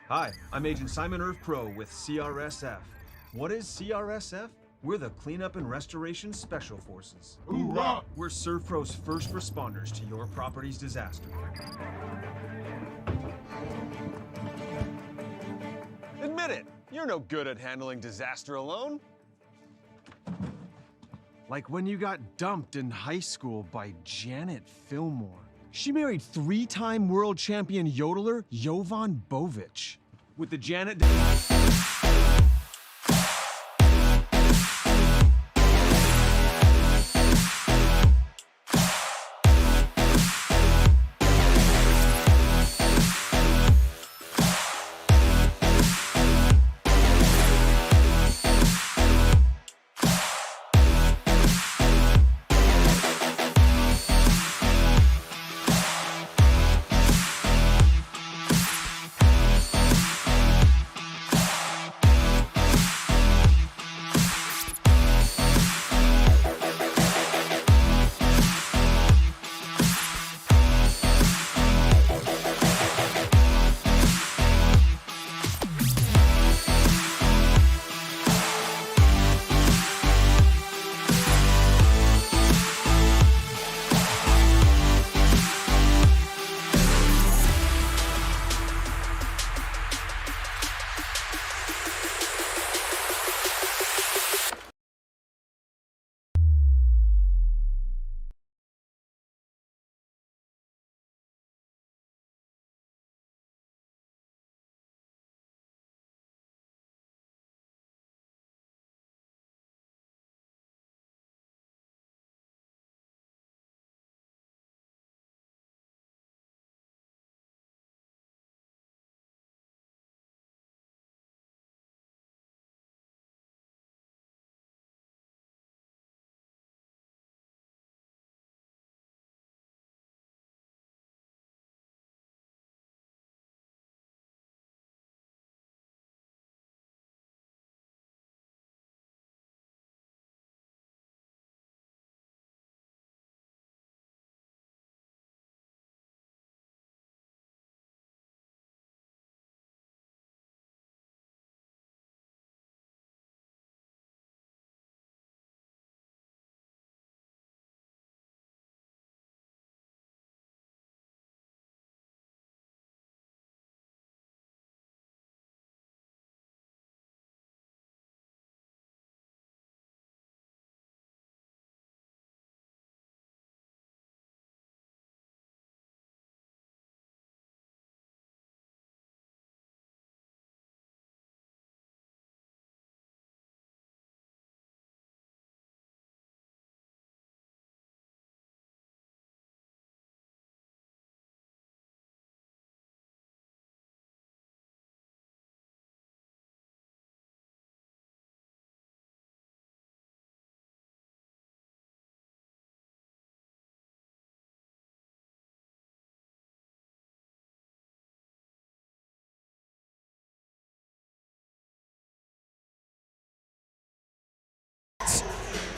Hi, I'm Agent Simon Irv Pro with CRSF. What is CRSF? We're the Cleanup and Restoration Special Forces. Hoorah! We're ServPro's first responders to your property's disaster. Admit it, you're no good at handling disaster alone. Like when you got dumped in high school by Janet Fillmore. She married three-time world champion yodeler Jovan Bovic. With the Janet...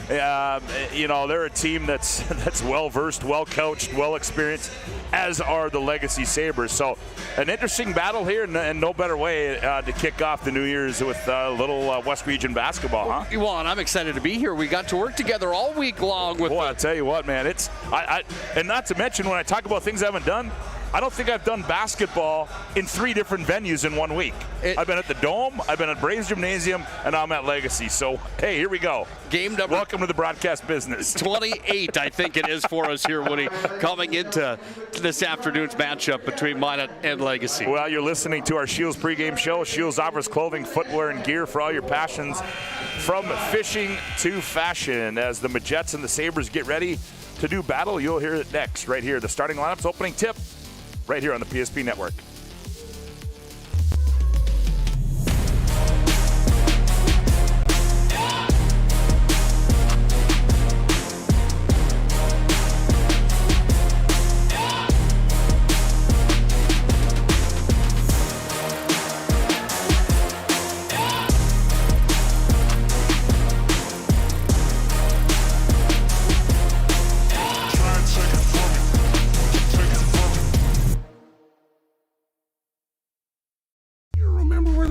They're a team that's well-versed, well-coached, well-experienced, as are the Legacy Sabres. So an interesting battle here, and no better way to kick off the New Year's with a little West Region basketball, huh? Well, and I'm excited to be here. We got to work together all week long with... Boy, I'll tell you what, man. And not to mention, when I talk about things I haven't done, I don't think I've done basketball in 3 different venues in 1 week. I've been at the Dome, I've been at Braves Gymnasium, and I'm at Legacy. So, hey, here we go. Game number... Welcome to the broadcast business. 28, I think it is for us here, Woody, coming into this afternoon's matchup between Minot and Legacy. Well, you're listening to our Shields pregame show. Shields offers clothing, footwear, and gear for all your passions, from fishing to fashion. As the Majets and the Sabres get ready to do battle, you'll hear it next, right here. The starting lineups, opening tip, right here on the PSP Network.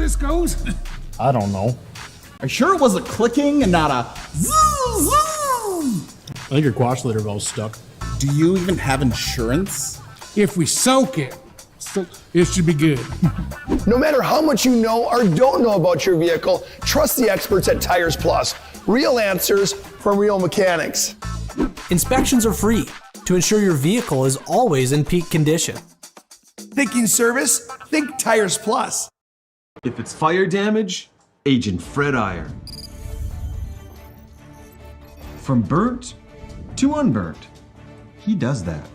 this goes? I don't know. Are you sure it was a clicking and not a zzz, zzz? I think your quash litter valve's stuck. Do you even have insurance? If we soak it, it should be good. No matter how much you know or don't know about your vehicle, trust the experts at Tires Plus. Real answers from real mechanics. Inspections are free to ensure your vehicle is always in peak condition. Thinking service? Think Tires Plus. If it's fire damage, Agent Fred Iron. From burnt to unburnt, he does that.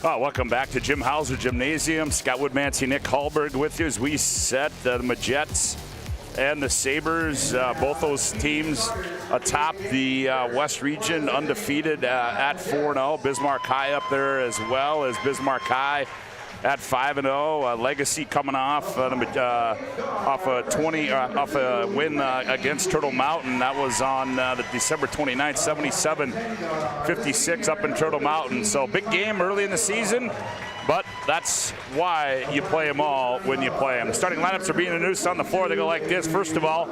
Welcome back to Jim Hauser Gymnasium. Scott Woodmansey, Nick Hulberg with you as we set the Majets and the Sabres. Both those teams atop the West Region, undefeated at 4-0. Bismarck High up there as well as Bismarck High at 5-0. Legacy coming off a win against Turtle Mountain. That was on the December 29th, 77-56 up in Turtle Mountain. So big game early in the season, but that's why you play them all when you play them. The starting lineups are being introduced on the floor. They go like this. First of all,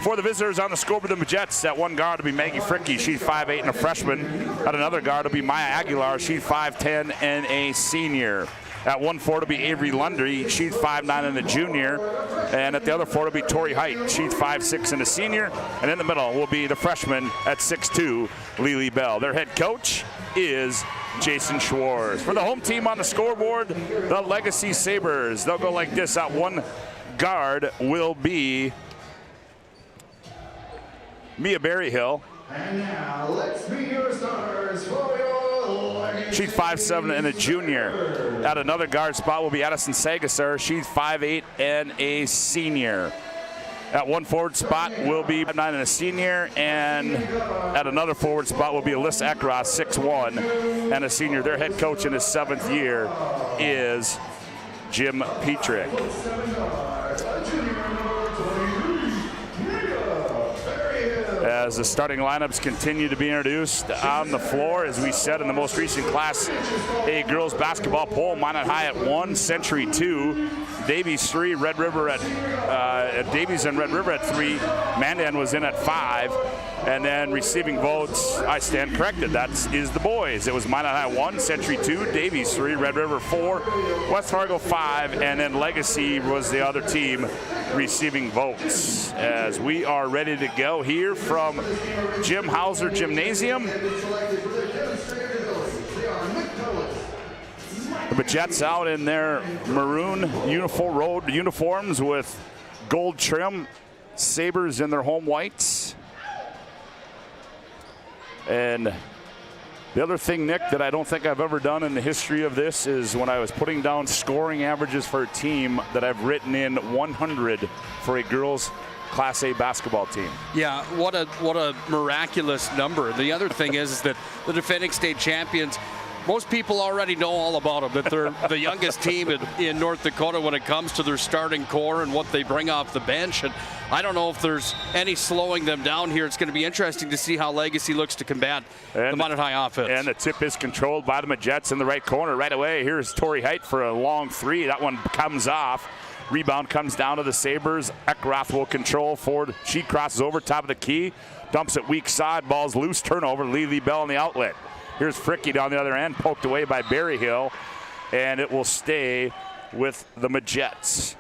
for the visitors on the scoreboard, the Majets, at one guard will be Maggie Fricky. She's 5'8" and a freshman. At another guard will be Maya Aguilar. She's 5'10" and a senior. At 1-4 to be Avery Lundry. She's 5'9" and a junior. And at the other 4 to be Tori Height. She's 5'6" and a senior. And in the middle will be the freshman at 6'2", Lily Bell. Their head coach is Jason Schwartz. For the home team on the scoreboard, the Legacy Sabres. They'll go like this. At one guard will be Mia Berryhill. And now let's be your stars for your Legacy. She's 5'7" and a junior. At another guard spot will be Addison Sagasar. She's 5'8" and a senior. At one forward spot will be 5'9" and a senior. And at another forward spot will be Alyssa Ekros, 6'1" and a senior. Their head coach in his 7th year is Jim Petrick. As the starting lineups continue to be introduced on the floor, as we said in the most recent Class A girls basketball poll, Minot High at 1, Century 2, Davies 3, Red River at Davies and Red River at 3, Mandan was in at 5, and then receiving votes, I stand corrected, that is the boys. It was Minot High 1, Century 2, Davies 3, Red River 4, West Fargo 5, and then Legacy was the other team receiving votes. As we are ready to go here from Jim Hauser Gymnasium. The Majets out in their maroon road uniforms with gold trim. Sabres in their home whites. And the other thing, Nick, that I don't think I've ever done in the history of this is when I was putting down scoring averages for a team that I've written in 100 for a girls' Class A basketball team. Yeah, what a miraculous number. The other thing is that the defending state champions, most people already know all about them, that they're the youngest team in North Dakota when it comes to their starting core and what they bring off the bench. And I don't know if there's any slowing them down here. It's going to be interesting to see how Legacy looks to combat the Minot High offense. And the tip is controlled by the Majets in the right corner right away. Here's Tori Height for a long 3. That one comes off. Rebound comes down to the Sabres. Eckroth will control forward. She crosses over top of the key. Dumps it weak side. Ball's loose. Turnover. Lily Bell on the outlet. Here's Fricky down the other end. Poked away by Berryhill. And it will stay with the Majets.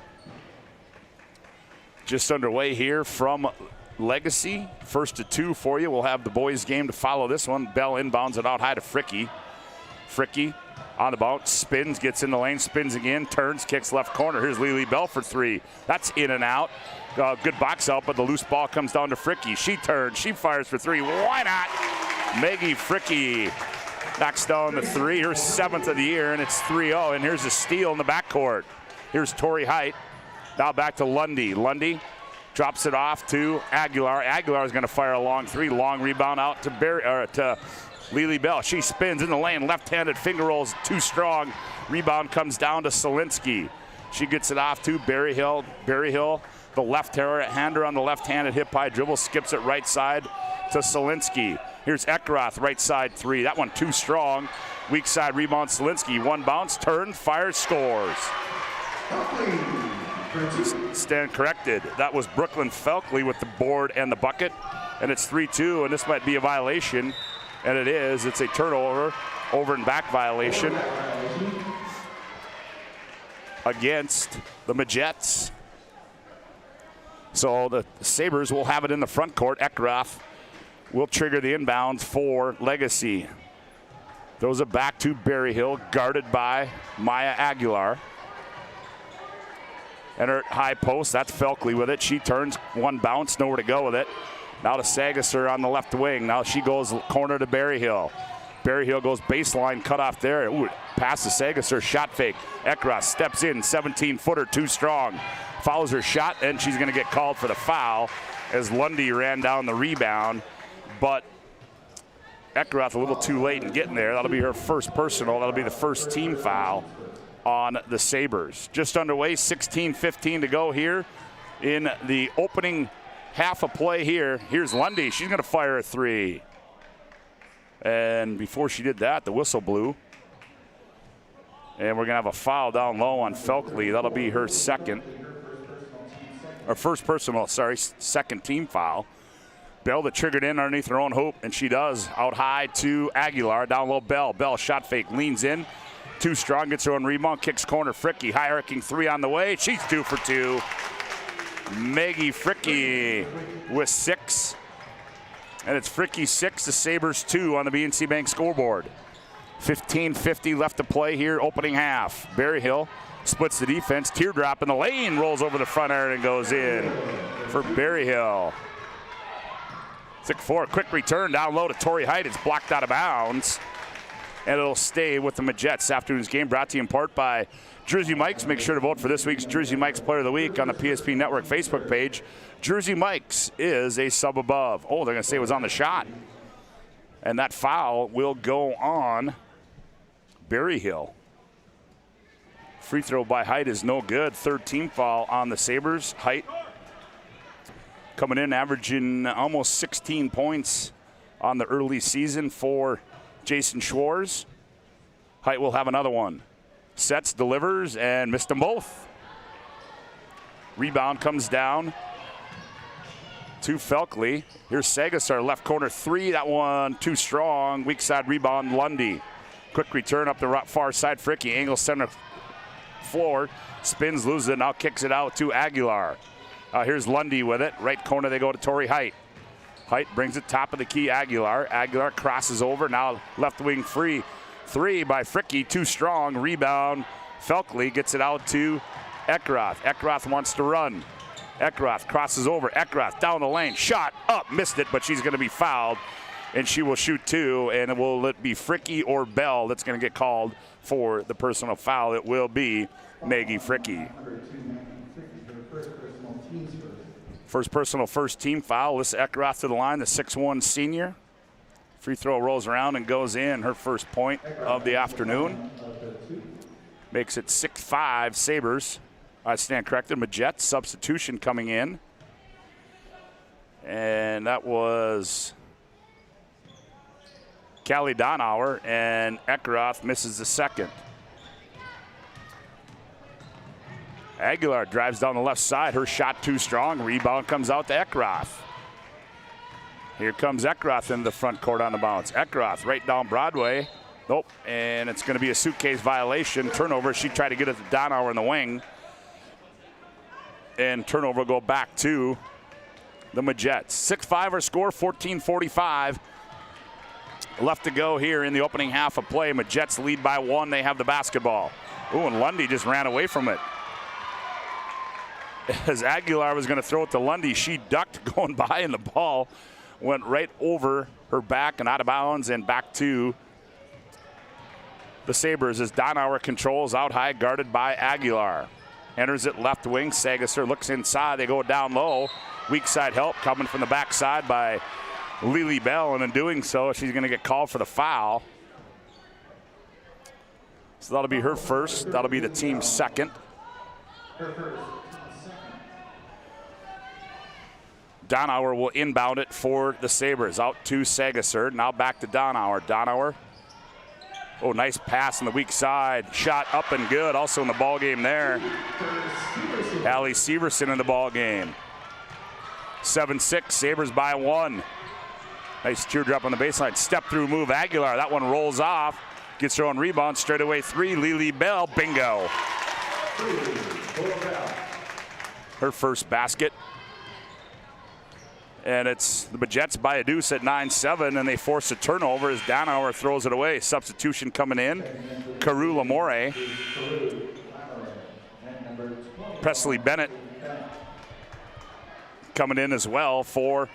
Just underway here from Legacy. 1st to 2 for you. We'll have the boys' game to follow this one. Bell inbounds it out high to Fricky. Fricky on the bounce, spins, gets in the lane, spins again, turns, kicks left corner. Here's Lily Bell for 3. That's in and out. Good box out, but the loose ball comes down to Fricky. She turns, she fires for 3. Why not? Maggie Fricky knocks down the 3. Her 7th of the year, and it's 3-0. And here's a steal in the backcourt. Here's Tori Height. Now back to Lundy. Lundy drops it off to Aguilar. Aguilar is going to fire a long 3. Long rebound out to Lily Bell. She spins in the lane. Left-handed finger rolls too strong. Rebound comes down to Solinsky. She gets it off to Berryhill. Berryhill, the left-hander on the left-handed hip-high dribble, skips it right side to Solinsky. Here's Eckroth, right side three. That one too strong. Weak side rebound, Selinsky. One bounce, turn, fires, scores. Stand corrected. That was Brooklyn Felkley with the board and the bucket. And it's 3-2, and this might be a violation. And it is. It's a turnover, over and back violation against the Majettes. So the Sabres will have it in the front court. Eckroth will trigger the inbounds for Legacy. Throws it back to Berryhill, guarded by Maya Aguilar. Enter high post, that's Felkley with it. She turns, one bounce, nowhere to go with it. Now to Sagasser on the left wing. Now she goes corner to Berryhill. Berryhill goes baseline, cut off there. Ooh, pass to Sagasser, shot fake. Eckroth steps in, 17-footer, too strong. Follows her shot, and she's gonna get called for the foul as Lundy ran down the rebound. But Eckroth a little too late in getting there. That'll be her first personal. That'll be the first team foul on the Sabres. Just underway, 16-15 to go here in the opening half of play here. Here's Lundy. She's going to fire a three. And before she did that, the whistle blew. And we're going to have a foul down low on Felkley. That'll be her second. Or first personal, sorry, second team foul. Bell that triggered in underneath her own hoop, and she does. Out high to Aguilar, down low Bell. Bell shot fake, leans in. Too strong, gets her own rebound, kicks corner. Fricky, high arcing three on the way. She's 2 for 2. Maggie Fricky with 6. And it's Fricky 6, the Sabres 2 on the BNC Bank scoreboard. 15:50 left to play here, opening half. Berryhill splits the defense. Teardrop in the lane, rolls over the front iron and goes in for Berryhill. 6-4, quick return down low to Torrey Height. It's blocked out of bounds. And it'll stay with the Majettes. Afternoon's game brought to you in part by Jersey Mike's. Make sure to vote for this week's Jersey Mike's Player of the Week on the PSP Network Facebook page. Jersey Mike's is a sub above. Oh, they're going to say it was on the shot. And that foul will go on Berryhill. Free throw by Height is no good. Third team foul on the Sabres. Height coming in, averaging almost 16 points on the early season for Jason Schwartz. Height will have another one. Sets, delivers, and missed them both. Rebound comes down to Felkley. Here's Sagasar, left corner three. That one too strong. Weak side rebound, Lundy. Quick return up the far side. Fricky angles center floor. Spins, loses it, now kicks it out to Aguilar. Here's Lundy with it. Right corner, they go to Torrey Height. Height brings it top of the key, Aguilar. Aguilar crosses over, now left wing free. Three by Fricky, too strong. Rebound, Felkley gets it out to Eckroth. Eckroth wants to run. Eckroth crosses over. Eckroth down the lane, shot up, missed it, but she's going to be fouled, and she will shoot two, and will it be Fricky or Bell that's going to get called for the personal foul? It will be Maggie Fricky. First personal, first team foul. Alyssa Eckroth to the line, the 6'1 senior. Free throw rolls around and goes in. Her first point of the afternoon. Makes it 6-5 Sabres. I stand corrected. Majettes substitution coming in. And that was Callie Donauer, and Eckroth misses the second. Aguilar drives down the left side. Her shot too strong. Rebound comes out to Eckroth. Here comes Eckroth in the front court on the bounce. Eckroth right down Broadway. Nope, and it's going to be a suitcase violation. Turnover, she tried to get it to Donauer in the wing. And turnover will go back to the Majettes. 6-5 our score, 14:45 left to go here in the opening half of play. Majettes lead by 1, they have the basketball. Ooh, and Lundy just ran away from it. As Aguilar was going to throw it to Lundy, she ducked going by, and the ball went right over her back and out of bounds and back to the Sabres as Donauer controls out high, guarded by Aguilar. Enters it left wing. Sagasser looks inside. They go down low. Weak side help coming from the backside by Lily Bell, and in doing so, she's going to get called for the foul. So that'll be her first. That'll be the team's second. Donauer will inbound it for the Sabres. Out to Sagasser. Now back to Donauer. Donauer. Oh, nice pass on the weak side. Shot up and good. Also in the ball game there. Allie Severson in the ball game. 7-6. Sabres by 1. Nice teardrop on the baseline. Step through move. Aguilar. That one rolls off. Gets her own rebound. Straight away 3. Lily Bell. Bingo. Her first basket. And it's the Majettes by a deuce at 9-7, and they force a turnover as Donauer throws it away. Substitution coming in. Carew Lamore. Presley Bennett coming in as well for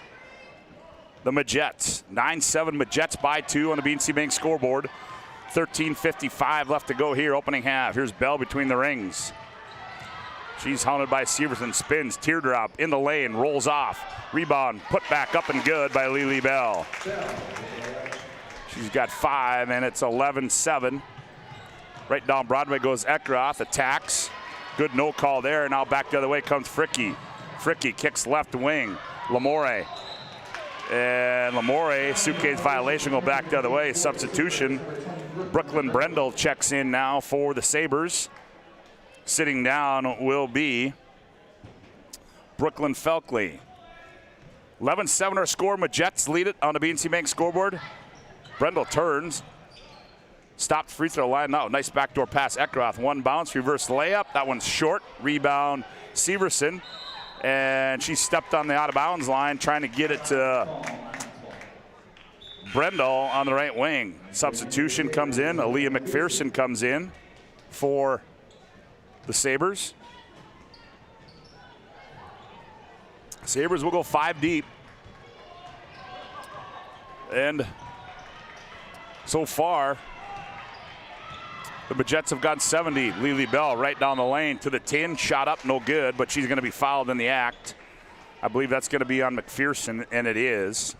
the Majettes. 9-7 Majettes by 2 on the BNC Bank scoreboard. 13:55 left to go here, opening half. Here's Bell between the rings. She's hounded by Severson, spins, teardrop in the lane, rolls off. Rebound, put back up and good by Lily Bell. She's got 5, and it's 11-7. Right down Broadway goes Eckroth, attacks. Good no call there. Now back the other way comes Fricky. Fricky kicks left wing. Lamore. And Lamore, suitcase violation, go back the other way. Substitution. Brooklyn Brendel checks in now for the Sabres. Sitting down will be Brooklyn Felkley. 11-7 our score. Majettes lead it on the BNC Bank scoreboard. Brendel turns. Stopped free throw line now. Nice backdoor pass. Eckroth. One bounce. Reverse layup. That one's short. Rebound Severson. And she stepped on the out of bounds line trying to get it to Brendel on the right wing. Substitution comes in. Aaliyah McPherson comes in for the Sabres. Sabres will go 5 deep. And so far, the Majettes have got 70. Lily Bell right down the lane to the 10. Shot up, no good, but she's going to be fouled in the act. I believe that's going to be on McPherson, and it is.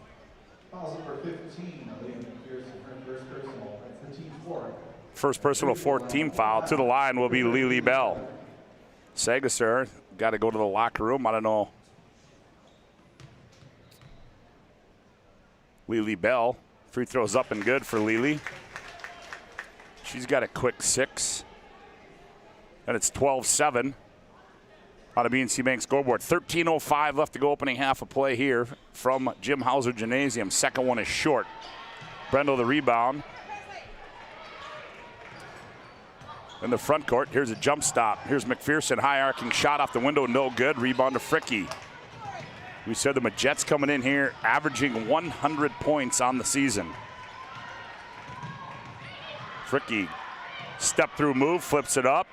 Fouls number 15, Aaliyah McPherson, first personal. That's the team 4. First personal 14 foul. To the line will be Lily Bell. Sagasser got to go to the locker room. I don't know. Lily Bell. Free throws up and good for Lily. She's got a quick 6. And it's 12-7 on a BNC Bank scoreboard. 13:05 left to go, opening half of play here from Jim Hauser Gymnasium. Second one is short. Brendel the rebound. In the front court, here's a jump stop. Here's McPherson, high arcing shot off the window, no good. Rebound to Fricky. We said the Majettes coming in here averaging 100 points on the season. Fricky, step through move, flips it up.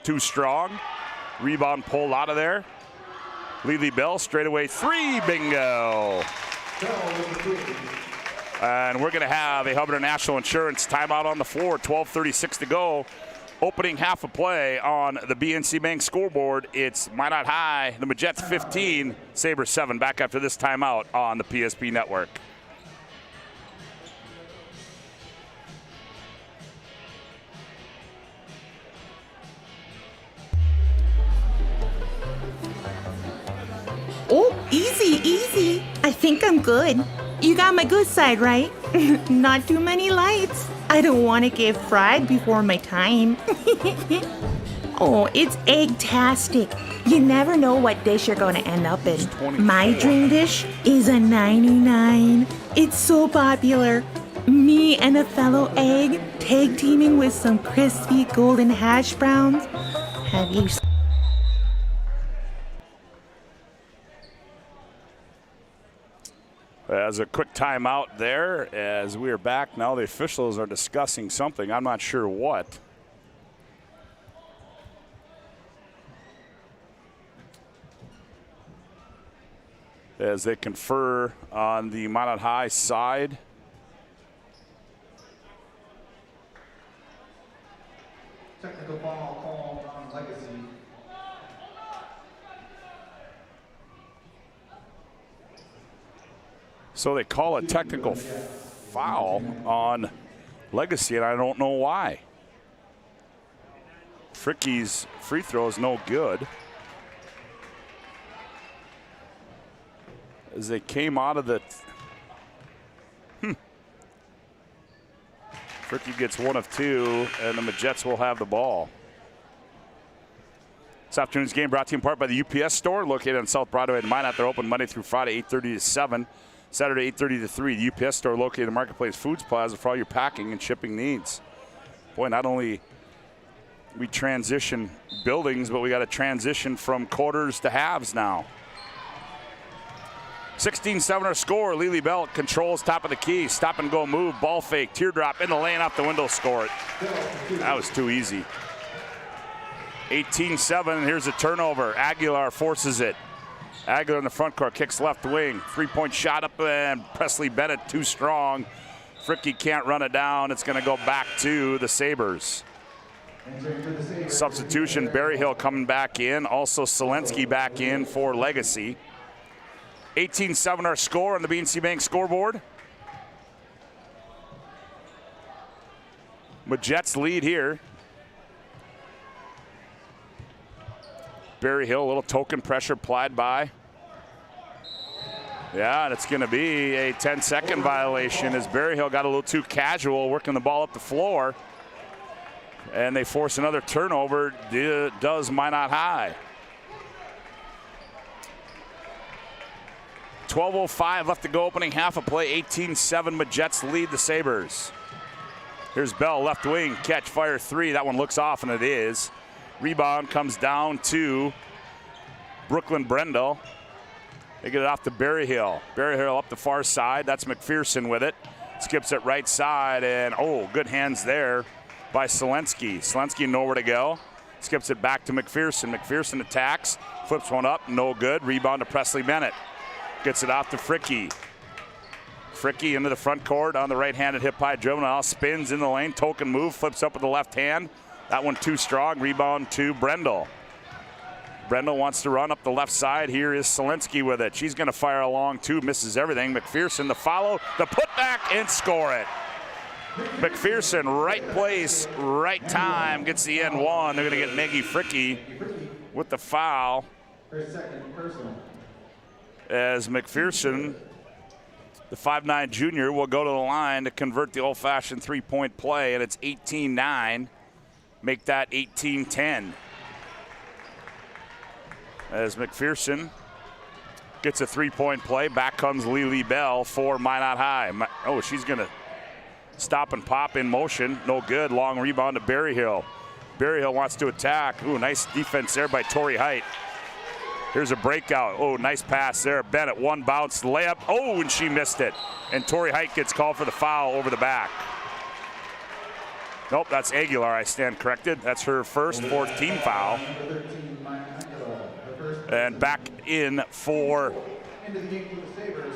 Too strong. Rebound pulled out of there. Lily Bell, straightaway 3, bingo. And we're going to have a Hubbard National Insurance timeout on the floor. 12:36 to go. Opening half of play on the BNC Bank scoreboard. It's Minot High, the Majettes 15, Sabres 7. Back after this timeout on the PSP Network. Oh, easy, easy. I think I'm good. You got my good side, right? Not too many lights. I don't want to get fried before my time. Oh, it's egg-tastic. You never know what dish you're going to end up in. My dream dish is a 99. It's so popular. Me and a fellow egg tag teaming with some crispy golden hash browns. Have you As a quick timeout there, as we are back now, the officials are discussing something. I'm not sure what. As they confer on the Minot High side. Technical foul called on Legacy. So they call a technical foul on Legacy, and I don't know why. Fricky's free throw is no good. as they came out of the. Fricky gets 1 of 2, and the Jets will have the ball. This afternoon's game brought to you in part by the UPS store, located on South Broadway in Minot. They're open Monday through Friday, 8:30 to 7, Saturday 8:30 to 3. The UPS store located in the Marketplace Foods Plaza for all your packing and shipping needs. Boy, not only we transition buildings, but we got to transition from quarters to halves now. 16-7 our score. Lily Bell controls top of the key. Stop and go move. Ball fake. Teardrop in the lane off the window. Score it. That was too easy. 18-7. Here's a turnover. Aguilar forces it. Aguilar in the front court. Kicks left wing. 3-point shot up, and Presley Bennett too strong. Fricky can't run it down. It's going to go back to the Sabres. Substitution. Berryhill coming back in. Also Selensky back in for Legacy. 18-7 our score on the BNC Bank scoreboard. Jets lead here. Berryhill, a little token pressure applied by. Yeah, and it's going to be a 10-second violation as Berryhill got a little too casual working the ball up the floor. And they force another turnover. Does Minot High. 12:05 left to go, opening half a play. 18-7, Jets lead the Sabres. Here's Bell, left wing, catch, fire 3. That one looks off, and it is. Rebound comes down to Brooklyn Brendel. They get it off to Berryhill. Berryhill up the far side. That's McPherson with it. Skips it right side, and good hands there by Selensky. Selensky nowhere to go. Skips it back to McPherson. McPherson attacks, flips one up, no good. Rebound to Presley Bennett. Gets it out to Fricky. Fricky into the front court on the right-handed hip-high dribble. Now spins in the lane. Token move. Flips up with the left hand. That one too strong. Rebound to Brendel. Brendel wants to run up the left side. Here is Selensky with it. She's going to fire along too. Misses everything. McPherson the follow. The putback and score it. McPherson, right place, right time. Gets the end one. They're going to get Maggie Fricky with the foul. As McPherson, the 5'9" junior, will go to the line to convert the old-fashioned three-point play, and it's 18-9. Make that 18-10. As McPherson gets a three-point play, back comes Lily Bell for Minot High. She's going to stop and pop in motion. No good. Long rebound to Berryhill. Berryhill wants to attack. Nice defense there by Tori Height. Here's a breakout. Nice pass there. Bennett, one bounce, layup. And she missed it. And Tori Height gets called for the foul over the back. Nope, that's Aguilar. I stand corrected. That's her first, fourth team foul. And back in for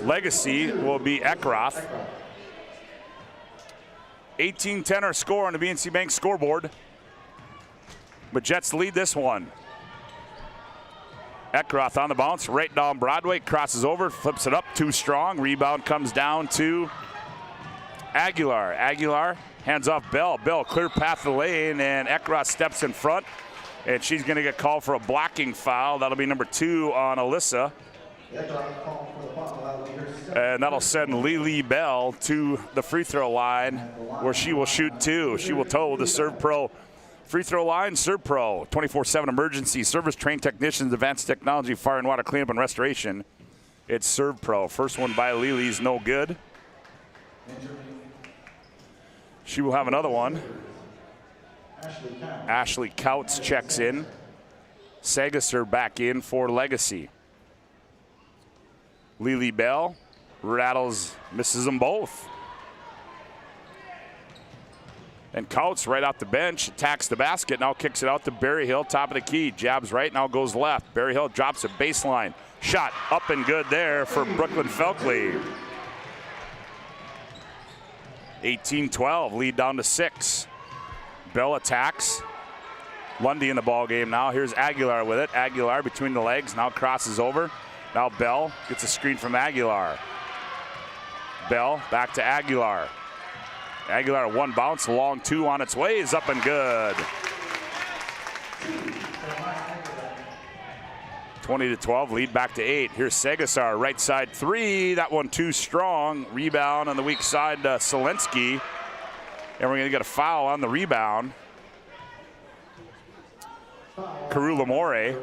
Legacy will be Eckroth. 18-10 our score on the BNC Bank scoreboard. But Jets lead this one. Eckroth on the bounce, right down Broadway, crosses over, flips it up, too strong. Rebound comes down to Aguilar. Aguilar hands off Bell. Bell, clear path to the lane, and Eckroth steps in front, and she's going to get called for a blocking foul. That'll be number 2 on Alyssa. And that'll send Lily Bell to the free throw line where she will shoot 2. She will toe the Serve Pro free throw line. Serve Pro, 24/7 emergency service, trained technicians, advanced technology, fire and water cleanup and restoration. It's Serve Pro. First one by Lily's no good. She will have another one. Ashley Couts checks in. Sagasser back in for Legacy. Lily Bell rattles, misses them both. And Couts right off the bench, attacks the basket, now kicks it out to Berryhill, top of the key. Jabs right, now goes left. Berryhill drops a baseline. Shot up and good there for Brooklyn Felkley. 18-12, lead down to 6. Bell attacks. Lundy in the ball game now. Here's Aguilar with it. Aguilar between the legs, now crosses over. Now Bell gets a screen from Aguilar. Bell back to Aguilar. Aguilar, one bounce, long 2 on its way, is up and good. 20-12, lead back to 8. Here's Segasar, right side 3. That one too strong. Rebound on the weak side, Selensky. And we're going to get a foul on the rebound. Carew Lamore.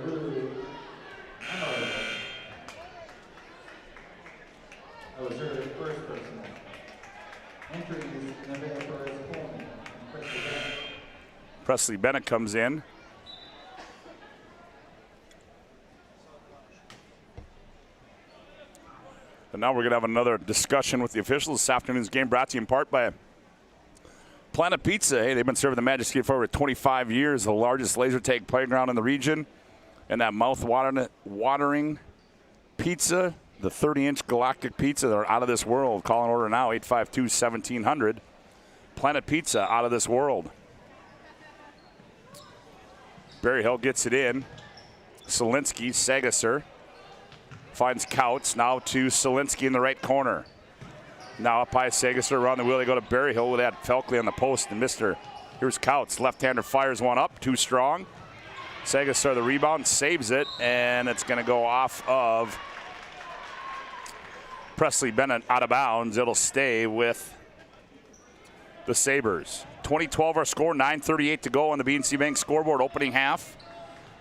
Presley Bennett comes in. And now we're going to have another discussion with the officials. This afternoon's game brought to you in part by Planet Pizza. Hey, they've been serving the Magic Skate for over 25 years, the largest laser tag playground in the region. And that mouth-watering pizza, the 30-inch galactic pizza, they're out of this world. Call an order now, 852-1700. Planet Pizza, out of this world. Berryhill gets it in. Selensky, Segasar. Finds Couts, now to Selensky in the right corner. Now up high, Segasar around the wheel. They go to Berryhill with that Felkley on the post and missed her. Here's Couts, left-hander fires one up, too strong. Segasar the rebound, saves it, and it's going to go off of Presley Bennett out of bounds. It'll stay with the Sabres. 20-12 our score, 9:38 to go on the BNC Bank scoreboard, opening half.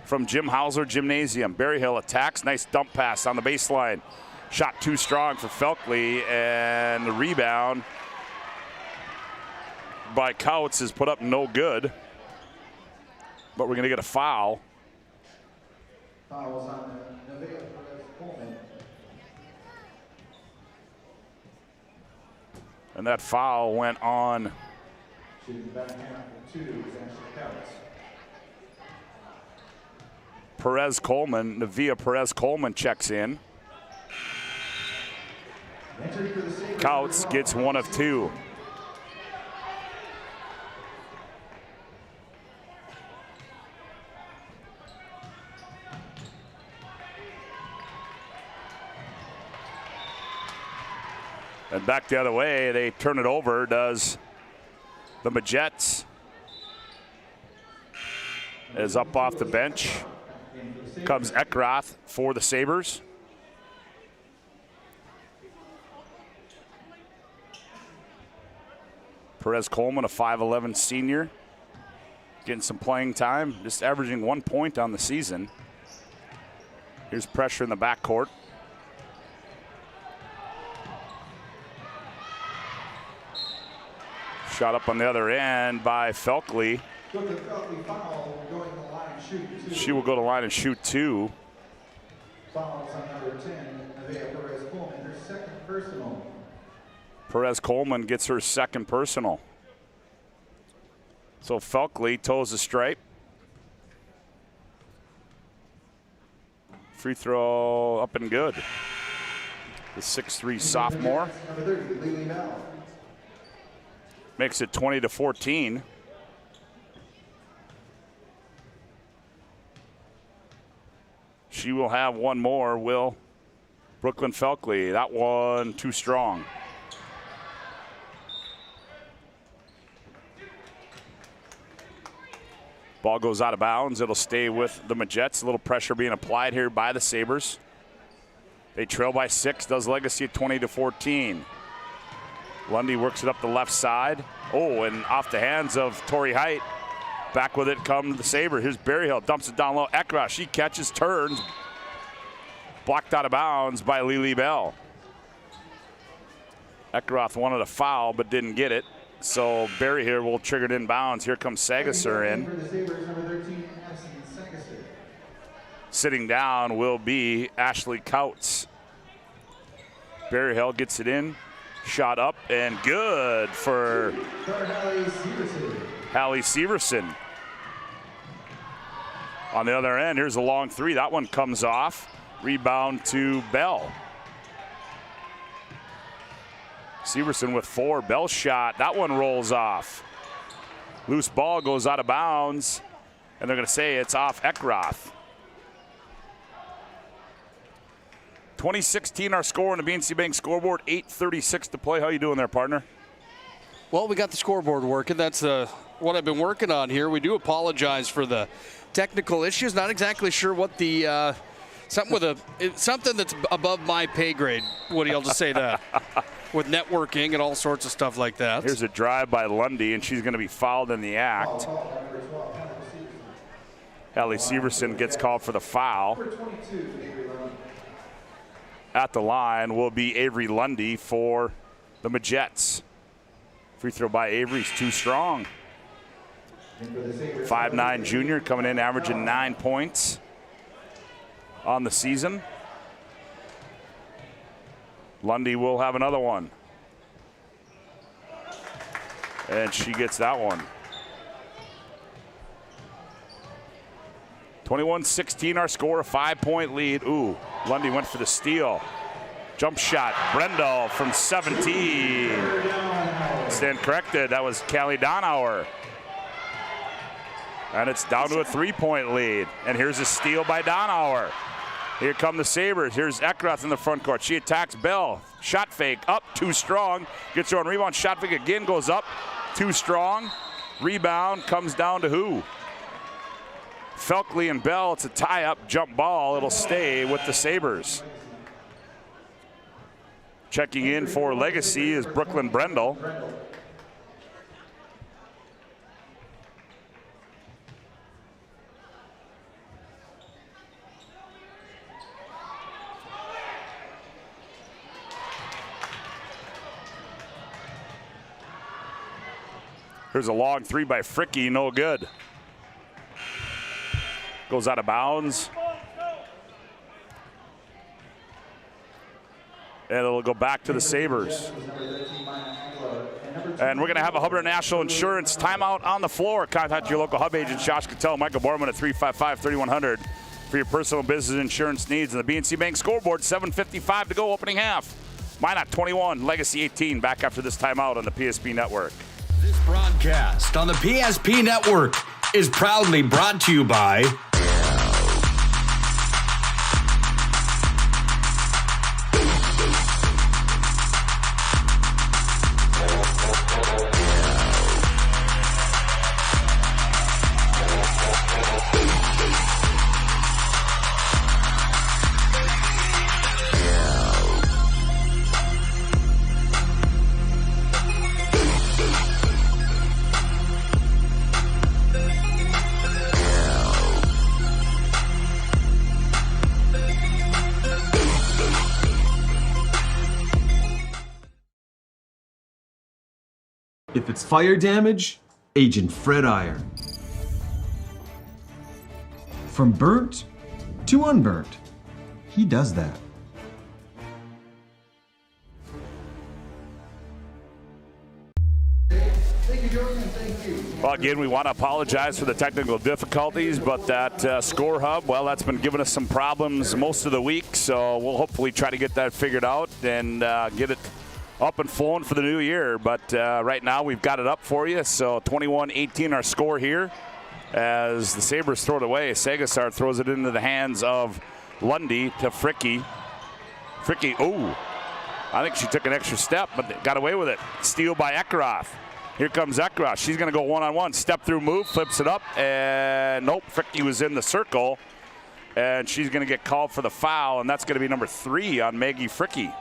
From Jim Hauser Gymnasium. Berryhill attacks. Nice dump pass on the baseline. Shot too strong for Felkley, and the rebound by Couts is put up no good. But we're going to get a foul. Fouls on Nevaeh Perez-Coleman. And that foul went on. Shooting backhand for 2 is Ashley Couts. Perez-Coleman, Nevaeh Perez-Coleman checks in. Couts gets 1 of 2. And back the other way, they turn it over, does the Majets. Is up off the bench. Comes Eckroth for the Sabres. Perez-Coleman, a 5'11" senior, getting some playing time, just averaging 1 point on the season. Here's pressure in the backcourt. Shot up on the other end by Felkley. She will go to line and shoot 2. Fouls on number 10, Nevaeh Perez-Coleman, her second personal. Perez-Coleman gets her second personal. So Felkley toes the stripe. Free throw up and good. The 6'3" sophomore. Number 30, Lily Bell. Makes it 20-14. She will have one more, will Brooklyn Felkley. That one too strong. Ball goes out of bounds. It'll stay with the Majets. A little pressure being applied here by the Sabres. They trail by 6, does Legacy at 20-14. Lundy works it up the left side. Oh, and off the hands of Tori Height. Back with it come the Sabre. Here's Berryhill, dumps it down low. Eckroth, she catches, turns. Blocked out of bounds by Lily Bell. Eckroth wanted a foul but didn't get it. So Berry here will trigger it in bounds. Here comes Segasar in. Sitting down will be Ashley Couts. Berryhill gets it in. Shot up and good for Hallie Severson. On the other end, here's a long 3. That one comes off. Rebound to Bell. Severson with 4. Bell shot. That one rolls off. Loose ball goes out of bounds, and they're going to say it's off Eckroth. 2016 our score on the BNC Bank scoreboard, 8:36 to play. How you doing there, partner? Well, we got the scoreboard working. That's what I've been working on here. We do apologize for the technical issues. Not exactly sure what the something that's above my pay grade, Woody, I'll just say that. With networking and all sorts of stuff like that. Here's a drive by Lundy, and she's going to be fouled in the act. Hallie Severson gets called for the foul. At the line will be Avery Lundy for the Majettes. Free throw by Avery's too strong. 5'9" junior coming in averaging 9 points on the season. Lundy will have another one. And she gets that one. 21-16 our score, a 5-point lead. Ooh, Lundy went for the steal. Jump shot, Brendel from 17. Stand corrected, that was Callie Donauer. And it's down to a 3-point lead. And here's a steal by Donauer. Here come the Sabres. Here's Eckroth in the front court. She attacks Bell. Shot fake up, too strong. Gets her on rebound. Shot fake again, goes up, too strong. Rebound comes down to who? Felkley and Bell. It's a tie-up jump ball. It'll stay with the Sabres. Checking in for Legacy is Brooklyn Brendel. Here's a long three by Fricky, no good. Goes out of bounds. And it'll go back to the Sabres. And we're going to have a Hubbard National Insurance timeout on the floor. Contact your local Hub agent, Josh Cattell, Michael Borman at 355-3100 for your personal business insurance needs. And the BNC Bank scoreboard, 7:55 to go, opening half. Minot 21, Legacy 18. Back after this timeout on the PSP Network. This broadcast on the PSP Network is proudly brought to you by If it's fire damage, Agent Fred Iron. From burnt to unburnt, he does that. Well, again, we want to apologize for the technical difficulties, but that score hub, well, that's been giving us some problems most of the week, so we'll hopefully try to get that figured out and get it up and flowing for the new year. But right now we've got it up for you. So 21-18 our score here as the Sabres throw it away. Sagasar throws it into the hands of Lundy to Fricky. Fricky, oh, I think she took an extra step, but got away with it. Steal by Eckroth. Here comes Eckroth. She's going to go one-on-one. Step through move, flips it up, and nope, Fricky was in the circle. And she's going to get called for the foul, and that's going to be number 3 on Maggie Fricky.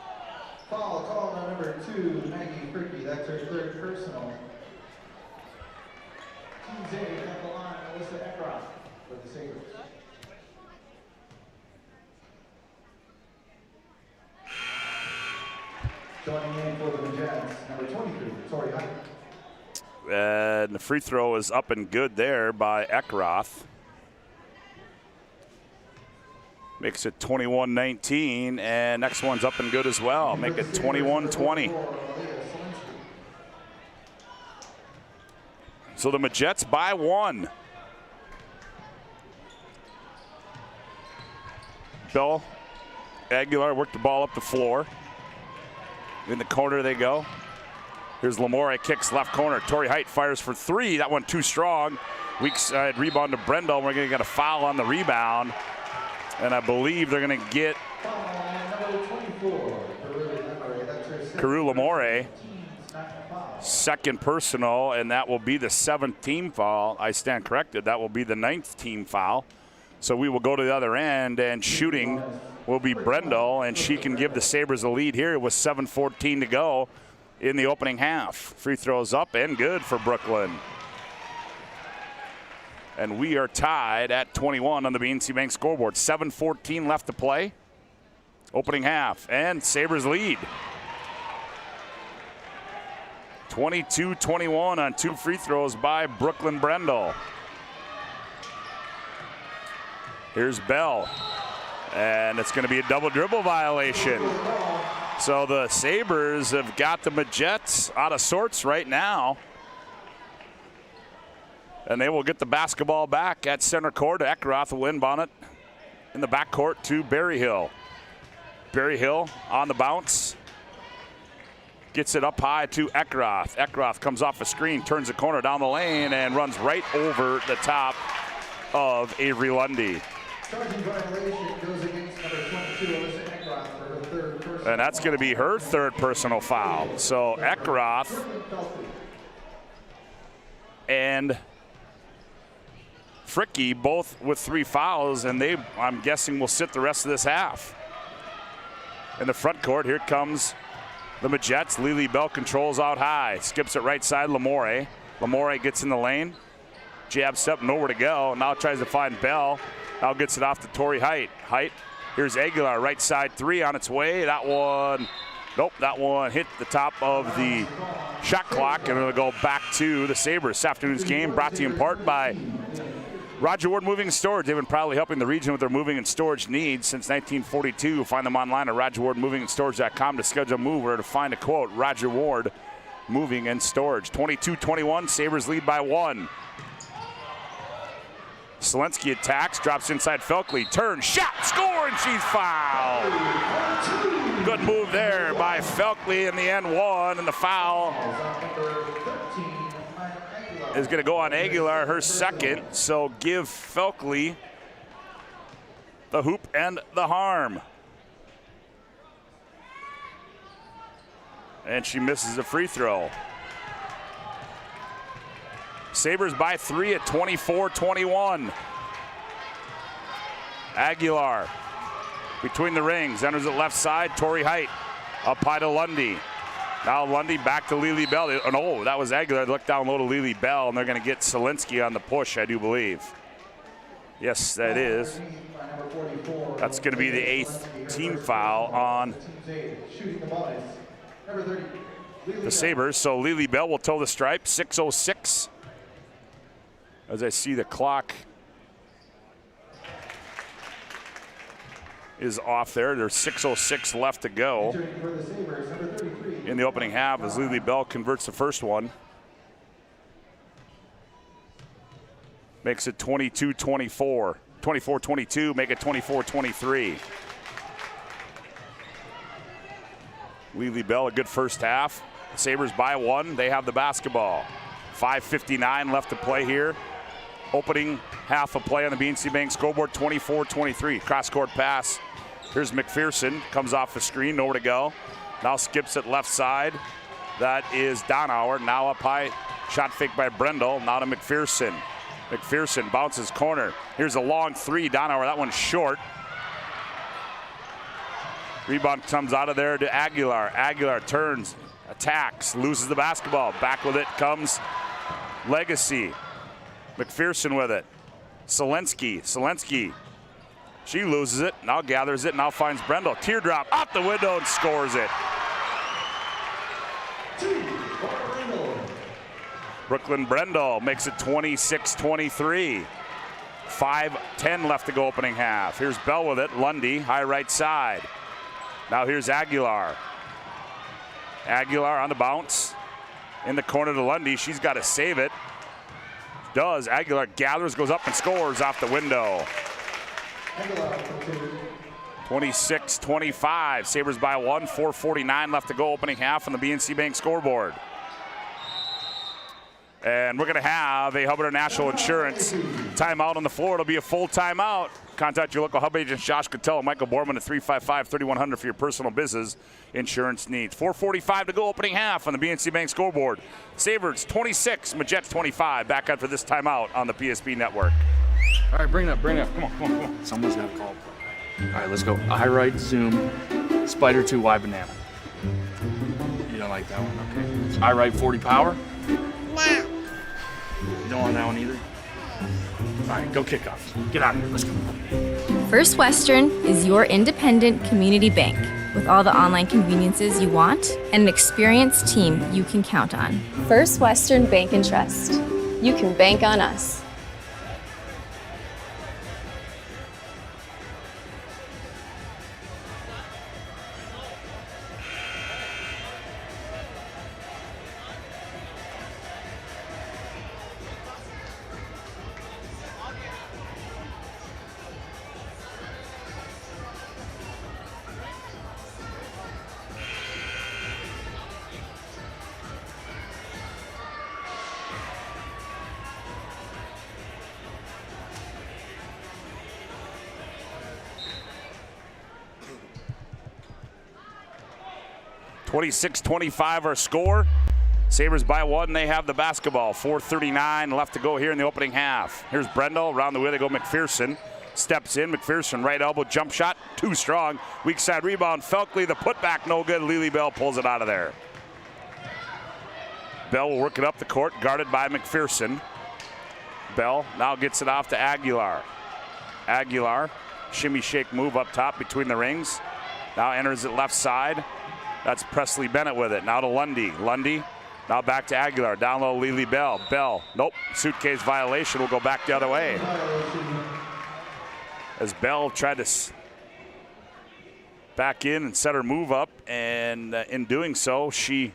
Foul called on number 2, Maggie Fricky. That's her third personal. Teams A at the line, Alyssa Eckroth for the Sabres. Joining in for the Jets, number 23, Tori Height. And the free throw is up and good there by Eckroth. Makes it 21-19, and next one's up and good as well. Make it 21-20. So the Majettes by 1. Bill Aguilar worked the ball up the floor. In the corner they go. Here's Lamore, kicks left corner. Tori Height fires for 3. That one too strong. Weak side rebound to Brendel. We're going to get a foul on the rebound. And I believe they're going to get Carew Lamore, second personal, and that will be the 7th team foul. I stand corrected. That will be the 9th team foul So we will go to the other end, and shooting will be Brendel, and she can give the Sabres a lead here with 7:14 to go in the opening half. Free throws up and good for Brooklyn. And we are tied at 21 on the BNC Bank scoreboard. 7:14 left to play. Opening half, and Sabres lead. 22-21 on 2 free throws by Brooklyn Brendel. Here's Bell, and it's going to be a double dribble violation. So the Sabres have got the Majettes out of sorts right now. And they will get the basketball back at center court. Eckroth will inbound it in the backcourt to Berryhill. Berryhill on the bounce. Gets it up high to Eckroth. Eckroth comes off a screen, turns the corner down the lane, and runs right over the top of Avery Lundy. And that's going to be her 3rd personal foul. So Eckroth and Fricky both with 3 fouls, and they, I'm guessing, will sit the rest of this half. In the front court, here comes the Majettes. Lily Bell controls out high. Skips it right side, Lamore. Lamore gets in the lane. Jab step, nowhere to go. Now tries to find Bell. Now gets it off to Tori Height. Height, here's Aguilar, right side 3 on its way. That one, nope, that one hit the top of the shot clock, and it'll go back to the Sabres. This afternoon's game brought to you in part by Roger Ward Moving and Storage. They've been proudly helping the region with their moving and storage needs since 1942. Find them online at RogerWardMovingandStorage.com to schedule a move or to find a quote. Roger Ward Moving and Storage. 22-21, Sabres lead by 1. Selensky attacks, drops inside Felkley, turns, shot, score, and she's fouled. Good move there by Felkley in the end 1, and the foul is going to go on Aguilar, her 2nd. So give Felkley the hoop and the harm. And she misses a free throw. Sabres by 3 at 24-21. Aguilar between the rings, enters it left side. Tori Height up high to Lundy. Now Lundy back to Lily Bell. Oh, that was Aguilar. Look down low to Lily Bell, and they're going to get Selensky on the push, I do believe. Yes, that is. That's going to be the 8th team foul on the Sabres. So Lily Bell will toe the stripe. 6:06. As I see the clock is off there. There's 6:06 left to go in the opening half as Lily Bell converts the first one. Makes it 22-24. 24-22, make it 24-23. Lily Bell, a good first half. Sabres by 1, they have the basketball. 5:59 left to play here. Opening half of play on the BNC Bank scoreboard, 24-23. Cross-court pass. Here's McPherson, comes off the screen, nowhere to go. Now skips it left side. That is Donauer, now up high. Shot fake by Brendel, now to McPherson. McPherson bounces corner. Here's a long 3, Donauer, that one's short. Rebound comes out of there to Aguilar. Aguilar turns, attacks, loses the basketball. Back with it comes Legacy. McPherson with it. Selensky. She loses it, now gathers it, now finds Brendel. Teardrop out the window and scores it. Brooklyn Brendel makes it 26-23. 5:10 left to go opening half. Here's Bell with it. Lundy, high right side. Now here's Aguilar. Aguilar on the bounce. In the corner to Lundy. She's got to save it. Does. Aguilar gathers, goes up and scores off the window. 26-25. Sabres by 1. 4:49 left to go opening half on the BNC Bank scoreboard. And we're going to have a Hubbard National Insurance timeout on the floor. It'll be a full timeout. Contact your local Hub agents, Josh Cattell and Michael Borman at 355-3100 for your personal business insurance needs. 4:45 to go opening half on the BNC Bank scoreboard. Sabres 26, Majettes 25. Back after this timeout on the PSP Network. All right, bring it up. Come on. Someone's got to call. All right, let's go. High right, zoom, spider 2, Y banana. You don't like that one, okay. High right, 40 power? No. You don't want that one either? All right, go kick off. Get out of here, let's go. First Western is your independent community bank with all the online conveniences you want and an experienced team you can count on. First Western Bank and Trust. You can bank on us. (26-25) our score. Sabres by 1. They have the basketball. 4:39 left to go here in the opening half. Here's Brendel. Around the way they go McPherson. Steps in. McPherson right elbow jump shot. Too strong. Weak side rebound. Felkley the putback no good. Lily Bell pulls it out of there. Bell will work it up the court. Guarded by McPherson. Bell now gets it off to Aguilar. Aguilar. Shimmy shake move up top between the rings. Now enters it left side. That's Presley Bennett with it. Now to Lundy. Lundy now back to Aguilar. Down low, Lily Bell. Bell, nope. Suitcase violation will go back the other way. As Bell tried to back in and set her move up, and in doing so, she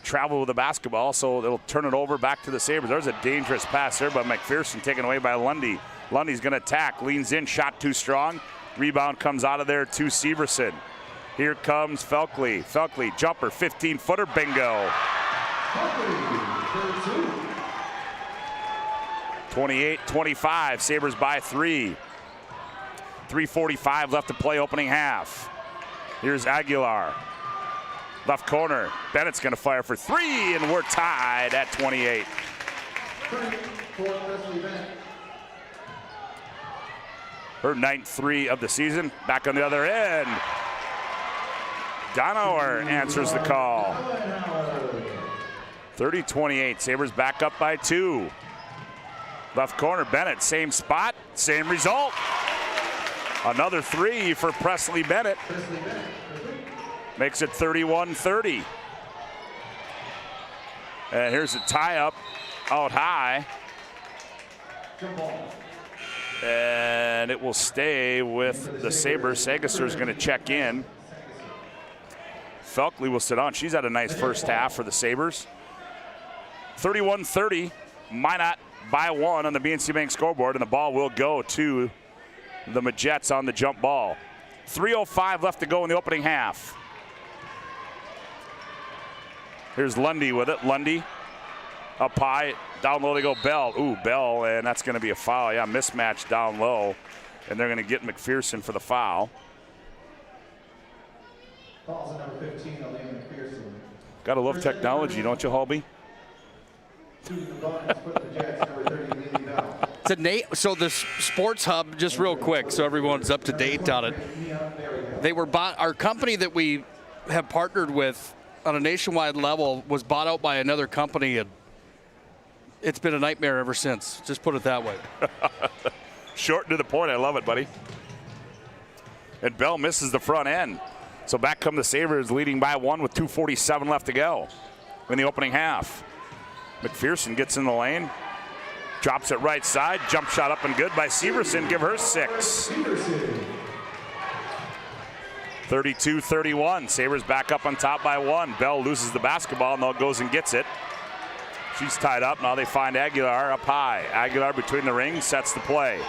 traveled with the basketball, so it'll turn it over back to the Sabres. There's a dangerous pass there by McPherson, taken away by Lundy. Lundy's going to attack, leans in, shot too strong. Rebound comes out of there to Severson. Here comes Felkley. Felkley, jumper, 15-footer, bingo. 28-25, Sabres by 3. 3:45 left to play opening half. Here's Aguilar. Left corner, Bennett's gonna fire for 3, and we're tied at 28. Her 9th 3 of the season, back on the other end. Donauer answers the call. 30-28, Sabres back up by 2. Left corner, Bennett, same spot, same result. Another 3 for Presley Bennett. Makes it 31-30. And here's a tie-up out high. And it will stay with the Sabres. Sagasser's going to check in. Felkley will sit on. She's had a nice first half for the Sabres. 31-30, Minot by 1 on the BNC Bank scoreboard, and the ball will go to the Majettes on the jump ball. 3:05 left to go in the opening half. Here's Lundy with it. Lundy up high, down low they go Bell. Ooh, Bell, and that's going to be a foul. Yeah, mismatch down low, and they're going to get McPherson for the foul. Number 15, McPherson. Gotta love technology, don't you, Halby? So the Sports Hub, just real quick, so everyone's up to date on it. They were bought. Our company that we have partnered with on a nationwide level was bought out by another company, and it's been a nightmare ever since. Just put it that way. Short to the point. I love it, buddy. And Bell misses the front end. So back come the Sabres, leading by 1 with 2:47 left to go in the opening half. McPherson gets in the lane, drops it right side, jump shot up and good by Severson. Give her 6. 32-31. Sabres back up on top by 1. Bell loses the basketball, and goes and gets it. She's tied up. Now they find Aguilar up high. Aguilar between the rings, sets the play.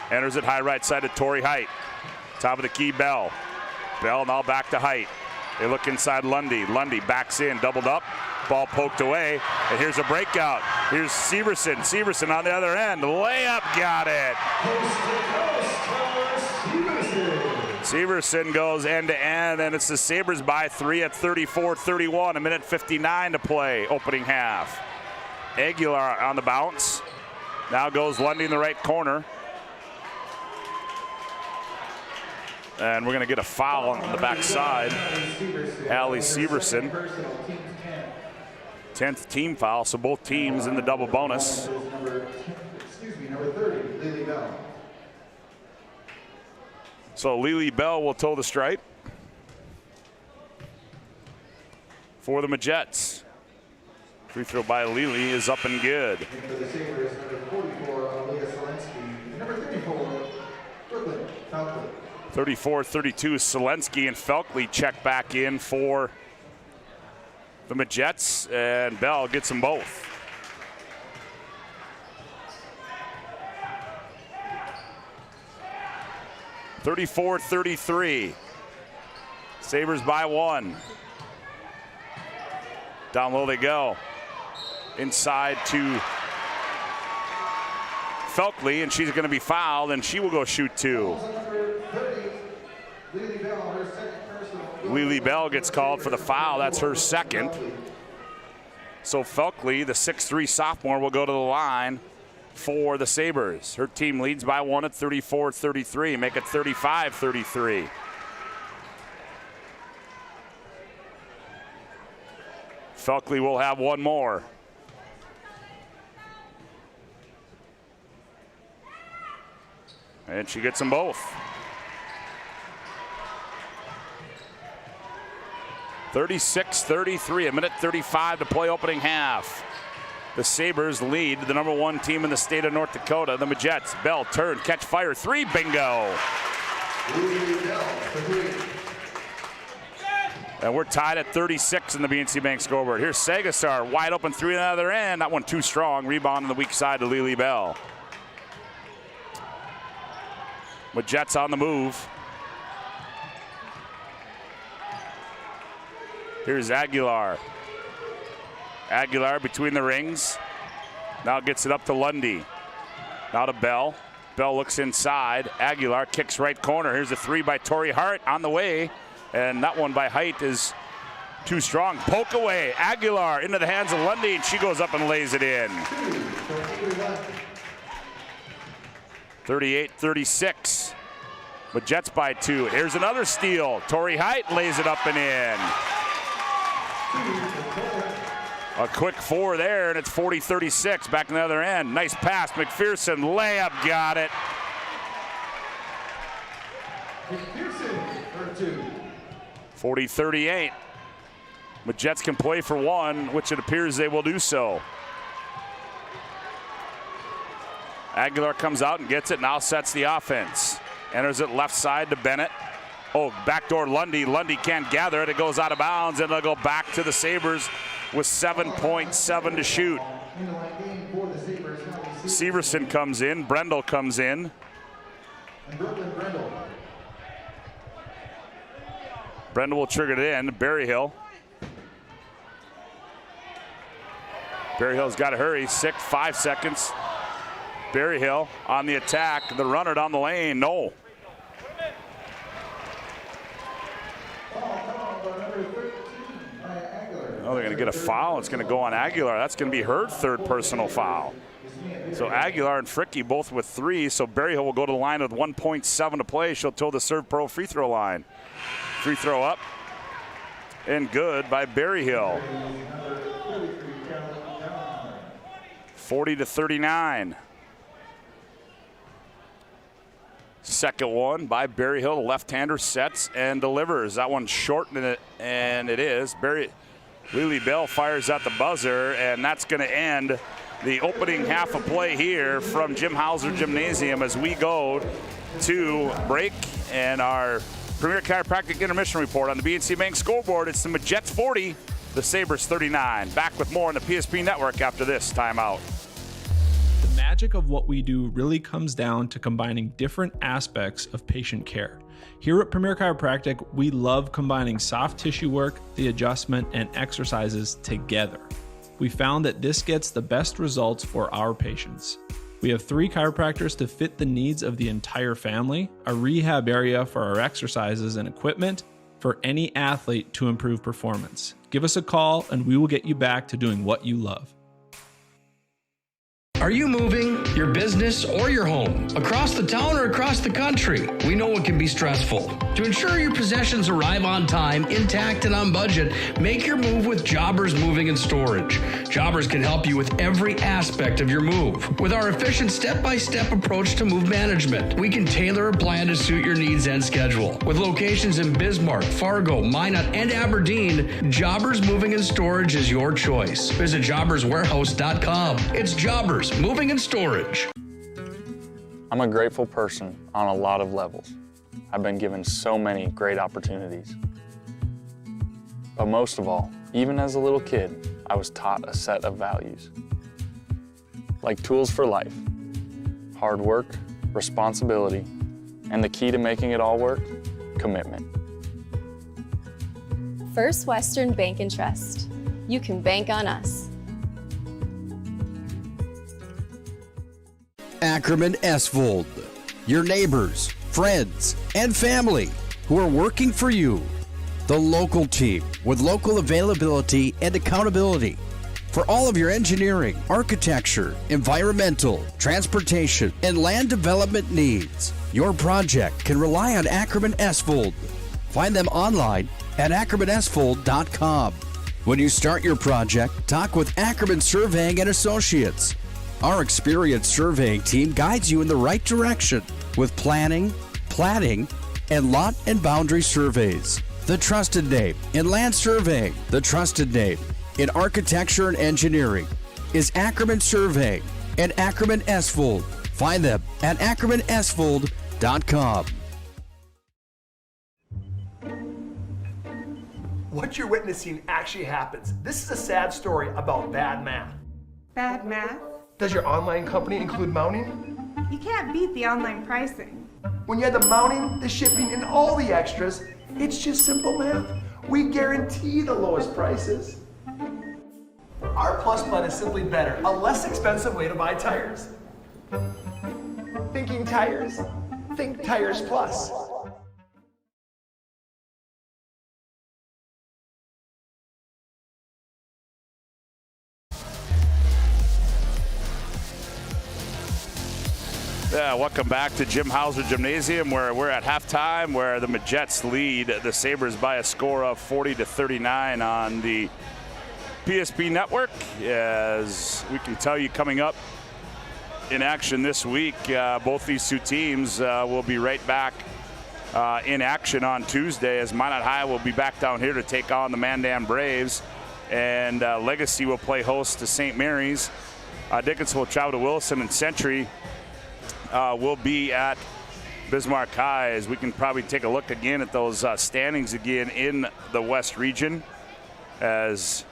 Enters it high right side to Torrey Height. Top of the key, Bell. Bell now back to Height. They look inside Lundy. Lundy backs in, doubled up. Ball poked away. And here's a breakout. Here's Severson. Severson on the other end. Layup, got it. Severson goes end to end, and it's the Sabres by 3 at 34-31. 1:59 to play, opening half. Aguilar on the bounce. Now goes Lundy in the right corner. And we're going to get a foul on the backside. Allie Severson. 10th team foul, so both teams in the double bonus. Number 30, Lily Bell. So Lily Bell will toe the stripe for the Majettes. Free throw by Lily is up and good. And for the Sabres, number 44, Leah Selensky. Number 34, Brooklyn Falkley. 34-32, Selensky and Felkley check back in for the Majettes, and Bell gets them both. (34-33). Sabres by 1. Down low they go. Inside to Felkley, and she's going to be fouled, and she will go shoot 2. Lily Bell gets called for the foul. That's her second. So Felkley, the 6'3 sophomore, will go to the line for the Sabres. Her team leads by 1 at 34-33. Make it 35-33. Felkley will have one more. And she gets them both. 36-33, a minute 35 to play opening half. The Sabres lead the number 1 team in the state of North Dakota, the Majettes. Bell, turn, catch, fire, 3, bingo. And we're tied at 36 in the BNC Bank scoreboard. Here's Sagasar, wide open 3 on the other end. That one too strong. Rebound on the weak side to Lily Bell. Majettes on the move. Here's Aguilar. Aguilar between the rings. Now gets it up to Lundy. Now to Bell. Bell looks inside. Aguilar kicks right corner. Here's a 3 by Tori Hart on the way. And that one by Height is too strong. Poke away. Aguilar into the hands of Lundy, and she goes up and lays it in. 38-36. Majettes by 2. Here's another steal. Tori Height lays it up and in. A quick 4 there, and it's 40-36. Back on the other end. Nice pass. McPherson, layup, got it. 40-38. Majettes can play for 1, which it appears they will do so. Aguilar comes out and gets it, now sets the offense. Enters it left side to Bennett. Oh, backdoor Lundy. Lundy can't gather it. It goes out of bounds, and it'll go back to the Sabres with 7.7 to shoot. Severson comes in. Brendel comes in. Brendel will trigger it in. Berryhill. Berryhill's got to hurry. 5 seconds. Berryhill on the attack. The runner down the lane. No. Oh, they're going to get a foul. It's going to go on Aguilar. That's going to be her 3rd personal foul. So Aguilar and Fricke both with 3. So Berryhill will go to the line with 1.7 to play. She'll toe the Serve Pro free throw line. Free throw up and good by Berryhill. 40-39. Second one by Berryhill. The left-hander sets and delivers. That one's short, and it is. Lily Bell fires at the buzzer, and that's going to end the opening half of play here from Jim Hauser Gymnasium as we go to break. And our Premier Chiropractic Intermission Report on the BNC Bank scoreboard. It's the Majettes 40, the Sabres 39. Back with more on the PSP Network after this timeout. The magic of what we do really comes down to combining different aspects of patient care. Here at Premier Chiropractic, we love combining soft tissue work, the adjustment, and exercises together. We found that this gets the best results for our patients. We have 3 chiropractors to fit the needs of the entire family, a rehab area for our exercises and equipment for any athlete to improve performance. Give us a call and we will get you back to doing what you love. Are you moving your business or your home across the town or across the country? We know it can be stressful. To ensure your possessions arrive on time, intact, and on budget, make your move with Jobbers Moving and Storage. Jobbers can help you with every aspect of your move. With our efficient step-by-step approach to move management, we can tailor a plan to suit your needs and schedule. With locations in Bismarck, Fargo, Minot, and Aberdeen, Jobbers Moving and Storage is your choice. Visit jobberswarehouse.com. It's Jobbers Moving and Storage. I'm a grateful person on a lot of levels. I've been given so many great opportunities. But most of all, even as a little kid, I was taught a set of values. Like tools for life, hard work, responsibility, and the key to making it all work, commitment. First Western Bank and Trust. You can bank on us. Ackerman Esvold, your neighbors, friends, and family who are working for you. The local team with local availability and accountability for all of your engineering, architecture, environmental, transportation, and land development needs. Your project can rely on Ackerman Esvold. Find them online at ackermanesvold.com. When you start your project, talk with Ackerman Surveying and Associates. Our experienced surveying team guides you in the right direction with planning, platting, and lot and boundary surveys. The trusted name in land surveying, the trusted name in architecture and engineering is Ackerman Surveying and Ackerman Esvold. Find them at ackermanesvold.com. What you're witnessing actually happens. This is a sad story about bad math. Bad math? Does your online company include mounting? You can't beat the online pricing. When you add the mounting, the shipping, and all the extras, it's just simple math. We guarantee the lowest prices. Our Plus plan is simply better, a less expensive way to buy tires. Thinking tires? Think Tires Plus. Yeah, welcome back to Jim Hauser Gymnasium, where we're at halftime, where the Majets lead the Sabres by a score of 40-39 on the PSP network. As we can tell you, coming up in action this week, both these two teams will be right back in action on Tuesday, as Minot High will be back down here to take on the Mandan Braves, and Legacy will play host to St. Mary's. Dickinson will travel to Wilson, and Century will be at Bismarck High. As we can probably take a look again at those standings again in the West region, as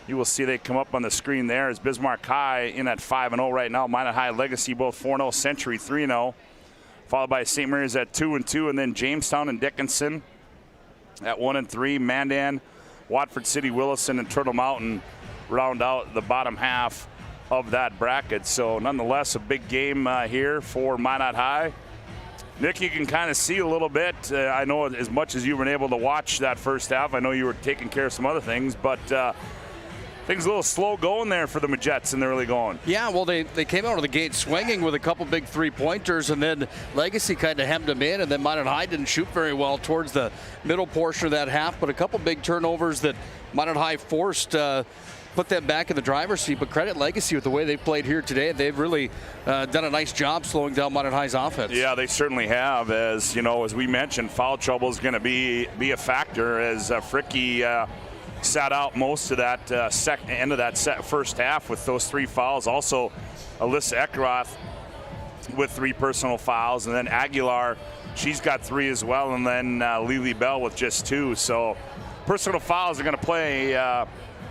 you will see they come up on the screen there, as Bismarck High in at 5-0 right now. Minot High, Legacy both 4-0, Century 3-0, followed by St. Mary's at 2-2, and then Jamestown and Dickinson at 1-3. Mandan, Watford City, Williston, and Turtle Mountain round out the bottom half of that bracket. So nonetheless, a big game here for Minot High. Nick, you can kind of see a little bit. I know as much as you've been able to watch that first half, I know you were taking care of some other things, but things a little slow going there for the Majets in the early going. Yeah, well, they came out of the gate swinging with a couple big three-pointers, and then Legacy kind of hemmed them in, and then Minot High didn't shoot very well towards the middle portion of that half, but a couple big turnovers that Minot High forced put them back in the driver's seat. But credit Legacy with the way they played here today. They've really done a nice job slowing down Minot High's offense. Yeah, they certainly have. As you know, as we mentioned, foul trouble is going to be a factor, as Fricky sat out most of that end of that first half with those 3 fouls. Also, Alyssa Eckroth with 3 personal fouls, and then Aguilar, she's got 3 as well, and then Lily Bell with just 2. So personal fouls are going to play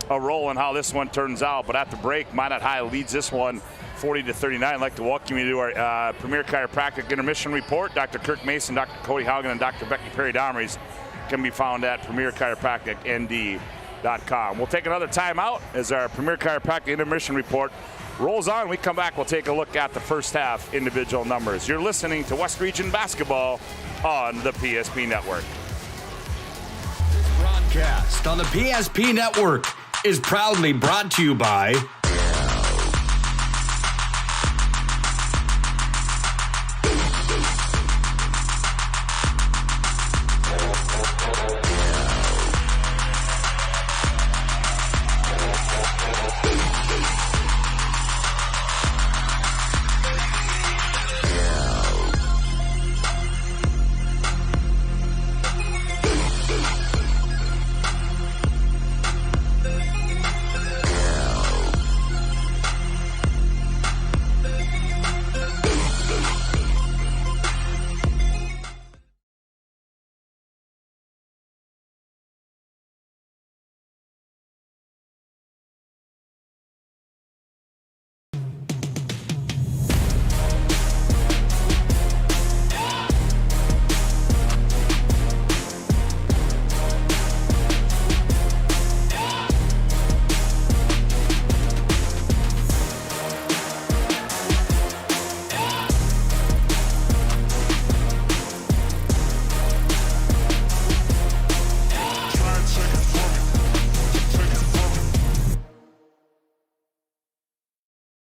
a role in how this one turns out. But at the break, Minot High leads this one 40-39. I'd like to welcome you to our Premier Chiropractic Intermission Report. Dr. Kirk Mason, Dr. Cody Haugen, and Dr. Becky Perry-Domrys can be found at premierchiropracticnd.com. We'll take another timeout as our Premier Chiropractic Intermission Report rolls on. When we come back, we'll take a look at the first half individual numbers. You're listening to West Region Basketball on the PSP Network. Broadcast on the PSP Network is proudly brought to you by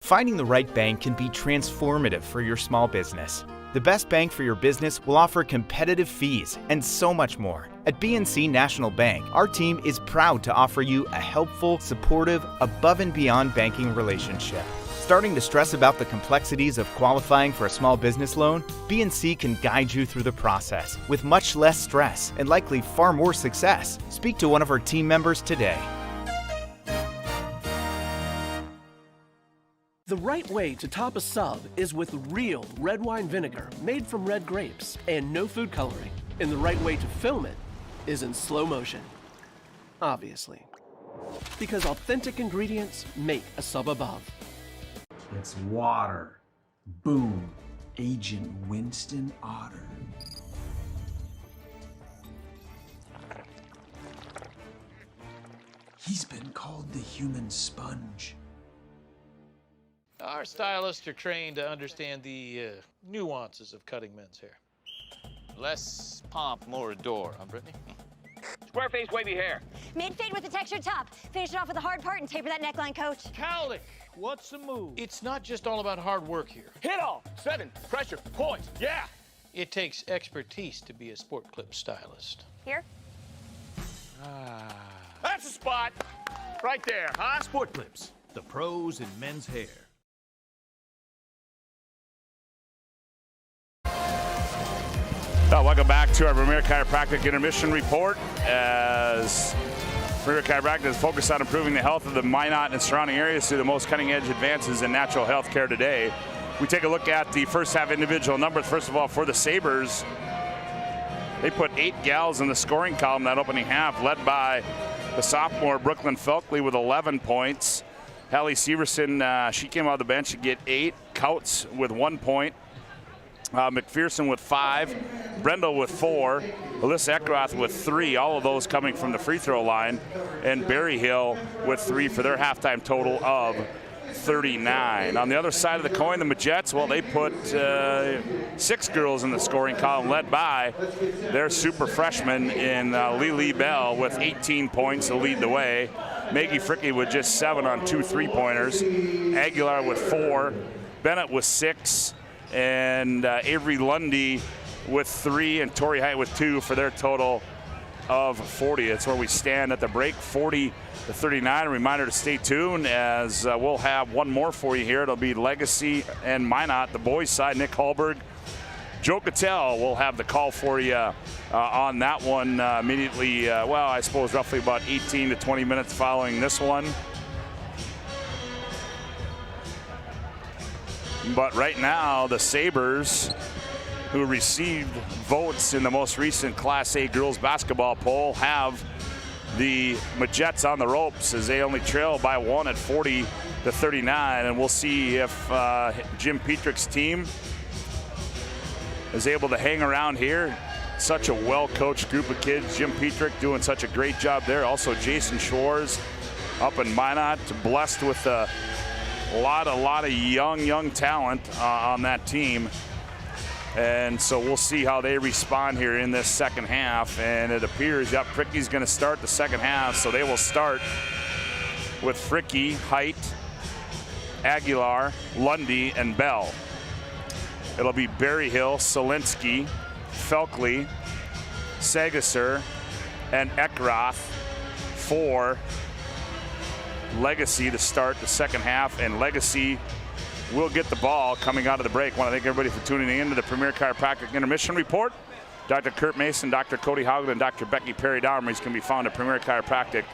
Finding the right bank can be transformative for your small business. The best bank for your business will offer competitive fees and so much more. At BNC National Bank, our team is proud to offer you a helpful, supportive, above and beyond banking relationship. Starting to stress about the complexities of qualifying for a small business loan? BNC can guide you through the process with much less stress and likely far more success. Speak to one of our team members today. The right way to top a sub is with real red wine vinegar made from red grapes and no food coloring. And the right way to film it is in slow motion. Obviously. Because authentic ingredients make a sub above. It's water. Boom. Agent Winston Otter. He's been called the human sponge. Our stylists are trained to understand the nuances of cutting men's hair. Less pomp, more adore, huh, Brittany? Square face, wavy hair. Mid-fade with a textured top. Finish it off with a hard part and taper that neckline, coach. Cowlick, what's the move? It's not just all about hard work here. Hit all. 7. Pressure. Points. Yeah. It takes expertise to be a sport clip stylist. Here? That's the spot. Right there, huh? Sport Clips, the pros in men's hair. Welcome back to our Premier Chiropractic Intermission Report, as Premier Chiropractic is focused on improving the health of the Minot and surrounding areas through the most cutting-edge advances in natural health care today. We take a look at the first half individual numbers. First of all, for the Sabres, they put 8 gals in the scoring column that opening half, led by the sophomore Brooklyn Felkley with 11 points. Hallie Severson, she came out of the bench to get 8. Couts with 1 point. McPherson with 5, Brendel with 4, Alyssa Eckroth with 3, all of those coming from the free throw line, and Berryhill with 3 for their halftime total of 39. On the other side of the coin, the Majettes, well, they put 6 girls in the scoring column, led by their super freshman in Lily Bell with 18 points to lead the way. Maggie Fricke with just 7 on 2 3-pointers. Aguilar with 4, Bennett with 6, and Avery Lundy with 3, and Tori Height with 2 for their total of 40. That's where we stand at the break, 40-39. A reminder to stay tuned, as we'll have one more for you here. It'll be Legacy and Minot, the boys' side. Nick Hulberg, Joe Cattell will have the call for you on that one immediately, well, I suppose roughly about 18 to 20 minutes following this one. But right now, the Sabres, who received votes in the most recent Class A girls basketball poll, have the Majettes on the ropes, as they only trail by 1 at 40-39. And we'll see if Jim Petrick's team is able to hang around here. Such a well-coached group of kids. Jim Petrick doing such a great job there. Also, Jason Schwartz up in Minot, blessed with a lot of young talent on that team. And so we'll see how they respond here in this second half. And it appears, yep, Fricke's going to start the second half. So they will start with Fricke, Height, Aguilar, Lundy, and Bell. It'll be Berryhill, Solinsky, Felkley, Sagasser, and Eckroth for Legacy to start the second half. And Legacy will get the ball coming out of the break. I want to thank everybody for tuning in to the Premier Chiropractic Intermission Report. Dr. Kurt Mason, Dr. Cody Haugen, and Dr. Becky Perry-Dowmery can be found at Premier Chiropractic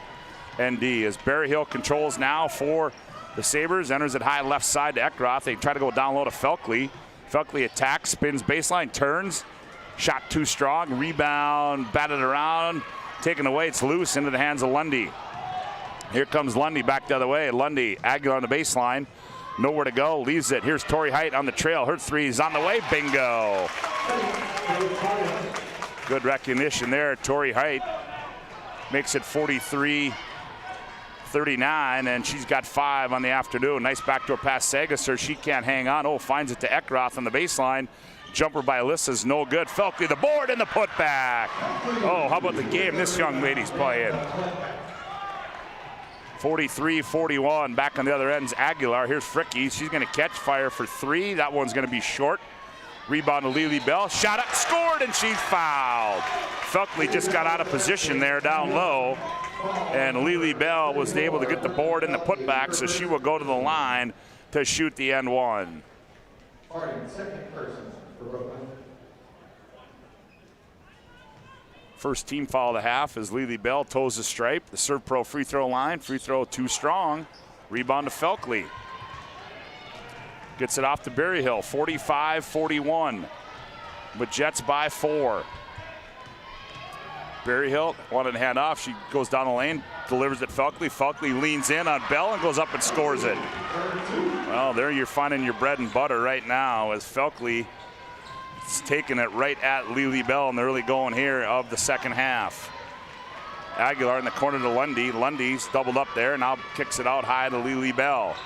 ND. As Berryhill controls now for the Sabres, enters it high left side to Eckroth. They try to go down low to Felkley. Felkley attacks, spins baseline, turns. Shot too strong, rebound, batted around, taken away. It's loose into the hands of Lundy. Here comes Lundy back the other way. Lundy, Aguilar on the baseline. Nowhere to go, leaves it. Here's Tori Height on the trail. Her three is on the way. Bingo. Good recognition there. Tori Height makes it 43-39, and she's got 5 on the afternoon. Nice backdoor pass, Sagasser. She can't hang on. Oh, finds it to Eckroth on the baseline. Jumper by Alyssa's no good. Felkley the board and the putback. Oh, how about the game this young lady's playing? 43-41. Back on the other end's Aguilar. Here's Fricky. She's going to catch fire for 3. That one's going to be short. Rebound to Lily Bell. Shot up, scored, and she's fouled. Felkley just got out of position there down low. And Lily Bell was able to get the board in the putback, so she will go to the line to shoot the end one. Second person for Brooklyn. First team foul of the half as Lily Bell toes the stripe. The serve pro free throw line. Free throw too strong. Rebound to Felkley. Gets it off to Berryhill. 45-41. But Jets by 4. Berryhill wanted to hand off. She goes down the lane, delivers it Felkley. Felkley leans in on Bell and goes up and scores it. Well, there you're finding your bread and butter right now as Felkley is taking it right at Lily Bell in the early going here of the second half. Aguilar in the corner to Lundy. Lundy's doubled up there, now kicks it out high to Lily Bell.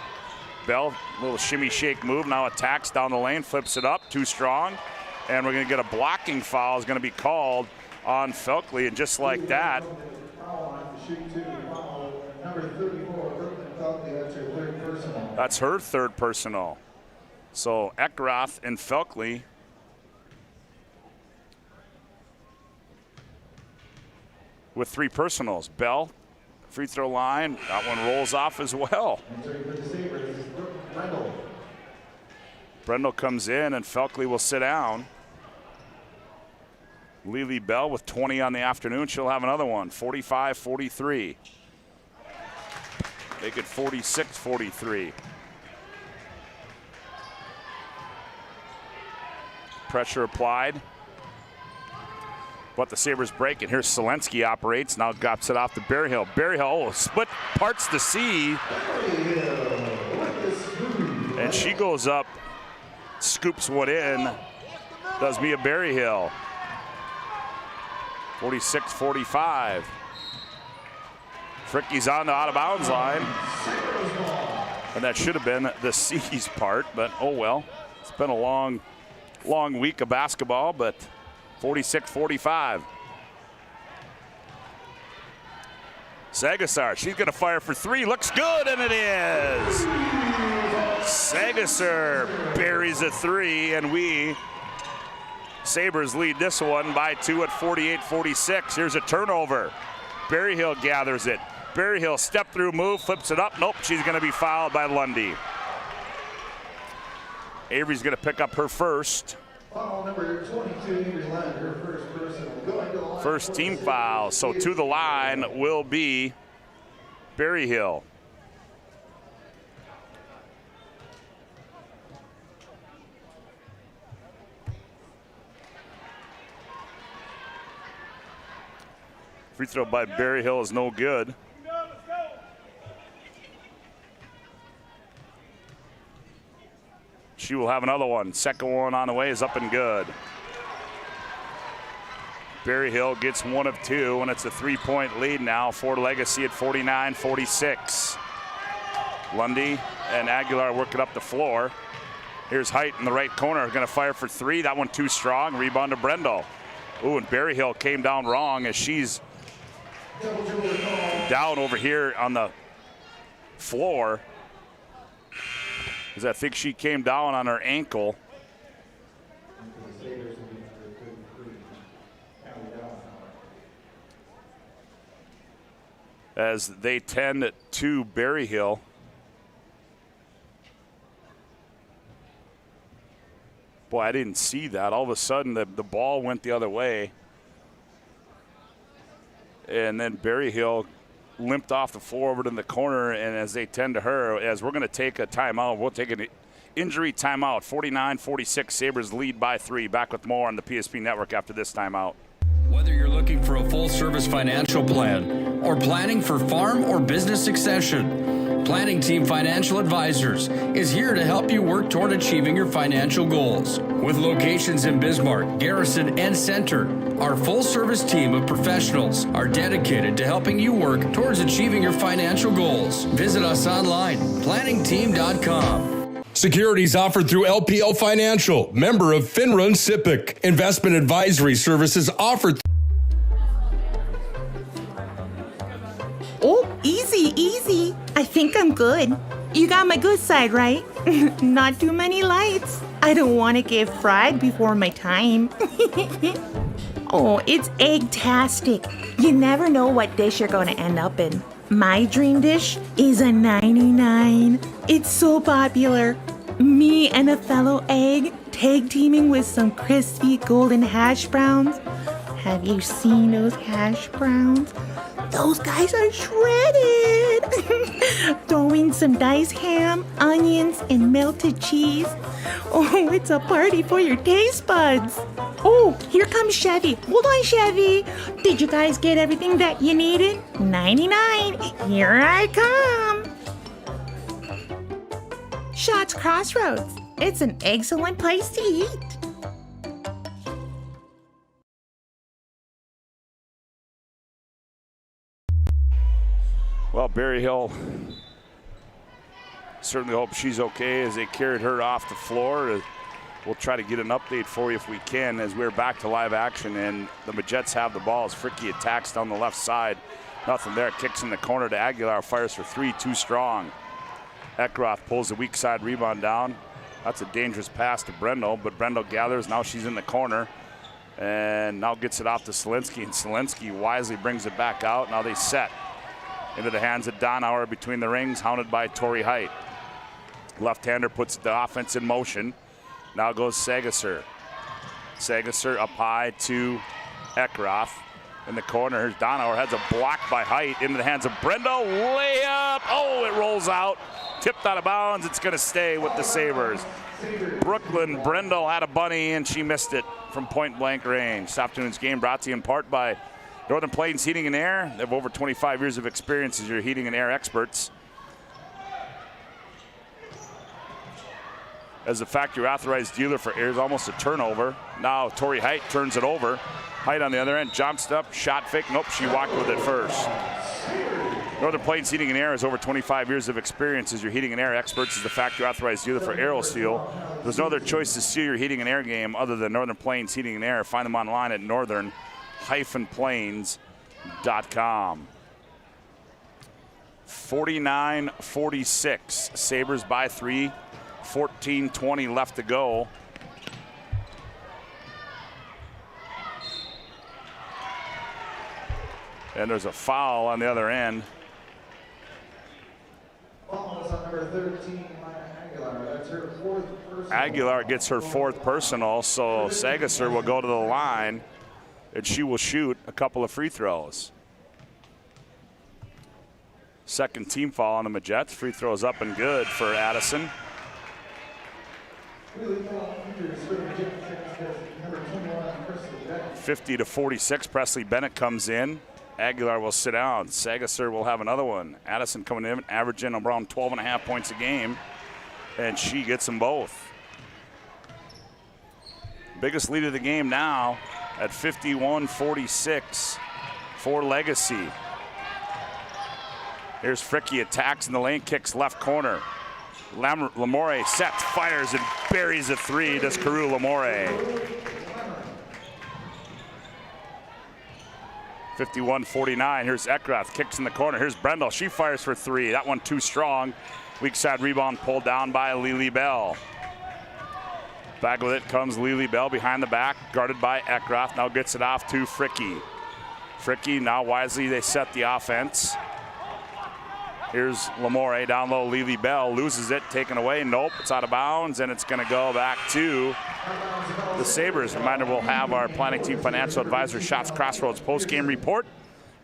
Bell, little shimmy shake move, now attacks down the lane, flips it up, too strong. And we're going to get a blocking foul is going to be called on Felkley, and just like that. That's her third personal. So Eckroth and Felkley with 3 personals. Bell, free throw line, that one rolls off as well. Brendel comes in and Felkley will sit down. Lily Bell with 20 on the afternoon. She'll have another one, 45-43. Make it 46-43. Pressure applied. But the Sabres break it. Here's Selensky operates. Now drops it off to Berryhill. Berryhill, split parts the sea. And she goes up, scoops one in. Does Mia Berryhill. 46-45. Fricky's on the out-of-bounds line. And that should have been the C's part, but oh well. It's been a long week of basketball, but 46-45. Sagasar, she's going to fire for 3. Looks good, and it is. Sagasar buries a 3, and we Sabres lead this one by 2 at 48-46. Here's a turnover. Berryhill gathers it. Berryhill step through move, flips it up. Nope, she's going to be fouled by Lundy. Avery's going to pick up her first. Foul number 22, Avery Lund, her first person. Going to the line. First team foul. So to the line will be Berryhill. Free throw by Berryhill is no good. She will have another one. Second one on the way is up and good. Berryhill gets 1 of 2, and it's a 3-point lead now for Legacy at 49-46. Lundy and Aguilar working up the floor. Here's Height in the right corner, going to fire for 3. That one too strong. Rebound to Brendel. Ooh, and Berryhill came down wrong as she's down over here on the floor. Because I think she came down on her ankle. As they tend to Berryhill. Boy, I didn't see that. All of a sudden, the ball went the other way. And then Berryhill limped off the floor over to the corner, and as they tend to her, as we're going to take a timeout, we'll take an injury timeout. 49-46, Sabres lead by 3. Back with more on the PSP Network after this timeout. Whether you're looking for a full-service financial plan or planning for farm or business succession, Planning Team Financial Advisors is here to help you work toward achieving your financial goals. With locations in Bismarck, Garrison, and Center, our full-service team of professionals are dedicated to helping you work towards achieving your financial goals. Visit us online, planningteam.com. Securities offered through LPL Financial, member of FINRA and SIPC. Investment advisory services offered. Oh, easy, easy. I think I'm good. You got my good side, right? Not too many lights. I don't want to get fried before my time. Oh, it's egg-tastic. You never know what dish you're going to end up in. My dream dish is a 99. It's so popular. Me and a fellow egg tag teaming with some crispy golden hash browns. Have you seen those hash browns? Those guys are shredded. Throw in some diced ham, onions, and melted cheese. Oh, it's a party for your taste buds. Oh, here comes Chevy. Hold on, Chevy. Did you guys get everything that you needed? 99. Here I come. Shots Crossroads. It's an excellent place to eat. Well, Berry Hill certainly hope she's okay as they carried her off the floor. We'll try to get an update for you if we can as we're back to live action, and the Majettes have the ball as Fricky attacks down the left side. Nothing there, kicks in the corner to Aguilar, fires for three, too strong. Eckroth pulls the weak side rebound down. That's a dangerous pass to Brendel, but Brendel gathers, now she's in the corner, and now gets it off to Solinsky, and Solinsky wisely brings it back out. Now they set into the hands of Donauer between the rings, hounded by Torrey Height. Left-hander puts the offense in motion. Now goes Sagasser. Sagasser up high to Eckroth. In the corner, here's Donauer, has a block by Height into the hands of Brendel. Layup, oh, it rolls out. Tipped out of bounds, it's gonna stay with the Sabres. Brooklyn Brendel had a bunny and she missed it from point blank range. This afternoon's game brought to you in part by Northern Plains Heating and Air. They have over 25 years of experience as your heating and air experts. As the factory authorized dealer for air is almost a turnover. Now Torrey Height turns it over. Height on the other end, jumps up, shot fake. Nope, she walked with it first. Northern Plains Heating and Air has over 25 years of experience as your heating and air experts as the factory authorized dealer for AeroSeal. There's no other choice to seal your heating and air game other than Northern Plains Heating and Air. Find them online at northern-plains.com. 49-46, Sabres by 3, 14-20 left to go. And there's a foul on the other end. Aguilar gets her fourth personal, so Sagasser will go to the line and she will shoot a couple of free throws. Second team foul on the Majettes. Free throws up and good for Addison. 50-46, Presley Bennett comes in. Aguilar will sit down. Sagasser will have another one. Addison coming in, averaging around 12.5 points a game, and she gets them both. Biggest lead of the game now at 51-46 for Legacy. Here's Fricky, attacks in the lane, kicks left corner. Lamore sets, fires, and buries a three. Does Carew Lamore. 51-49. Here's Eckroth, kicks in the corner. Here's Brendel. She fires for three. That one too strong. Weak side rebound pulled down by Lily Bell. Back with it comes Lily Bell behind the back, guarded by Eckroth. Now gets it off to Fricky. Fricky, now wisely they set the offense. Here's Lamore down low. Lily Bell loses it, taken away. Nope, it's out of bounds, and it's going to go back to the Sabres. Reminder, we'll have our Planning Team Financial Advisor Shots Crossroads post-game report.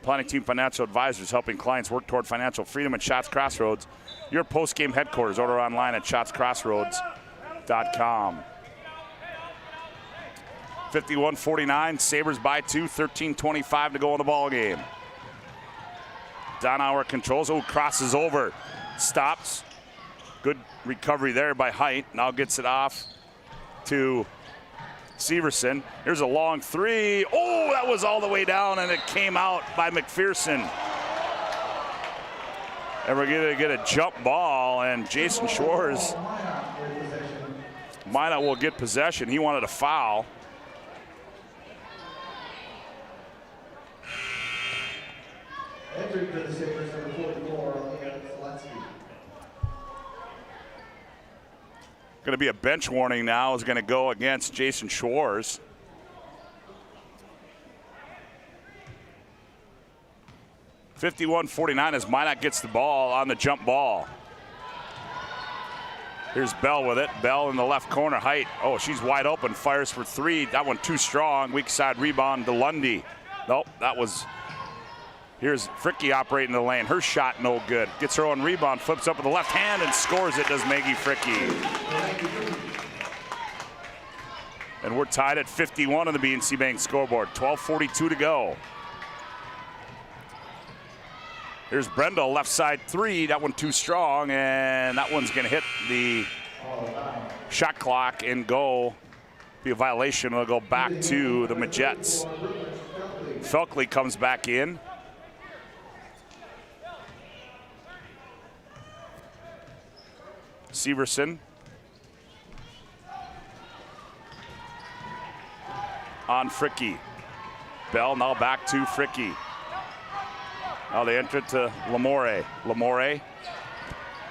Planning Team Financial Advisors helping clients work toward financial freedom at Shots Crossroads. Your post-game headquarters. Order online at shotscrossroads.com. 51-49, Sabres by 2, 13:25 to go in the ball game. Donauer controls, crosses over, stops. Good recovery there by Height. Now gets it off to Severson. Here's a long three. Oh, that was all the way down, and it came out by McPherson. And we're gonna get a jump ball, and Jason Schwartz, Minot will get possession. He wanted a foul. Entering for the Sabres, number 44, Solinsky. Going to be a bench warning now. Is going to go against Jason Schwarz. (51-49) as Minot gets the ball on the jump ball. Here's Bell with it. Bell in the left corner. Height. Oh, she's wide open. Fires for three. That one too strong. Weak side rebound to Lundy. Nope, that was. Here's Fricke operating the lane. Her shot no good. Gets her own rebound. Flips up with the left hand and scores it. Does Maggie Fricke. And we're tied at 51 on the BNC Bank scoreboard. 12:42 to go. Here's Brendel, left side three. That one too strong, and that one's going to hit the shot clock and go. Be a violation. It'll go back to the Majets. Felkley comes back in. Severson. On Fricke. Bell now back to Fricke. Now they enter it to Lamore. Lamore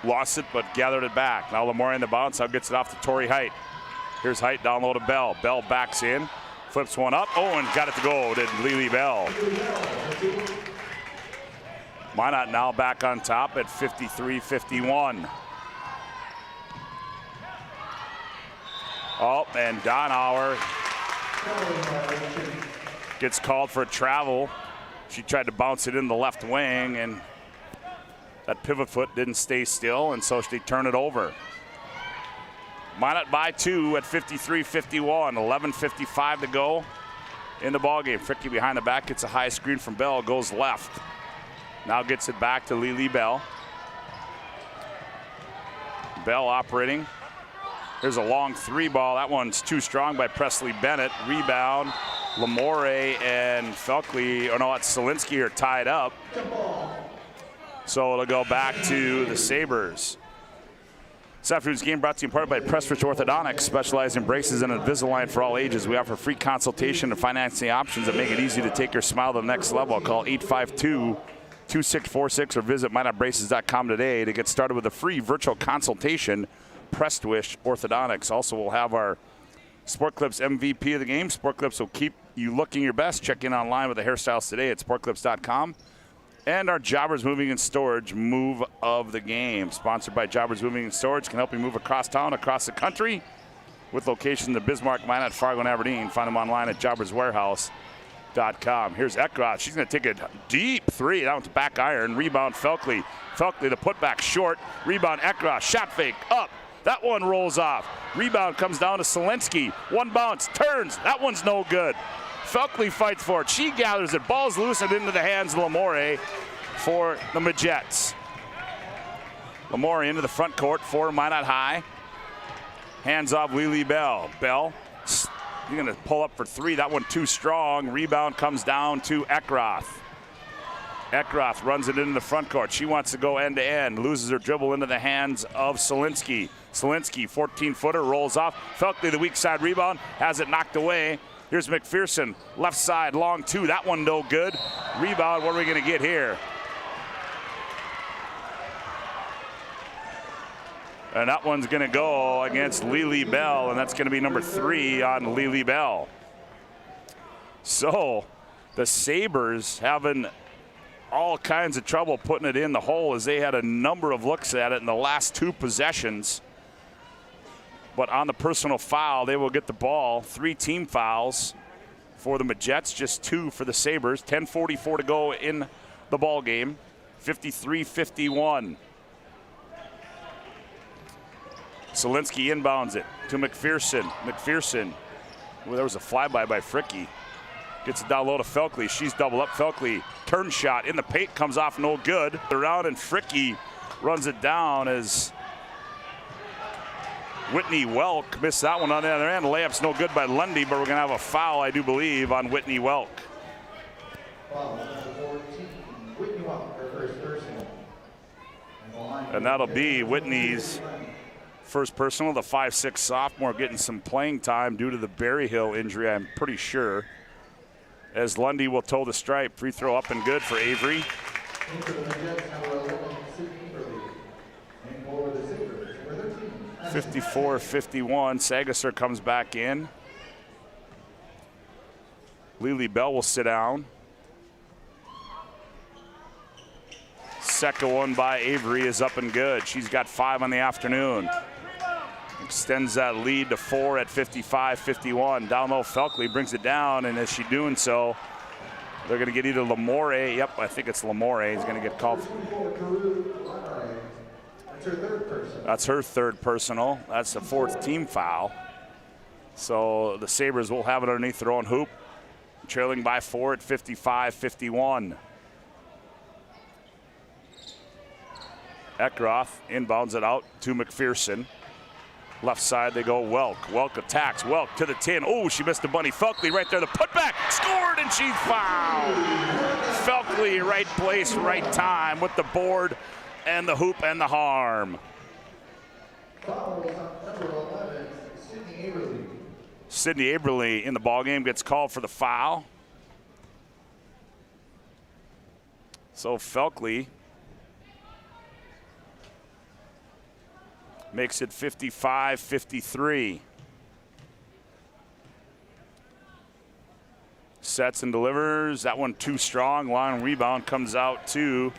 lost it but gathered it back. Now Lamore in the bounce. Now gets it off to Tori Height. Here's Height down low to Bell. Bell backs in. Flips one up. Oh, and got it to go. Did Lily Bell. Minot now back on top at 53-51. Oh, and Donauer gets called for a travel. She tried to bounce it in the left wing, and that pivot foot didn't stay still, and so they turn it over. Minot by 2 at 53-51. 11:55 to go in the ballgame. Fricke behind the back gets a high screen from Bell, goes left. Now gets it back to Lily Bell. Bell operating. There's a long three ball. That one's too strong by Presley Bennett. Rebound. Lamore and Felkley, or no, it's Solinsky are tied up. So it'll go back to the Sabres. This afternoon's game brought to you in part by Prestwich Orthodontics, specialized in braces and Invisalign for all ages. We offer free consultation and financing options that make it easy to take your smile to the next level. Call 852-2646 or visit minotbraces.com today to get started with a free virtual consultation. Prestwich Orthodontics. Also, we'll have our Sport Clips MVP of the game. Sport Clips will keep you looking your best. Check in online with the hairstyles today at sportclips.com. And our Jobbers Moving and Storage Move of the Game. Sponsored by Jobbers Moving and Storage. Can help you move across town, across the country. With locations in Bismarck, Minot, Fargo, and Aberdeen. Find them online at jobberswarehouse.com. Here's Eckroth. She's going to take a deep three. That one's back iron. Rebound Felkley. Felkley, the putback short. Rebound Eckroth. Shot fake up. That one rolls off. Rebound comes down to Solinsky. One bounce, turns. That one's no good. Felkley fights for it. She gathers it. Ball's loose and into the hands of Lamore for the Majets. Lamore into the front court for Minot High. Hands off Lily Bell. Bell, you're going to pull up for three. That one too strong. Rebound comes down to Eckroth. Eckroth runs it into the front court. She wants to go end to end. Loses her dribble into the hands of Solinsky. Solinsky, 14-footer, rolls off. Felkley, the weak side rebound, has it knocked away. Here's McPherson, left side, long two. That one no good. Rebound, what are we going to get here? And that one's going to go against Lily Bell, and that's going to be number 3 on Lily Bell. So the Sabres having all kinds of trouble putting it in the hole as they had a number of looks at it in the last 2 possessions. But on the personal foul, they will get the ball. 3 team fouls for the Majets, just 2 for the Sabres. 10:44 to go in the ball game. 53-51. Solinsky inbounds it to McPherson. McPherson, well, there was a flyby by Fricke. Gets it down low to Felkley. She's double up. Felkley, turn shot in the paint, comes off no good. Around and Fricke runs it down as Whitney Welk missed that one on the other end. Layup's no good by Lundy, but we're going to have a foul, I do believe, on Whitney Welk. And that'll be Whitney's first personal. The 5'6" sophomore getting some playing time due to the Berryhill injury, I'm pretty sure. As Lundy will toe the stripe. Free throw up and good for Avery. 54-51. Sagasser comes back in. Lily Bell will sit down. Second one by Avery is up and good. She's got 5 on the afternoon. Extends that lead to 4 at 55-51. Down low, Felkley brings it down, and as she's doing so, they're going to get either Lamore. Yep, I think it's Lamore. He's going to get called. That's her third personal. That's the 4th team foul. So the Sabres will have it underneath their own hoop, trailing by 4 at 55-51. Eckroth inbounds it out to McPherson. Left side they go Welk. Welk attacks. Welk to the 10. Oh, she missed the bunny. Felkley right there. The putback. Scored and she's fouled. Felkley right place, right time with the board and the hoop and the harm. Sydney Aberly in the ballgame gets called for the foul. So Felkley makes it 55-53. Sets and delivers. That one too strong. Long rebound comes out to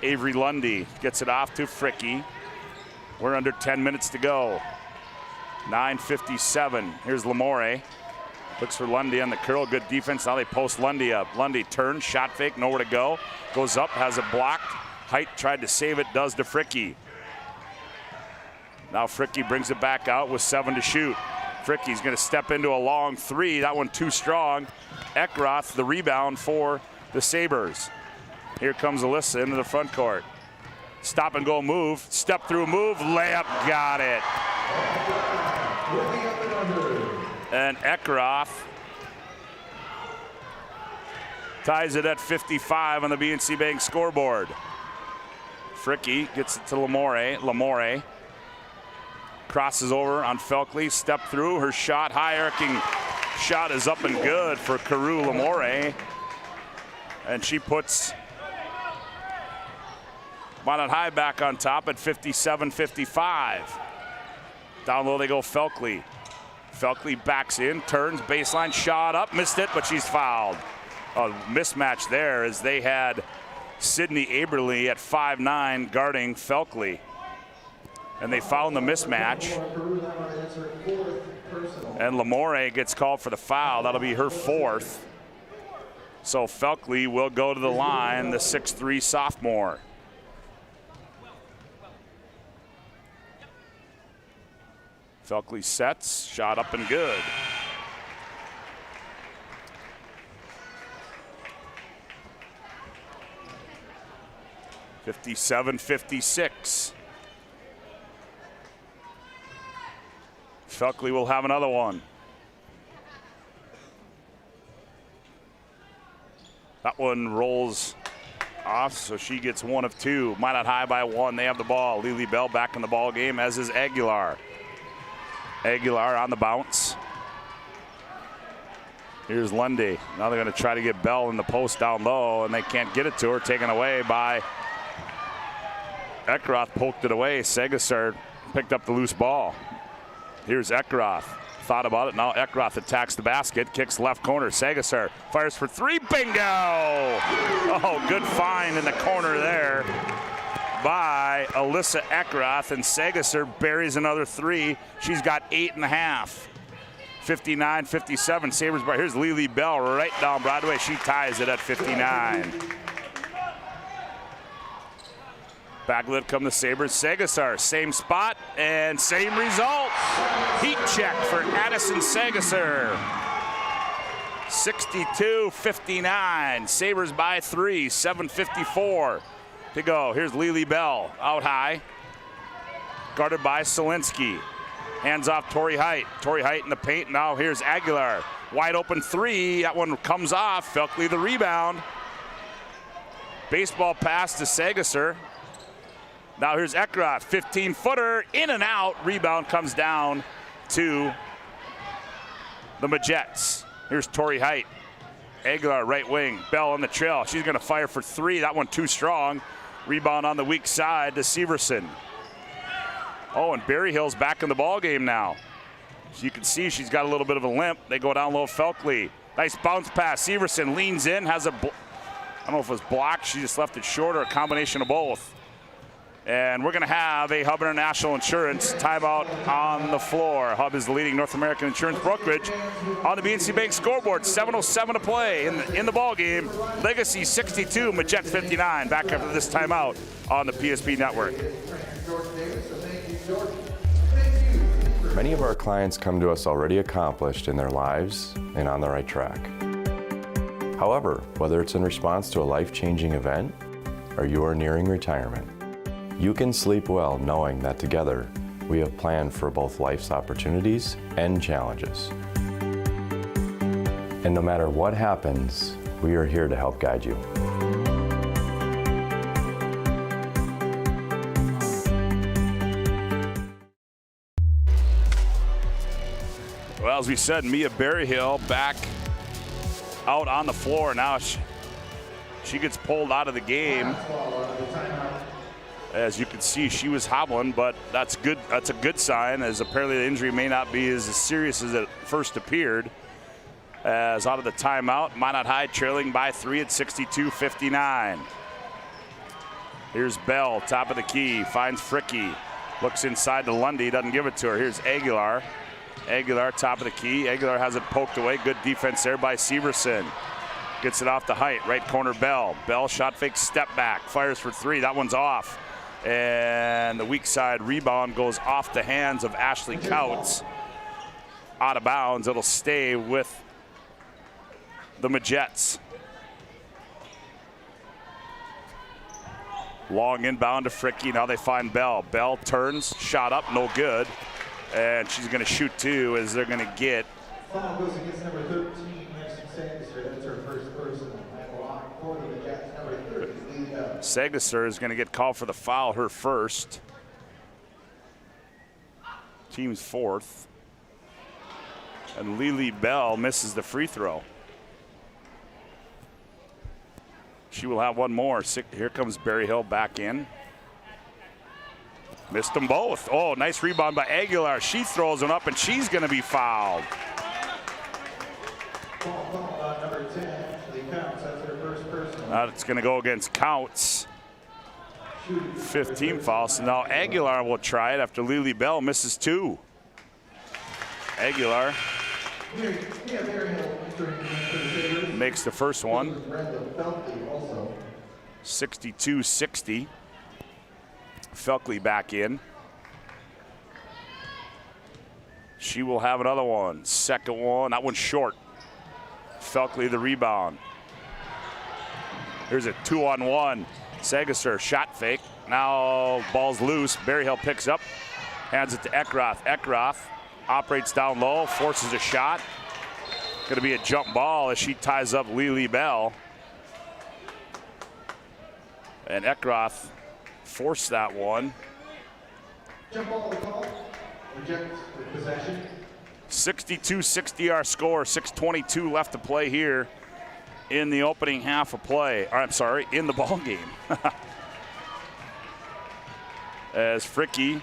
Avery Lundy. Gets it off to Fricke. We're under 10 minutes to go. 9:57. Here's Lamore. Looks for Lundy on the curl. Good defense. Now they post Lundy up. Lundy turns, shot fake, nowhere to go. Goes up, has it blocked. Height tried to save it, does to Fricke. Now Fricke brings it back out with 7 to shoot. Fricke's going to step into a long 3. That one too strong. Eckroth, the rebound for the Sabres. Here comes Alyssa into the front court. Stop and go move. Step through move. Layup. Got it. And Eckroth ties it at 55 on the BNC Bank scoreboard. Fricke gets it to Lamore. Lamore crosses over on Felkley. Step through. Her shot, high arcing shot is up and good for Carew Lamore. And she puts Minot High back on top at 57-55. Down low they go Felkley. Felkley backs in, turns, baseline, shot up, missed it, but she's fouled. A mismatch there as they had Sydney Aberly at 5'9" guarding Felkley. And they found the mismatch. And Lamore gets called for the foul. That'll be her 4th. So Felkley will go to the line, the 6'3" sophomore. Felkley sets, shot up and good. (57-56). Felkley will have another one. That one rolls off, so she gets 1 of 2. Minot High by 1. They have the ball. Lily Bell back in the ball game, as is Aguilar. Aguilar on the bounce. Here's Lundy. Now they're going to try to get Bell in the post down low, and they can't get it to her. Taken away by Eckroth. Poked it away. Sagasser picked up the loose ball. Here's Eckroth. Thought about it. Now Eckroth attacks the basket. Kicks left corner. Sagasser fires for 3. Bingo! Oh, good find in the corner there by Alyssa Eckroth, and Sagasser buries another 3. She's got 8.5. 59-57. Sabres bar. Here's Lily Bell right down Broadway. She ties it at 59. Backlit come the Sabres. Sagasser, same spot and same result. Heat check for Addison Sagasser. 62-59. Sabres by 3. 7:54 to go. Here's Lily Bell out high, guarded by Solinsky. Hands off Tori Height. Tori Height in the paint. Now here's Aguilar. Wide open 3. That one comes off. Felkley the rebound. Baseball pass to Sagasser. Now here's Eckroth. 15-footer in and out. Rebound comes down to the Majettes. Here's Tori Height. Aguilar right wing. Bell on the trail. She's going to fire for 3. That one too strong. Rebound on the weak side to Severson. Oh, and Berryhill's back in the ball game now. So you can see she's got a little bit of a limp. They go down low, Felkley. Nice bounce pass. Severson leans in, has a, I don't know if it was blocked, she just left it short, or a combination of both. And we're gonna have a Hub International Insurance timeout on the floor. Hub is the leading North American insurance brokerage on the BNC Bank scoreboard. 7:07 to play in the ball game. Legacy 62, Magi 59. Back after this timeout on the PSP network. Many of our clients come to us already accomplished in their lives and on the right track. However, whether it's in response to a life-changing event or you are nearing retirement, you can sleep well knowing that together we have planned for both life's opportunities and challenges. And no matter what happens, we are here to help guide you. Well, as we said, Mia Berryhill back out on the floor. Now she gets pulled out of the game. As you can see, she was hobbling, but that's good. That's a good sign, as apparently the injury may not be as serious as it first appeared. As out of the timeout, Minot High trailing by 3 at 62-59. Here's Bell, top of the key, finds Fricky, looks inside to Lundy, doesn't give it to her. Here's Aguilar. Aguilar, top of the key. Aguilar has it poked away. Good defense there by Severson. Gets it off the height. Right corner, Bell. Bell shot fake, step back, fires for 3. That one's off. And the weak side rebound goes off the hands of Ashley Couts. Out of bounds. It'll stay with the Majettes. Long inbound to Fricky. Now they find Bell. Bell turns, shot up, no good. And she's going to shoot 2 as they're going to get. Foul goes against number 13, Madison Sagesser. That's her first personal. For the Jets, number 30, Lee Bell. Sagesser is going to get called for the foul, her first. Team's 4th. And Lily Bell misses the free throw. She will have one more. Here comes Berryhill back in. Missed them both. Oh, nice rebound by Aguilar. She throws one up, and she's going to be fouled. Number 10, Ashley Counts. That's her first personal. Now it's going to go against Counts. 15 foul. So now Aguilar will try it after Lily Bell misses 2. Aguilar makes the first one. 62-60. Felkley back in. She will have another one. Second one. That one's short. Felkley the rebound. Here's a 2-on-1. Sagesser shot fake. Now ball's loose. Berryhill picks up. Hands it to Eckroth. Eckroth operates down low. Forces a shot. Going to be a jump ball as she ties up Lily Bell. And Eckroth forced that one. Jump ball to call. Reject with possession. 62-60 our score. 6:22 left to play here in the opening half of play. Or, I'm sorry, in the ball game. As Fricky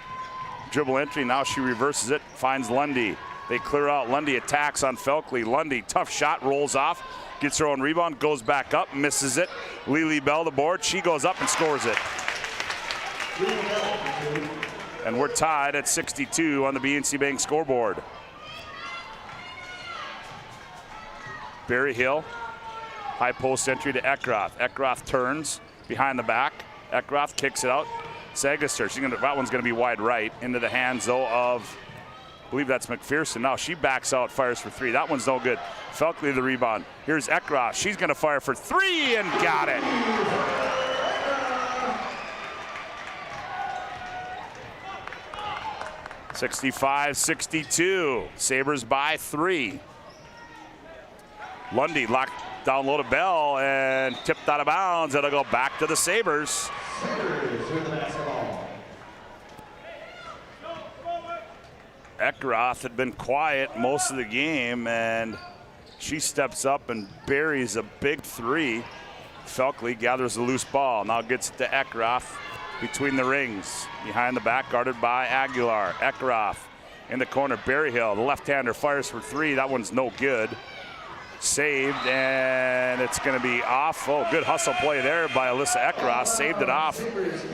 dribble entry, now she reverses it, finds Lundy. They clear out. Lundy attacks on Felkley. Lundy, tough shot, rolls off, gets her own rebound, goes back up, misses it. Lily Bell the board. She goes up and scores it. And we're tied at 62 on the BNC Bank scoreboard. Berryhill, high post entry to Eckroth. Eckroth turns behind the back. Eckroth kicks it out. Sagesser, that one's going to be wide right. Into the hands, though, of, I believe that's McPherson. Now she backs out, fires for 3. That one's no good. Felkley the rebound. Here's Eckroth. She's going to fire for 3 and got it. (65-62). Sabres by 3. Lundy locked down low to Bell and tipped out of bounds. It'll go back to the Sabres. Eckroth had been quiet most of the game, and she steps up and buries a big 3. Felkley gathers the loose ball. Now gets it to Eckroth. between the rings. Behind the back, guarded by Aguilar. Ekroth in the corner. Berryhill, the left-hander, fires for three. That one's no good. Saved, and it's going to be off. Oh, good hustle play there by Alyssa Ekroth. Saved it off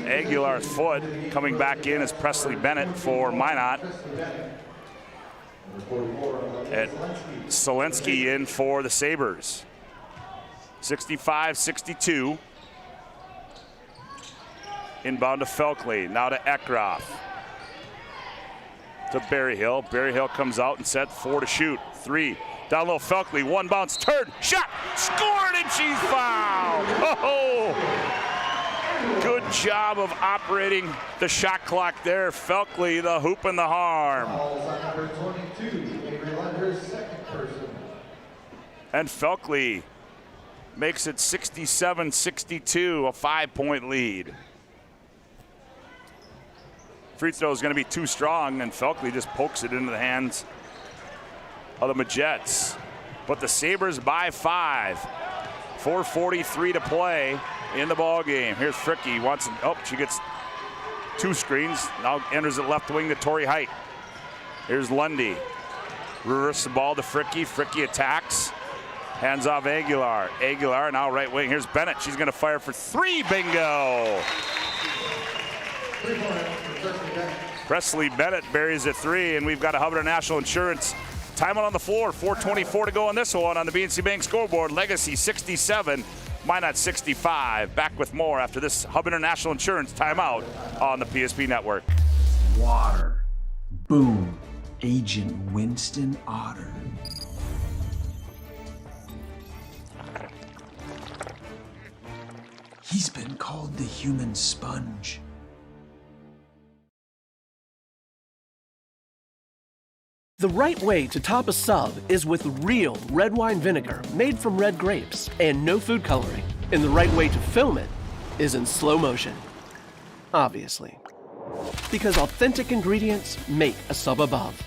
Aguilar's foot. Coming back in is Presley Bennett for Minot. And Selensky in for the Sabres. 65-62. Inbound to Felkley. Now to Ekroth. To Berryhill. Berryhill comes out and set 4 to shoot. 3. Down low, Felkley, one bounce, turn, shot, scored, and she's fouled. Oh, good job of operating the shot clock there. Felkley, the hoop and the harm. And Felkley makes it 67-62, a 5-point lead. Free throw is going to be too strong, and Felkley just pokes it into the hands of the Majettes. But the Sabres by 5. 4:43 to play in the ball game. Here's Fricke, she gets 2 screens. Now enters it left wing to Tori Height. Here's Lundy. Reverse the ball to Fricke. Fricke attacks. Hands off Aguilar. Aguilar now right wing. Here's Bennett. She's going to fire for 3. Bingo. Presley Bennett buries a 3, and we've got a Hubbard National Insurance timeout on the floor. 4:24 to go on this one on the BNC Bank scoreboard. Legacy 67, Minot 65. Back with more after this Hub International Insurance timeout on the PSP Network. Water. Boom. Agent Winston Otter. He's been called the human sponge. The right way to top a sub is with real red wine vinegar made from red grapes and no food coloring. And the right way to film it is in slow motion. Obviously. Because authentic ingredients make a sub above.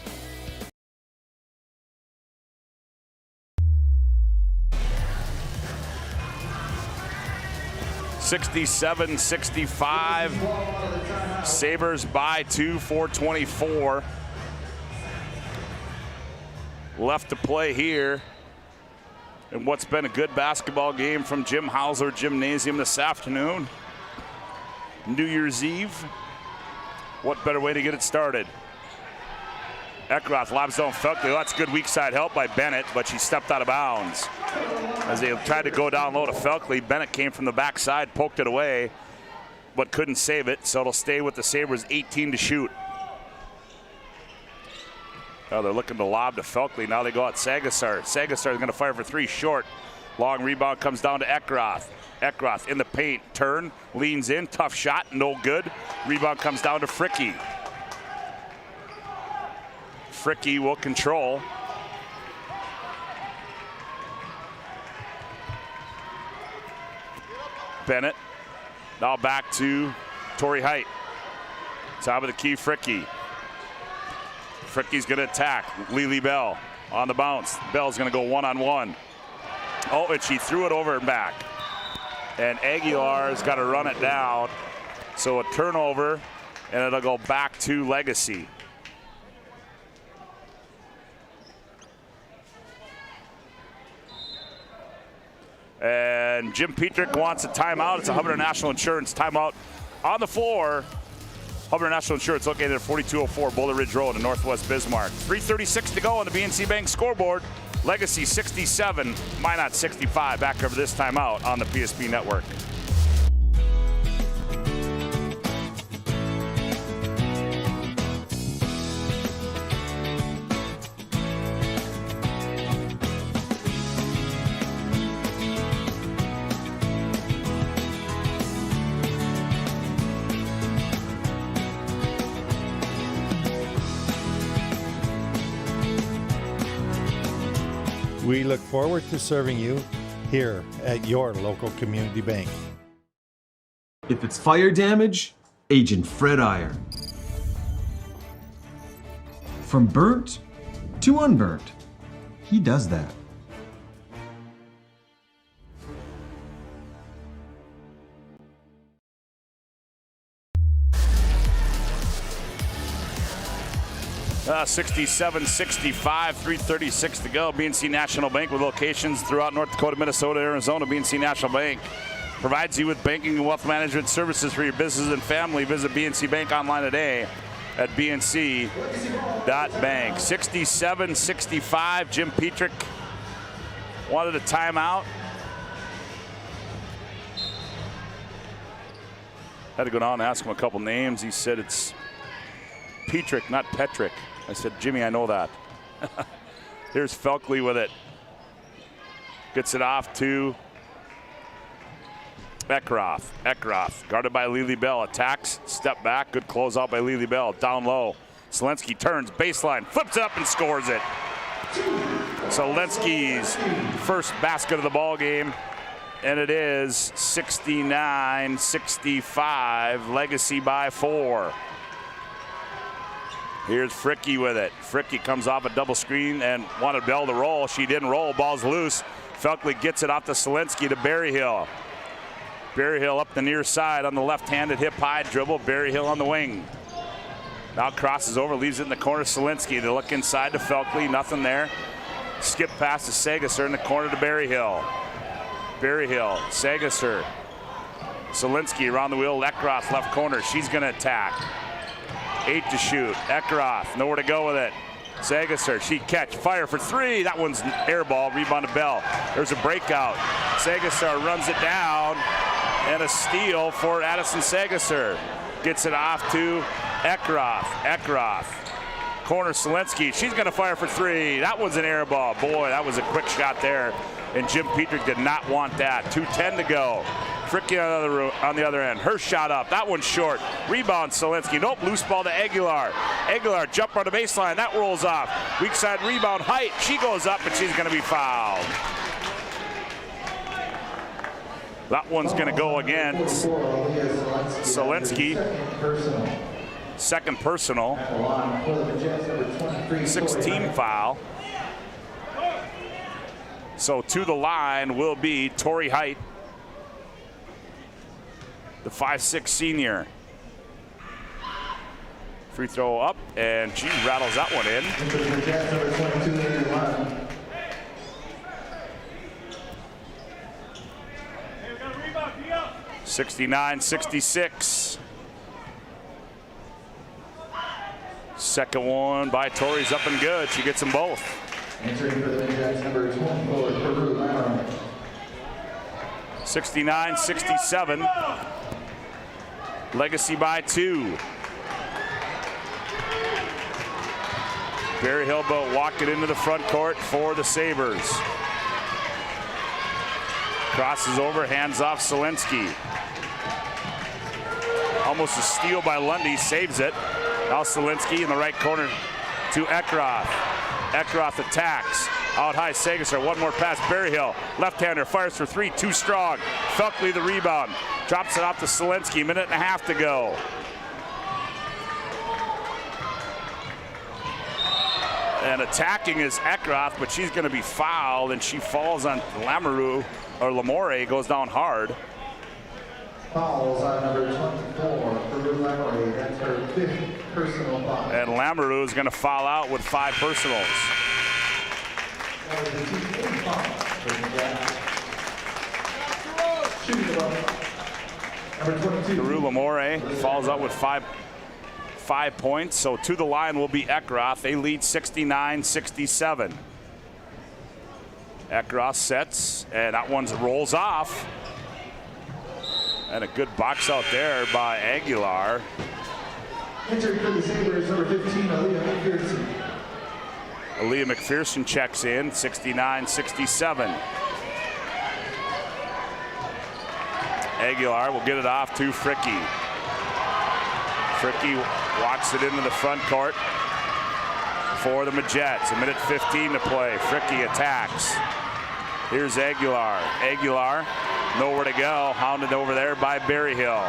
(67-65). Sabres by 2, 4:24. Left to play here in what's been a good basketball game from Jim Hauser Gymnasium this afternoon. New Year's Eve. What better way to get it started? Ekroth lobs down Felkley. Oh, that's good weak side help by Bennett, but she stepped out of bounds. As they tried to go down low to Felkley, Bennett came from the backside, poked it away, but couldn't save it, so it'll stay with the Sabres, 18 to shoot. Oh, they're looking to lob to Felkley. Now they go out Sagasar. Sagasar is going to fire for 3 short. Long rebound comes down to Ekroth. Ekroth in the paint. Turn, leans in. Tough shot, no good. Rebound comes down to Fricke. Fricke will control. Bennett. Now back to Tori Height. Top of the key, Fricke. Fricke's going to attack. Lily Bell on the bounce. Bell's going to go one-on-one. Oh, and she threw it over and back. And Aguilar's got to run it down. So a turnover, and it'll go back to Legacy. And Jim Petrick wants a timeout. It's a Hubbard National Insurance timeout on the floor. Hubbard National Insurance located at 4204 Boulder Ridge Road in Northwest Bismarck. 3:36 to go on the BNC Bank scoreboard. Legacy 67, Minot 65. Back over this timeout on the PSP Network. We look forward to serving you here at your local community bank. If it's fire damage, Agent Fred Iyer. From burnt to unburnt, he does that. 67-65, 3:36 to go. BNC National Bank with locations throughout North Dakota, Minnesota, Arizona. BNC National Bank provides you with banking and wealth management services for your business and family. Visit BNC Bank online today at bnc.bank. 67-65. Jim Petrick wanted a timeout. Had to go down and ask him a couple names. He said it's Petrick, not Petrick. I said, Jimmy, I know that. Here's Felkley with it. Gets it off to Eckroth. Eckroth, guarded by Lily Bell. Attacks, step back. Good closeout by Lily Bell. Down low. Selensky turns, baseline, flips it up and scores it. Selensky's first basket of the ball game. And it is 69-65. Legacy by 4. Here's Fricky with it. Fricky comes off a double screen and wanted Bell to roll. She didn't roll. Ball's loose. Felkley gets it off to Selensky to Berryhill. Berryhill up the near side on the left-handed hip-high dribble. Berryhill on the wing. Now crosses over, leaves it in the corner. Selensky, they look inside to Felkley. Nothing there. Skip pass to Sagasser in the corner to Berryhill. Berryhill, Sagasser. Selensky around the wheel. Eckroth left corner. She's going to attack. 8 to shoot. Eckroth, nowhere to go with it. Sagasser, she catch, fire for 3. That one's an air ball, rebound to Bell. There's a breakout. Sagasser runs it down, and a steal for Addison Sagasser. Gets it off to Eckroth. Eckroth, corner Selensky, she's gonna fire for 3. That one's an air ball. Boy, that was a quick shot there, and Jim Petrick did not want that. 2:10 to go. Fricky on the other end. Her shot up. That one's short. Rebound Selensky. Nope. Loose ball to Aguilar. Aguilar jump on the baseline. That rolls off. Weak side rebound. Height. She goes up, but she's going to be fouled. That one's going to go against Selensky. Second personal. 6-team foul. So to the line will be Tori Height, the 5'6" senior. Free throw up, and she rattles that one in. 69-66. Second one by Tori's up and good. She gets them both. Entering for the Jets, number 24, Peru Lamar. 69-67. Legacy by 2. Berryhill walked it into the front court for the Sabres. Crosses over, hands off Selensky. Almost a steal by Lundy, saves it. Now Selensky in the right corner to Eckroth. Eckroth attacks. Out high, Sagasser, one more pass, Berryhill. Left-hander, fires for 3, too strong. Felkley the rebound. Drops it off to Selensky, minute and a half to go. And attacking is Eckroth, but she's going to be fouled, and she falls on Lamoureux, or Lamore, goes down hard. Fouls on number 24, Peru Lamar. That's her 5th personal foul. And Lamoureux is going to foul out with 5 personals. Peru Lamore falls out with 5 points. So to the line will be Eckroth. They lead 69-67. Eckroth sets, and that one rolls off. And a good box out there by Aguilar. Entering for the Sabres, number 15, Aaliyah McPherson. Aaliyah McPherson checks in, 69-67. Aguilar will get it off to Fricky. Fricky walks it into the front court for the Majettes. A minute 15 to play. Fricky attacks. Here's Aguilar. Aguilar, nowhere to go. Hounded over there by Berryhill.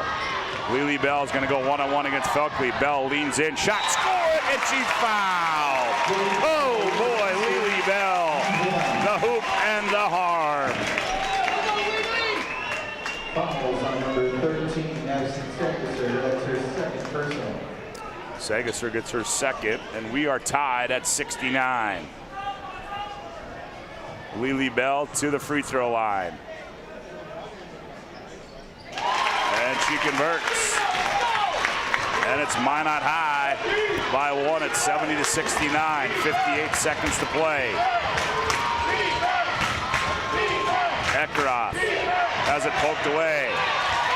Lily Bell is going to go one-on-one against Felkley. Bell leans in, shot, score, and she's fouled. Oh boy, Lily Bell, the hoop and the harm. Fouls on number 13, Addison Sagasser. That's her 2nd personal. Sagasser gets her second, and we are tied at 69. Lily Bell to the free throw line. And she converts. And it's Minot High by 1 at 70-69. 58 seconds to play. Eckroth has it poked away.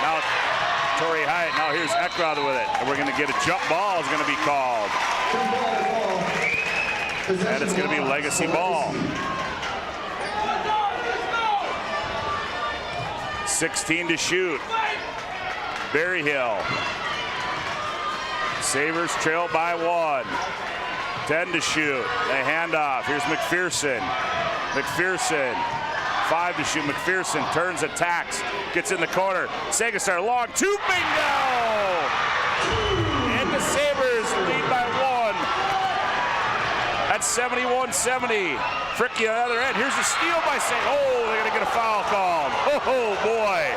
Now Tori Hyatt. Now here's Eckroth with it. And we're going to get a jump ball is going to be called. And it's going to be Legacy ball. 16 to shoot. Berryhill. Sabres trail by 1. 10 to shoot. A handoff. Here's McPherson. McPherson. 5 to shoot. McPherson turns, attacks, gets in the corner. Sagasar long 2. Bingo! And the Sabres lead by 1. That's 71-70. Fricky on the other end. Here's a steal by Sagasar. Oh, they're going to get a foul called. Oh, boy.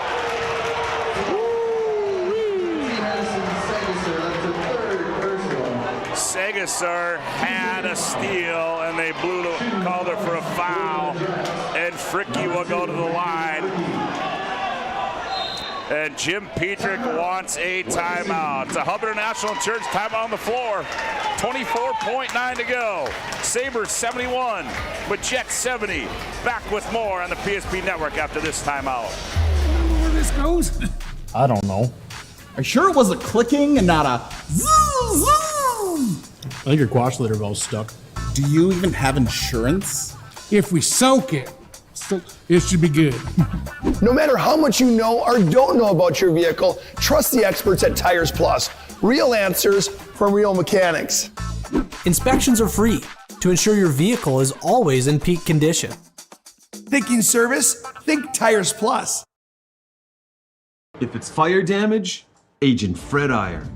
Sagasar had a steal, and they called her for a foul, and Fricky will go to the line. And Jim Petrick wants a timeout. It's a Hubbard National Insurance timeout on the floor. 24.9 to go. Sabres 71, but Jets 70. Back with more on the PSP Network after this timeout. Where this goes? I don't know. Are you sure it was a clicking and not a zoom? I think your quash litter valve's stuck. Do you even have insurance? If we soak it, it should be good. No matter how much you know or don't know about your vehicle, trust the experts at Tires Plus. Real answers from real mechanics. Inspections are free to ensure your vehicle is always in peak condition. Thinking service? Think Tires Plus. If it's fire damage, Agent Fred Iron.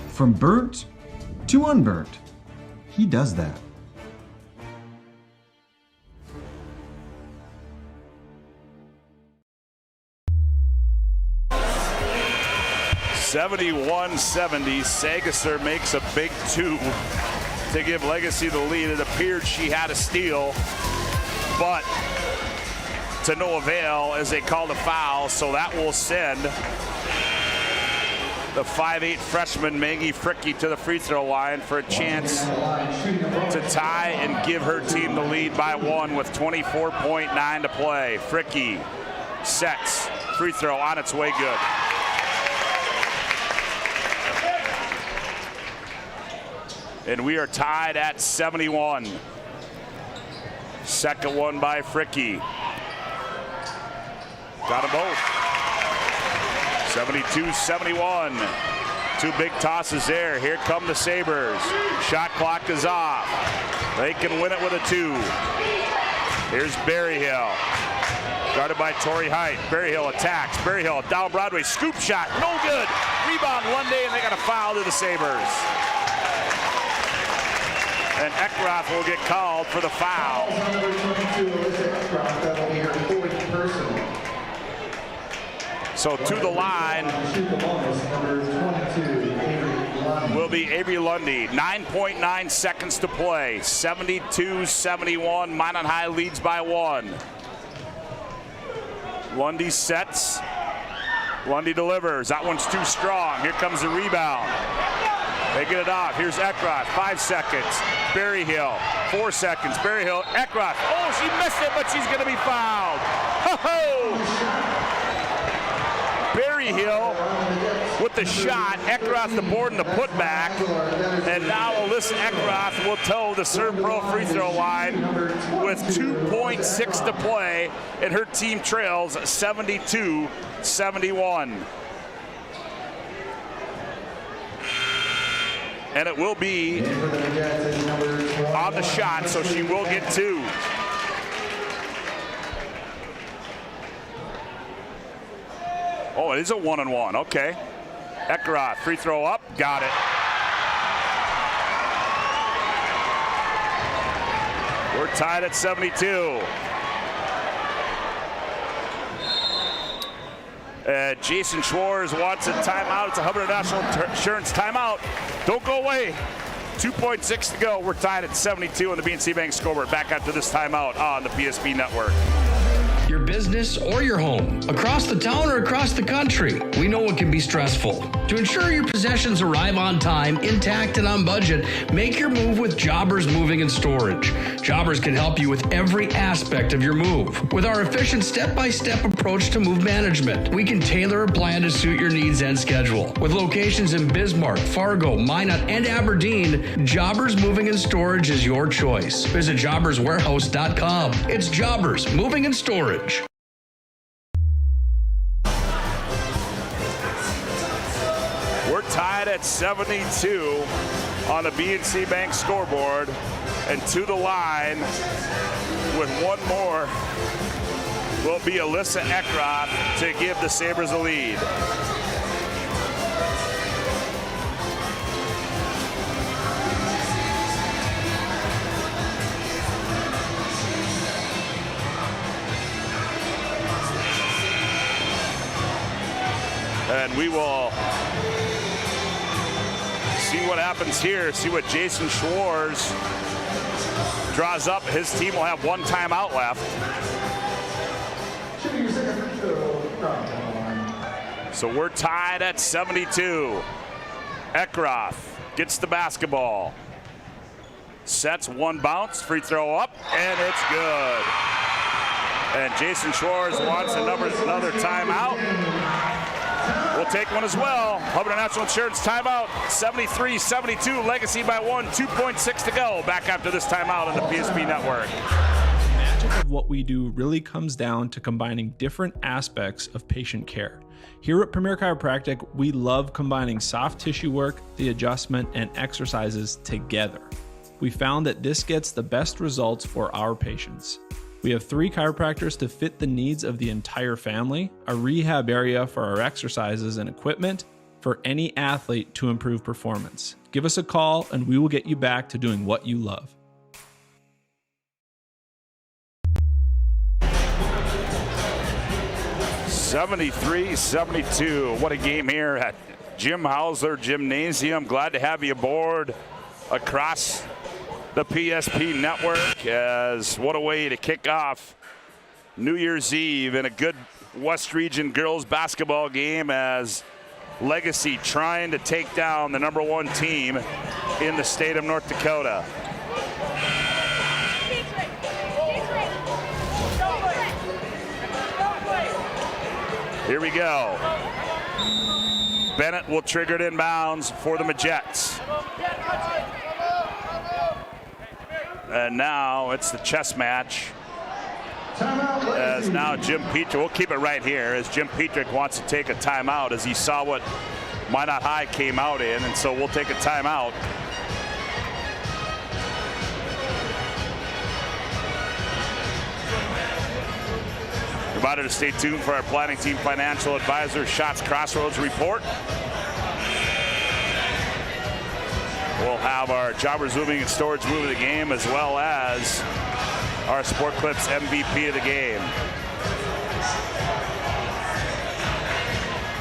From burnt to unburnt, he does that. (71-70). Sagasar makes a big 2 to give Legacy the lead. It appeared she had a steal, but to no avail as they called a foul, so that will send the 5'8" freshman Maggie Fricky to the free throw line for a chance to tie and give her team the lead by 1 with 24.9 to play. Fricky sets, free throw on its way, good. And we are tied at 71. Second one by Fricky. Got them both. 72-71. 2 big tosses there. Here come the Sabres. Shot clock is off. They can win it with a 2. Here's Berryhill. Guarded by Tori Height. Berryhill attacks. Berryhill down Broadway. Scoop shot. No good. Rebound Lundy, and they got a foul to the Sabres. And Eckroth will get called for the foul. So to the line will be Avery Lundy. 9.9 seconds to play. 72-71. Minot High leads by 1. Lundy sets. Lundy delivers. That one's too strong. Here comes the rebound. They get it off. Here's Eckroth. 5 seconds. Berryhill. 4 seconds. Berryhill. Eckroth. Oh, she missed it, but she's going to be fouled. Ho-ho! Berryhill with the shot. Eckroth the board and the putback. And now Alyssa Eckroth will toe the Serve Pro free throw line with 2.6 to play. And her team trails 72-71. And it will be on the shot, so she will get 2. Oh, it is a 1-on-1. Okay. Eckroth, free throw up. Got it. We're tied at 72. Jason Schwartz wants a timeout. It's a Hubbard National Insurance timeout. Don't go away. 2.6 to go. We're tied at 72 on the BNC Bank scoreboard. Back after this timeout on the PSP Network. Your business or your home, across the town or across the country, we know it can be stressful. To ensure your possessions arrive on time, intact, and on budget, make your move with Jobbers Moving and Storage. Jobbers can help you with every aspect of your move. With our efficient step-by-step approach to move management, we can tailor a plan to suit your needs and schedule. With locations in Bismarck, Fargo, Minot, and Aberdeen, Jobbers Moving and Storage is your choice. Visit jobberswarehouse.com. It's Jobbers Moving and Storage. We're tied at 72 on the BNC Bank scoreboard, and to the line with one more will be Alyssa Eckroth to give the Sabres a lead. And we will see what happens here, see what Jason Schwartz draws up. His team will have one timeout left. So we're tied at 72. Eckroth gets the basketball. Sets one bounce, free throw up, and it's good. And Jason Schwartz wants another timeout. We'll take one as well. Hubbard National Insurance timeout, 73-72, Legacy by one, 2.6 to go. Back after this timeout on the PSP Network. The magic of what we do really comes down to combining different aspects of patient care. Here at Premier Chiropractic, we love combining soft tissue work, the adjustment, and exercises together. We found that this gets the best results for our patients. We have 3 chiropractors to fit the needs of the entire family, a rehab area for our exercises and equipment for any athlete to improve performance. Give us a call and we will get you back to doing what you love. (73-72). What a game here at Jim Hauser Gymnasium. Glad to have you aboard across the PSP Network, as what a way to kick off New Year's Eve in a good West Region girls basketball game, as Legacy trying to take down the #1 team in the state of North Dakota. Here we go. Bennett will trigger it inbounds for the Majettes. And now it's the chess match, as now Jim Petrick, we'll keep it right here, as Jim Petrick wants to take a timeout as he saw what Minot High came out in, and so we'll take a timeout. Reminder to stay tuned for our planning team financial advisor Shots Crossroads report. We'll have our Jobbers Moving and Storage move of the game, as well as our Sport Clips MVP of the game.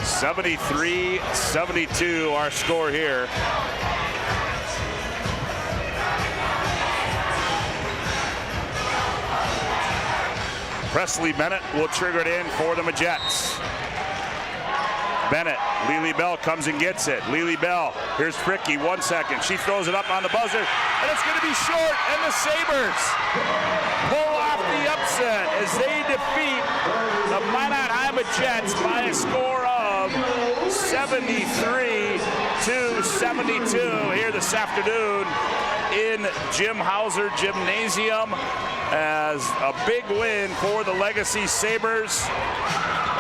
73-72 our score here. Presley Bennett will trigger it in for the Majettes. Bennett, Lily Bell comes and gets it. Lily Bell, here's Fricky, 1 second. She throws it up on the buzzer, and it's going to be short, and the Sabres pull off the upset as they defeat the Minot High Majettes by a score of 73-72 here this afternoon in Jim Hauser Gymnasium, as a big win for the Legacy Sabres,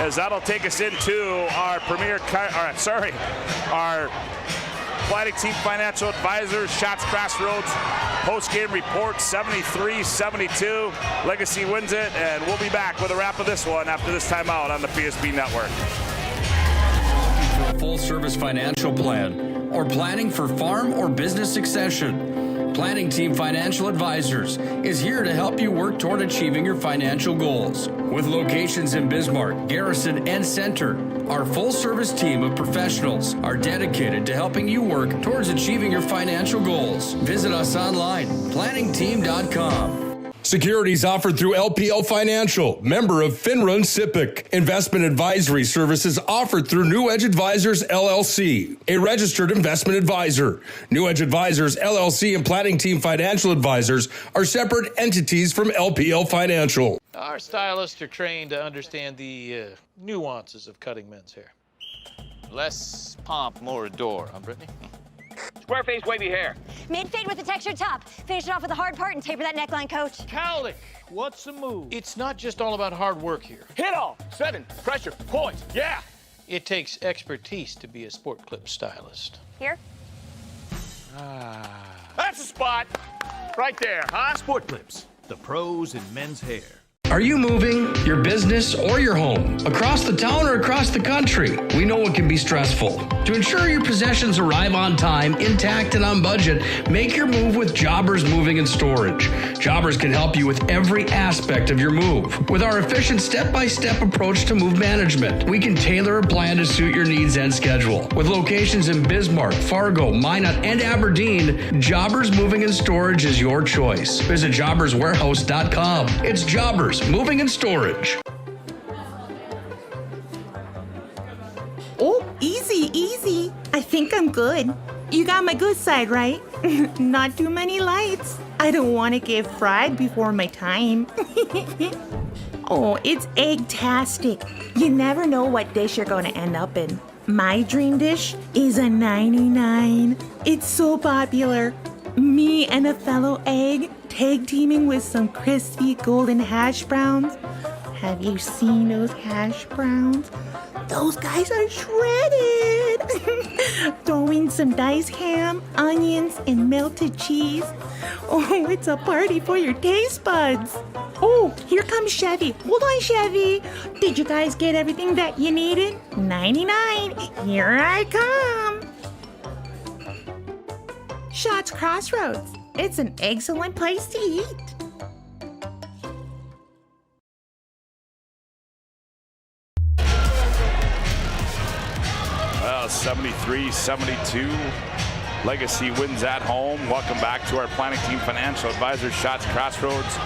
as that'll take us into our our planning team financial advisor Shots Crossroads post-game report. 73-72, Legacy wins it, and we'll be back with a wrap of this one after this timeout on the PSP Network. For a full-service financial plan or planning for farm or business succession, Planning Team Financial Advisors is here to help you work toward achieving your financial goals. With locations in Bismarck, Garrison, and Center, Our full-service team of professionals are dedicated to helping you work towards achieving your financial goals. Visit us online, planningteam.com. Securities offered through LPL Financial, member of Finrun SIPC. Investment advisory services offered through New Edge Advisors, LLC, a registered investment advisor. New Edge Advisors, LLC and Planning Team Financial Advisors are separate entities from LPL Financial. Our stylists are trained to understand the nuances of cutting men's hair. Less pomp, more adore, huh, Brittany? Square face wavy hair. Mid-fade with a textured top. Finish it off with a hard part and taper that neckline, coach. Cowlick, what's the move? It's not just all about hard work here. Hit off. 7. Pressure. Point. Yeah. It takes expertise to be a sport clip stylist. Here? That's the spot. Right there, huh? Sport Clips, the pros in men's hair. Are you moving your business or your home across the town or across the country? We know it can be stressful. To ensure your possessions arrive on time, intact, and on budget, make your move with Jobbers Moving and Storage. Jobbers can help you with every aspect of your move. With our efficient step-by-step approach to move management, we can tailor a plan to suit your needs and schedule. With locations in Bismarck, Fargo, Minot, and Aberdeen, Jobbers Moving and Storage is your choice. Visit jobberswarehouse.com. It's Jobbers Moving and Storage. Oh, easy, easy. I think I'm good. You got my good side, right? Not too many lights. I don't want to get fried before my time. Oh, it's egg-tastic. You never know what dish you're going to end up in. My dream dish is a 99. It's so popular. Me and a fellow egg tag teaming with some crispy golden hash browns. Have you seen those hash browns? Those guys are shredded. Throw in some diced ham, onions, and melted cheese. Oh, it's a party for your taste buds. Oh, here comes Chevy. Hold on, Chevy. Did you guys get everything that you needed? 99. Here I come. Shots Crossroads. It's an excellent place to eat. Well, 73-72. Legacy wins at home. Welcome back to our Planning Team Financial Advisors Shots Crossroads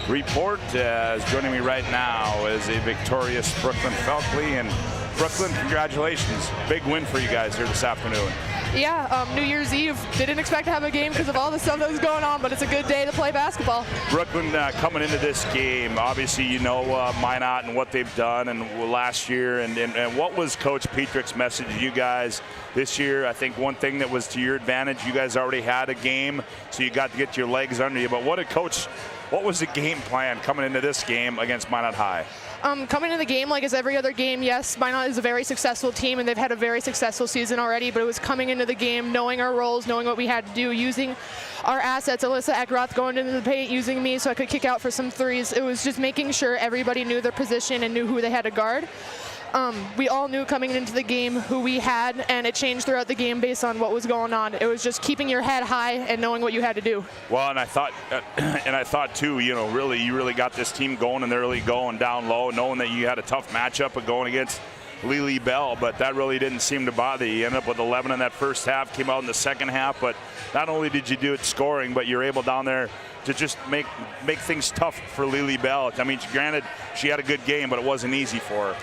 report. Joining me right now is a victorious Brooklyn Falkley. And Brooklyn, congratulations. Big win for you guys here this afternoon. Yeah, New Year's Eve. Didn't expect to have a game because of all the stuff that was going on, but it's a good day to play basketball. Brooklyn coming into this game, obviously you know Minot and what they've done and last year, and what was Coach Petrick's message to you guys this year? I think one thing that was to your advantage, you guys already had a game, so you got to get your legs under you. But what was the game plan coming into this game against Minot High? Coming into the game, like as every other game, yes, Minot is a very successful team, and they've had a very successful season already, but it was coming into the game, knowing our roles, knowing what we had to do, using our assets. Alyssa Eckroth going into the paint, using me so I could kick out for some threes. It was just making sure everybody knew their position and knew who they had to guard. We all knew coming into the game who we had, and it changed throughout the game based on what was going on. It was just keeping your head high and knowing what you had to do. Well, and I thought too, you really got this team going, and they're really going down low, knowing that you had a tough matchup of going against Lily Bell, but that really didn't seem to bother you. You ended up with 11 in that first half, came out in the second half, but not only did you do it scoring, but you're able down there to just make things tough for Lily Bell. I mean, granted, she had a good game, but it wasn't easy for her.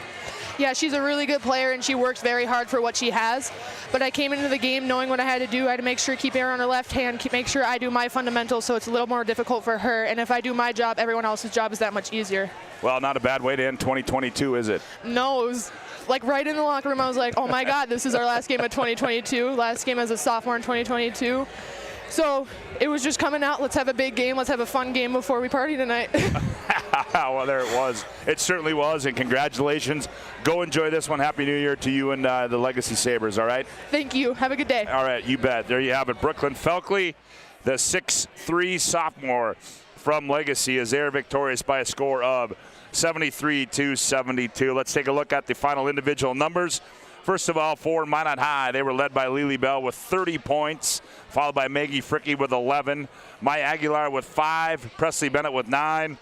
Yeah, she's a really good player, and she works very hard for what she has. But I came into the game knowing what I had to do. I had to make sure keep her on her left hand, make sure I do my fundamentals, so it's a little more difficult for her. And if I do my job, everyone else's job is that much easier. Well, not a bad way to end 2022, is it? No, it was like right in the locker room. I was like, oh my God, this is our last game of 2022, last game as a sophomore in 2022. So it was just coming out, let's have a big game, let's have a fun game before we party tonight. Well, there it was. It certainly was, and congratulations. Go enjoy this one. Happy New Year to you and the Legacy Sabres, all right? Thank you. Have a good day. All right, you bet. There you have it. Brooklyn Falkley, the 6'3 sophomore from Legacy, is there victorious by a score of 73-72. Let's take a look at the final individual numbers. First of all, for Minot High, they were led by Lily Bell with 30 points, followed by Maggie Fricke with 11, Maya Aguilar with 5, Presley Bennett with 9,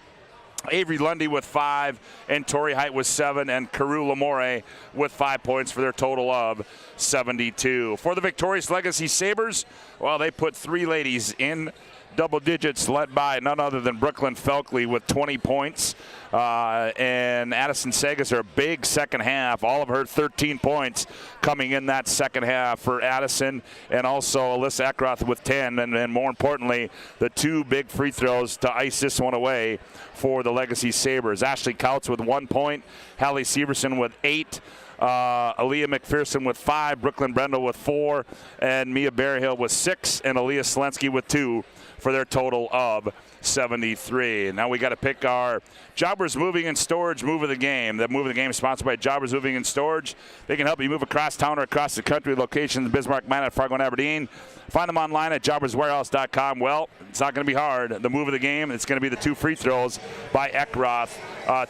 Avery Lundy with 5, and Torrey Height with 7, and Carew Lamore with 5 points for their total of 72. For the victorious Legacy Sabres, well, they put 3 ladies in double digits, led by none other than Brooklyn Felkley with 20 points. And Addison Sagas, her big second half, all of her 13 points coming in that second half for Addison, and also Alyssa Eckroth with 10, and more importantly, the 2 big free throws to ice this one away for the Legacy Sabres. Ashley Couts with 1 point, Hallie Severson with 8, Aaliyah McPherson with 5, Brooklyn Brendel with 4, and Mia Berryhill with 6, and Aaliyah Selensky with 2 for their total of 73. Now we got to pick our Jobbers Moving and Storage Move of the Game. The Move of the Game is sponsored by Jobbers Moving and Storage. They can help you move across town or across the country. Locations in Bismarck, Minot, Fargo, and Aberdeen. Find them online at jobberswarehouse.com. Well, it's not going to be hard. The Move of the Game, it's going to be the 2 free throws by Eckroth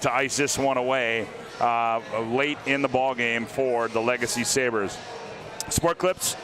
to ice this one away late in the ball game for the Legacy Sabres. Sport Clips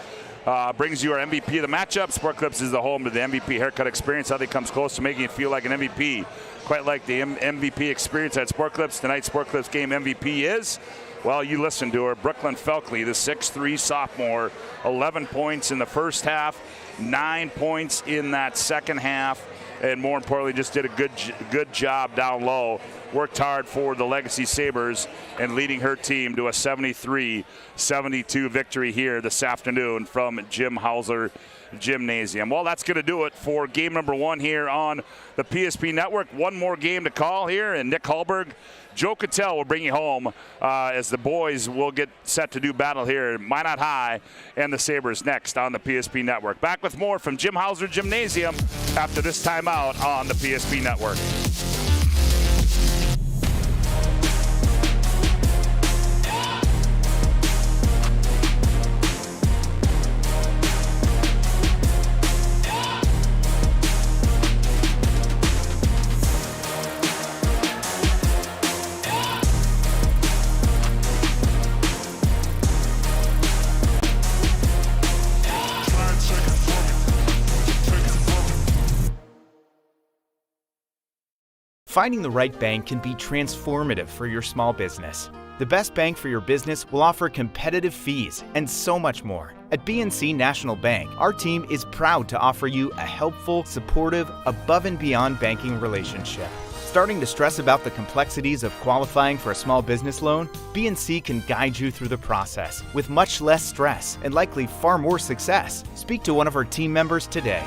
brings you our MVP of the matchup. Sport Clips is the home to the MVP haircut experience. Nothing comes close to making you feel like an MVP. Quite like the MVP experience at Sport Clips. Tonight's Sport Clips game MVP is, well, you listen to her, Brooklyn Felkley, the 6'3 sophomore, 11 points in the first half, 9 points in that second half, and more importantly, just did a good job down low. Worked hard for the Legacy Sabres and leading her team to a 73-72 victory here this afternoon from Jim Hauser Gymnasium. Well, that's going to do it for game number 1 here on the PSP Network. One more game to call here, and Nick Hulberg, Joe Cattell will bring you home as the boys will get set to do battle here at Minot High and the Sabres next on the PSP Network. Back with more from Jim Hauser Gymnasium after this timeout on the PSP Network. Finding the right bank can be transformative for your small business. The best bank for your business will offer competitive fees and so much more. At BNC National Bank, our team is proud to offer you a helpful, supportive, above and beyond banking relationship. Starting to stress about the complexities of qualifying for a small business loan? BNC can guide you through the process with much less stress and likely far more success. Speak to one of our team members today.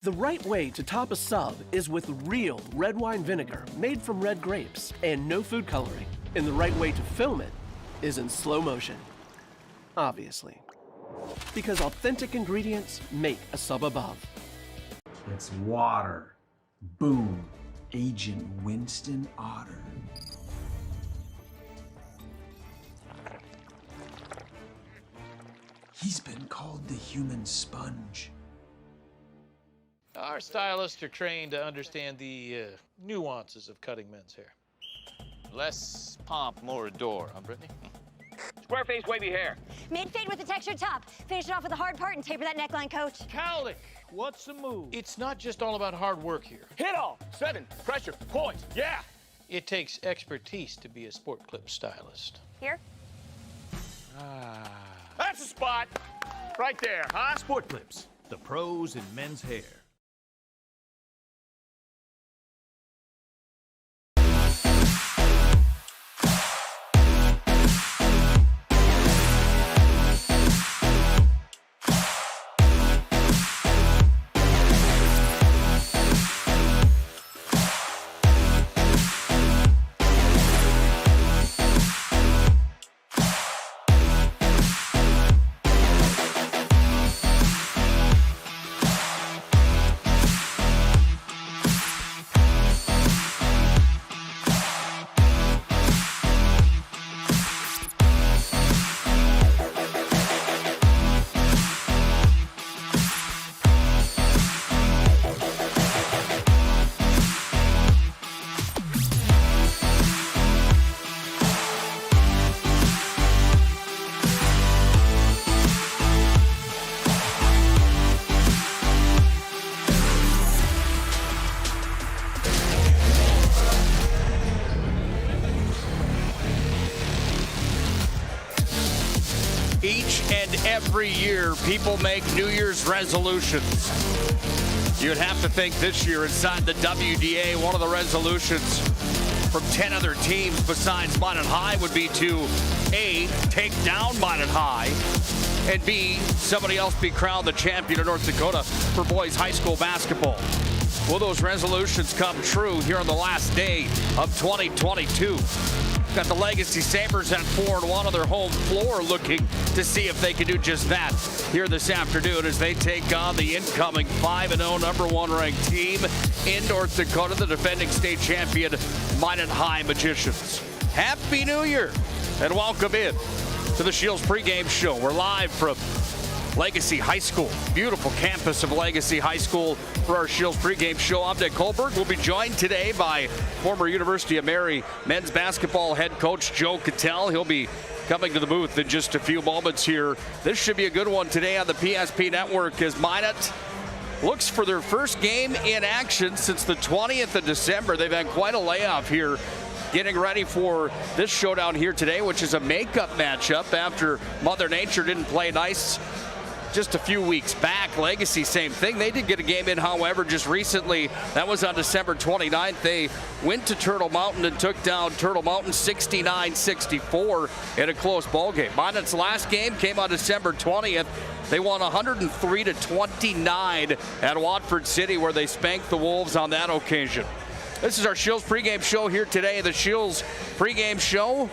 The right way to top a sub is with real red wine vinegar made from red grapes and no food coloring. And the right way to film it is in slow motion. Obviously. Because authentic ingredients make a sub above. It's water. Boom. Agent Winston Otter. He's been called the human sponge. Our stylists are trained to understand the nuances of cutting men's hair. Less pomp, more adore, huh, Brittany? Square face, wavy hair. Mid-fade with a textured top. Finish it off with a hard part and taper that neckline, coach. Cowlick, what's the move? It's not just all about hard work here. Hit all. 7, pressure, point, yeah. It takes expertise to be a Sport Clip stylist. Here? That's the spot. Right there, huh? Sport Clips, the pros in men's hair. Each and every year, people make New Year's resolutions. You'd have to think this year inside the WDA, one of the resolutions from 10 other teams besides Minot High would be to A, take down Minot High, and B, somebody else be crowned the champion of North Dakota for boys high school basketball. Will those resolutions come true here on the last day of 2022? Got the Legacy Sabres at 4-1 on their home floor, looking to see if they can do just that here this afternoon as they take on the incoming 5-0 number 1 ranked team in North Dakota, the defending state champion Minot High Magicians. Happy New Year and welcome in to the Shields pregame show. We're live from Legacy High School, beautiful campus of Legacy High School for our Shields pregame show. I'm Nick Hulberg. We'll be joined today by former University of Mary men's basketball head coach Joe Cattell. He'll be coming to the booth in just a few moments here. This should be a good one today on the PSP Network as Minot looks for their first game in action since the 20th of December. They've had quite a layoff here, getting ready for this showdown here today, which is a makeup matchup after Mother Nature didn't play nice just a few weeks back. Legacy, same thing. They did get a game in, however, just recently. That was on December 29th. They went to Turtle Mountain and took down Turtle Mountain 69-64 in a close ball game. Minot's last game came on December 20th. They won 103-29 at Watford City, where they spanked the Wolves on that occasion. This is our Shields pregame show here today. The Shields pregame show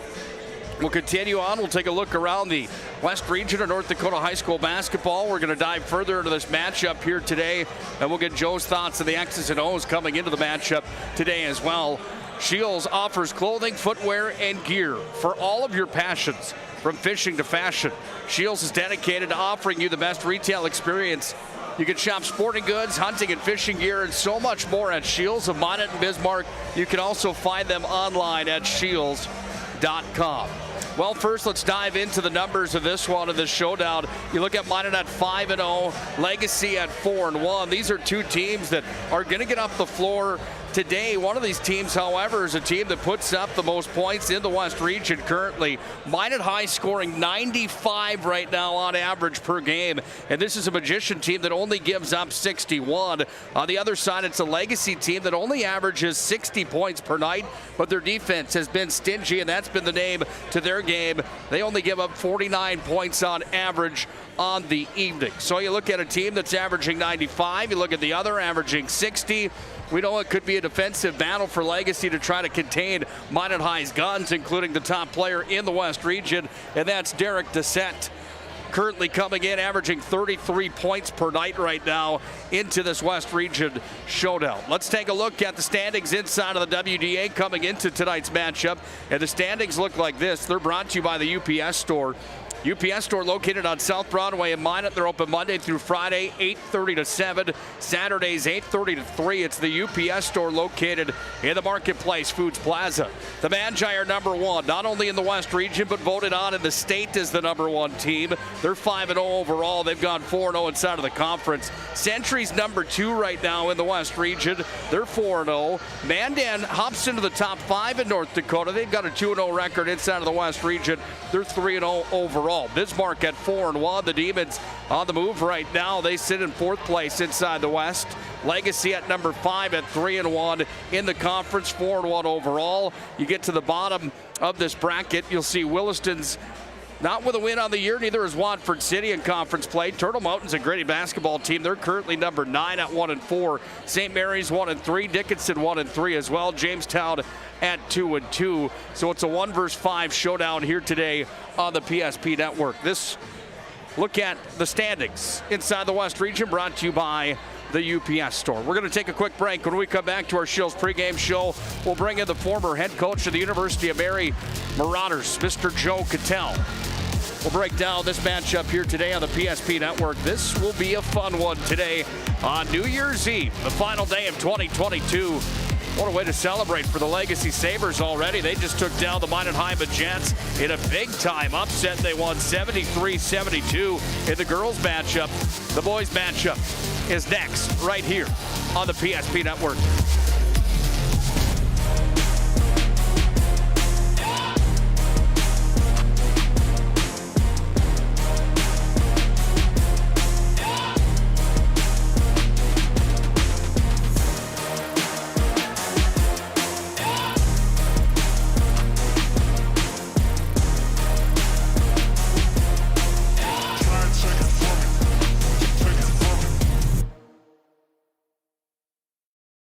will continue on. We'll take a look around the West region of North Dakota high school basketball. We're going to dive further into this matchup here today, and we'll get Joe's thoughts on the X's and O's coming into the matchup today as well. Shields offers clothing, footwear, and gear for all of your passions, from fishing to fashion. Shields is dedicated to offering you the best retail experience. You can shop sporting goods, hunting and fishing gear, and so much more at Shields of Minot and Bismarck. You can also find them online at shields.com. Well, first, let's dive into the numbers of this one, of this showdown. You look at Minot at 5-0, Legacy at 4-1. These are two teams that are going to get off the floor today. One of these teams, however, is a team that puts up the most points in the West region currently. Minot High scoring 95 right now on average per game. And this is a Magician team that only gives up 61. On the other side, it's a Legacy team that only averages 60 points per night, but their defense has been stingy, and that's been the name to their game. They only give up 49 points on average on the evening. So you look at a team that's averaging 95, you look at the other averaging 60. We know it could be a defensive battle for Legacy to try to contain Minot High's guns, including the top player in the West region, and that's Derek Dissett. Currently coming in, averaging 33 points per night right now into this West region showdown. Let's take a look at the standings inside of the WDA coming into tonight's matchup. And the standings look like this. They're brought to you by the UPS Store. UPS Store located on South Broadway in Minot. They're open Monday through Friday, 8:30 to 7. Saturdays, 8:30 to 3. It's the UPS Store located in the Marketplace Foods Plaza. The Magi are number 1, not only in the West region, but voted on in the state as the number 1 team. They're 5-0 overall. They've gone 4-0 inside of the conference. Century's number 2 right now in the West region. They're 4-0. Mandan hops into the top 5 in North Dakota. They've got a 2-0 record inside of the West region. They're 3-0 overall. Bismarck at 4-1. The Demons on the move right now. They sit in 4th place inside the West. Legacy at number 5 at 3-1 in the conference, 4-1 overall. You get to the bottom of this bracket, you'll see Williston's not with a win on the year, neither is Watford City in conference play. Turtle Mountain's a gritty basketball team. They're currently number 9 at 1-4. St. Mary's 1-3. Dickinson 1-3 as well. Jamestown at 2-2. So it's a 1-versus-5 showdown here today on the PSP Network. This look at the standings inside the West region brought to you by the UPS Store. We're going to take a quick break. When we come back to our Shields pregame show, we'll bring in the former head coach of the University of Mary Marauders, Mr. Joe Cattell. We'll break down this matchup here today on the PSP Network. This will be a fun one today on New Year's Eve, the final day of 2022. What a way to celebrate for the Legacy Sabres already. They just took down the Minot High Jets in a big-time upset. They won 73-72 in the girls' matchup. The boys' matchup is next right here on the PSP Network.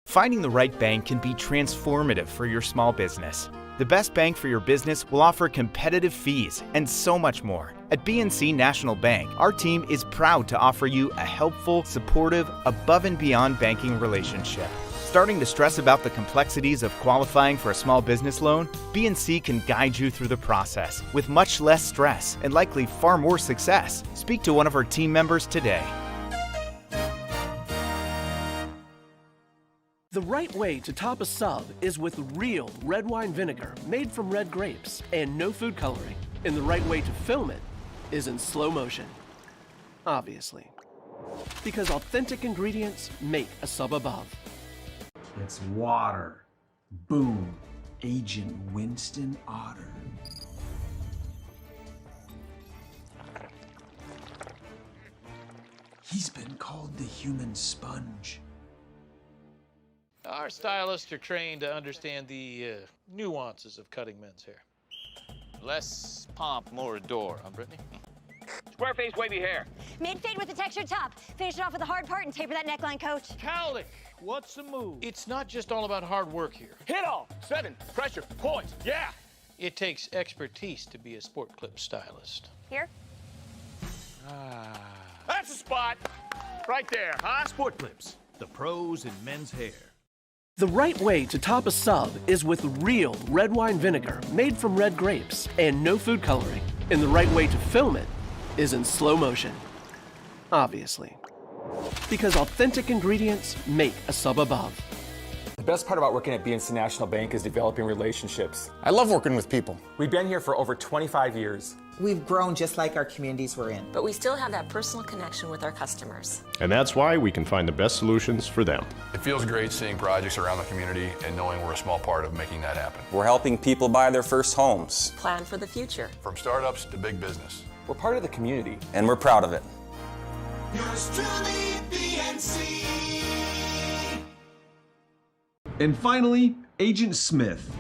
Finding the right bank can be transformative for your small business. The best bank for your business will offer competitive fees and so much more. At BNC National Bank, our team is proud to offer you a helpful, supportive, above and beyond banking relationship. Starting to stress about the complexities of qualifying for a small business loan? BNC can guide you through the process with much less stress and likely far more success. Speak to one of our team members today. The right way to top a sub is with real red wine vinegar made from red grapes and no food coloring. And the right way to film it is in slow motion. Obviously. Because authentic ingredients make a sub above. It's water. Boom. Agent Winston Otter. He's been called the human sponge. Our stylists are trained to understand the nuances of cutting men's hair. Less pomp, more adore, huh, Brittany? Square face wavy hair. Mid-fade with a textured top. Finish it off with the hard part and taper that neckline, coach. Cowlick, what's the move? It's not just all about hard work here. Hit all. 7. Pressure. Point. Yeah. It takes expertise to be a sport clip stylist. Here? That's a spot. Right there, huh? Sport Clips, the pros in men's hair. The right way to top a sub is with real red wine vinegar made from red grapes and no food coloring. And the right way to film it is in slow motion. Obviously. Because authentic ingredients make a sub above. The best part about working at BNC National Bank is developing relationships. I love working with people. We've been here for over 25 years. We've grown just like our communities we're in. But we still have that personal connection with our customers. And that's why we can find the best solutions for them. It feels great seeing projects around the community and knowing we're a small part of making that happen. We're helping people buy their first homes. Plan for the future. From startups to big business. We're part of the community. And we're proud of it. Yours truly, BNC. And finally, Agent Smith.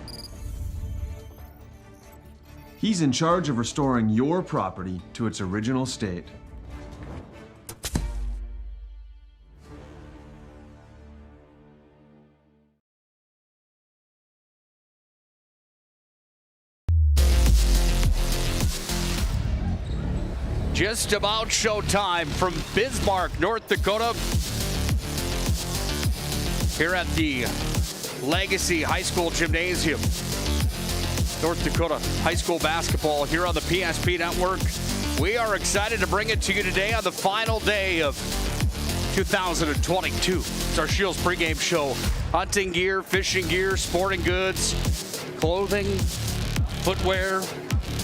He's in charge of restoring your property to its original state. Just about showtime from Bismarck, North Dakota. Here at the Legacy High School Gymnasium. North Dakota high school basketball here on the PSP Network. We are excited to bring it to you today on the final day of 2022. It's our Shields pregame show. Hunting gear, fishing gear, sporting goods, clothing, footwear.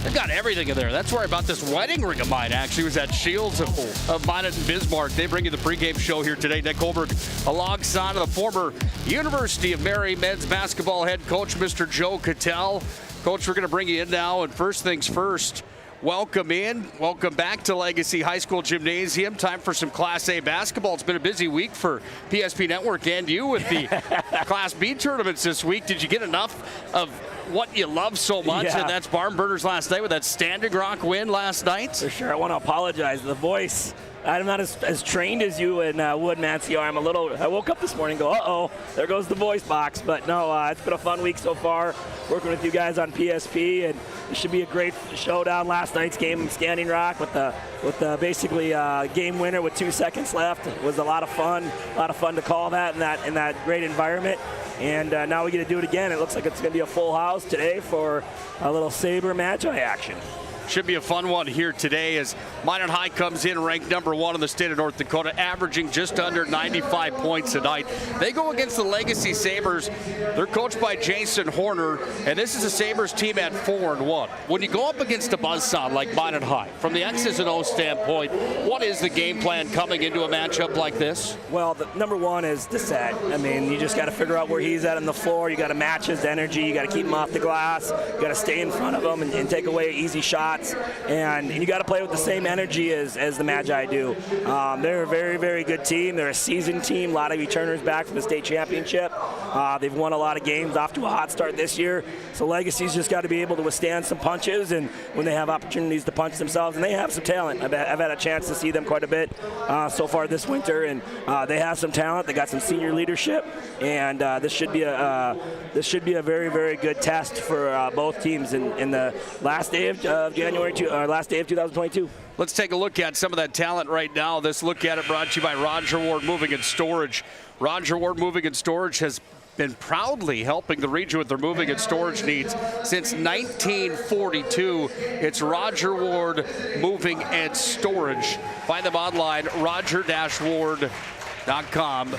They've got everything in there. That's where I bought this wedding ring of mine, actually. It was at Shields of Minot and Bismarck. They bring you the pregame show here today. Nick Hulberg alongside of the former University of Mary men's basketball head coach, Mr. Joe Cattell. Coach, we're going to bring you in now, and first things first, welcome in. Welcome back to Legacy High School Gymnasium. Time for some Class A basketball. It's been a busy week for PSP Network and you with the Class B tournaments this week. Did you get enough of what you love so much? Yeah. And that's Barn Burners last night with that Standing Rock win last night. For sure. I want to apologize. The voice, I'm not as trained as you and Wood, Nancy are. I woke up this morning and go, uh-oh, there goes the voice box. But no, it's been a fun week so far working with you guys on PSP, and it should be a great showdown. Last night's game in Standing Rock with the basically game winner with 2 seconds left. It was a lot of fun to call that in that great environment. And now we get to do it again. It looks like it's going to be a full house today for a little Sabre Magi action. Should be a fun one here today as Minot High comes in ranked #1 in the state of North Dakota, averaging just under 95 points a night. They go against the Legacy Sabres. They're coached by Jason Horner, and this is a Sabres team at 4-1. When you go up against a buzzsaw like Minot High, from the X's and O's standpoint, what is the game plan coming into a matchup like this? Well, the number one is the set. I mean, you just got to figure out where he's at on the floor. You got to match his energy. You got to keep him off the glass. You got to stay in front of him and take away easy shots. shots, and you got to play with the same energy as the Magi do. They're a very, very good team. They're a seasoned team. A lot of returners back from the state championship. They've won a lot of games, off to a hot start this year. So Legacy's just got to be able to withstand some punches, and when they have opportunities to punch themselves, and they have some talent. I've had a chance to see them quite a bit so far this winter, and they have some talent. They got some senior leadership, and this should be a very, very good test for both teams in the last day of last day of 2022. Let's take a look at some of that talent right now. This look at it brought to you by Roger Ward Moving and Storage. Roger Ward Moving and Storage has been proudly helping the region with their moving and storage needs since 1942. It's Roger Ward Moving and Storage. Find them online, roger-ward.com.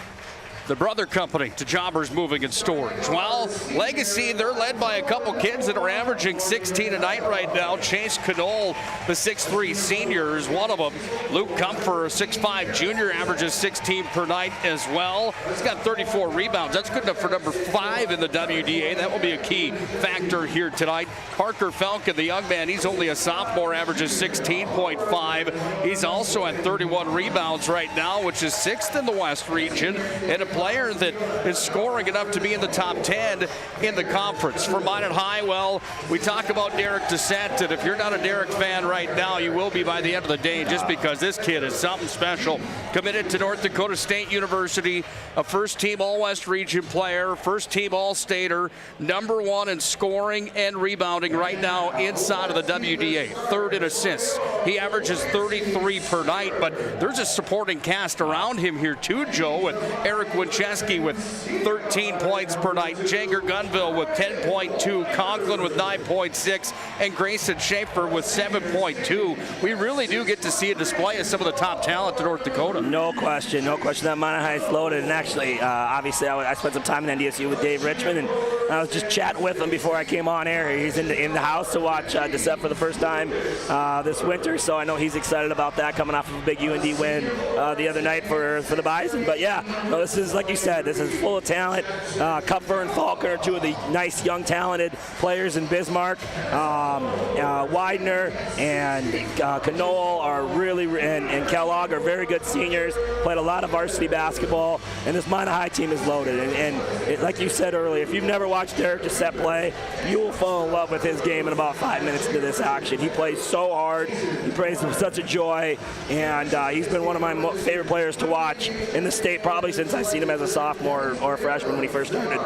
The brother company to Jobbers Moving and Storage. Well, Legacy, they're led by a couple kids that are averaging 16 a night right now. Chase Knoll, the 6'3 senior, is one of them. Luke Comfer, a 6'5 junior, averages 16 per night as well. He's got 34 rebounds. That's good enough for number 5 in the WDA. That will be a key factor here tonight. Parker Falcon, the young man, he's only a sophomore, averages 16.5. He's also at 31 rebounds right now, which is 6th in the West region, and a player that is scoring enough to be in the top 10 in the conference. For Minot High, well, we talk about Derek Dissett, and if you're not a Derek fan right now, you will be by the end of the day, just because this kid is something special. Committed to North Dakota State University, a first-team All-West region player, first-team All-Stater, number 1 in scoring and rebounding right now inside of the WDA, 3rd in assists. He averages 33 per night, but there's a supporting cast around him here too, Joe, with Eric Winchesky with 13 points per night, Jager Gunville with 10.2, Conklin with 9.6, and Grayson Schaefer with 7.2. We really do get to see a display of some of the top talent in North Dakota. No question, no question. That Minot High is loaded, and actually, obviously, I spent some time in NDSU with Dave Richmond, and I was just chatting with him before I came on air. He's in the house to watch Dissett for the first time this winter, so I know he's excited about that, coming off of a big UND win the other night for the Bison. But yeah, no, this is, like you said, this is full of talent. Kupfer and Falcon are two of the nice, young, talented players in Bismarck. Widener and Knoll are really, and Kellogg are very good seniors, played a lot of varsity basketball, and this Minot High team is loaded. And like you said earlier, if you've never watched Derek Dissett play, you will fall in love with his game in about 5 minutes into this action. He plays so hard, he plays with such a joy, and he's been one of my favorite players to watch in the state probably since I've seen him as a sophomore or a freshman when he first started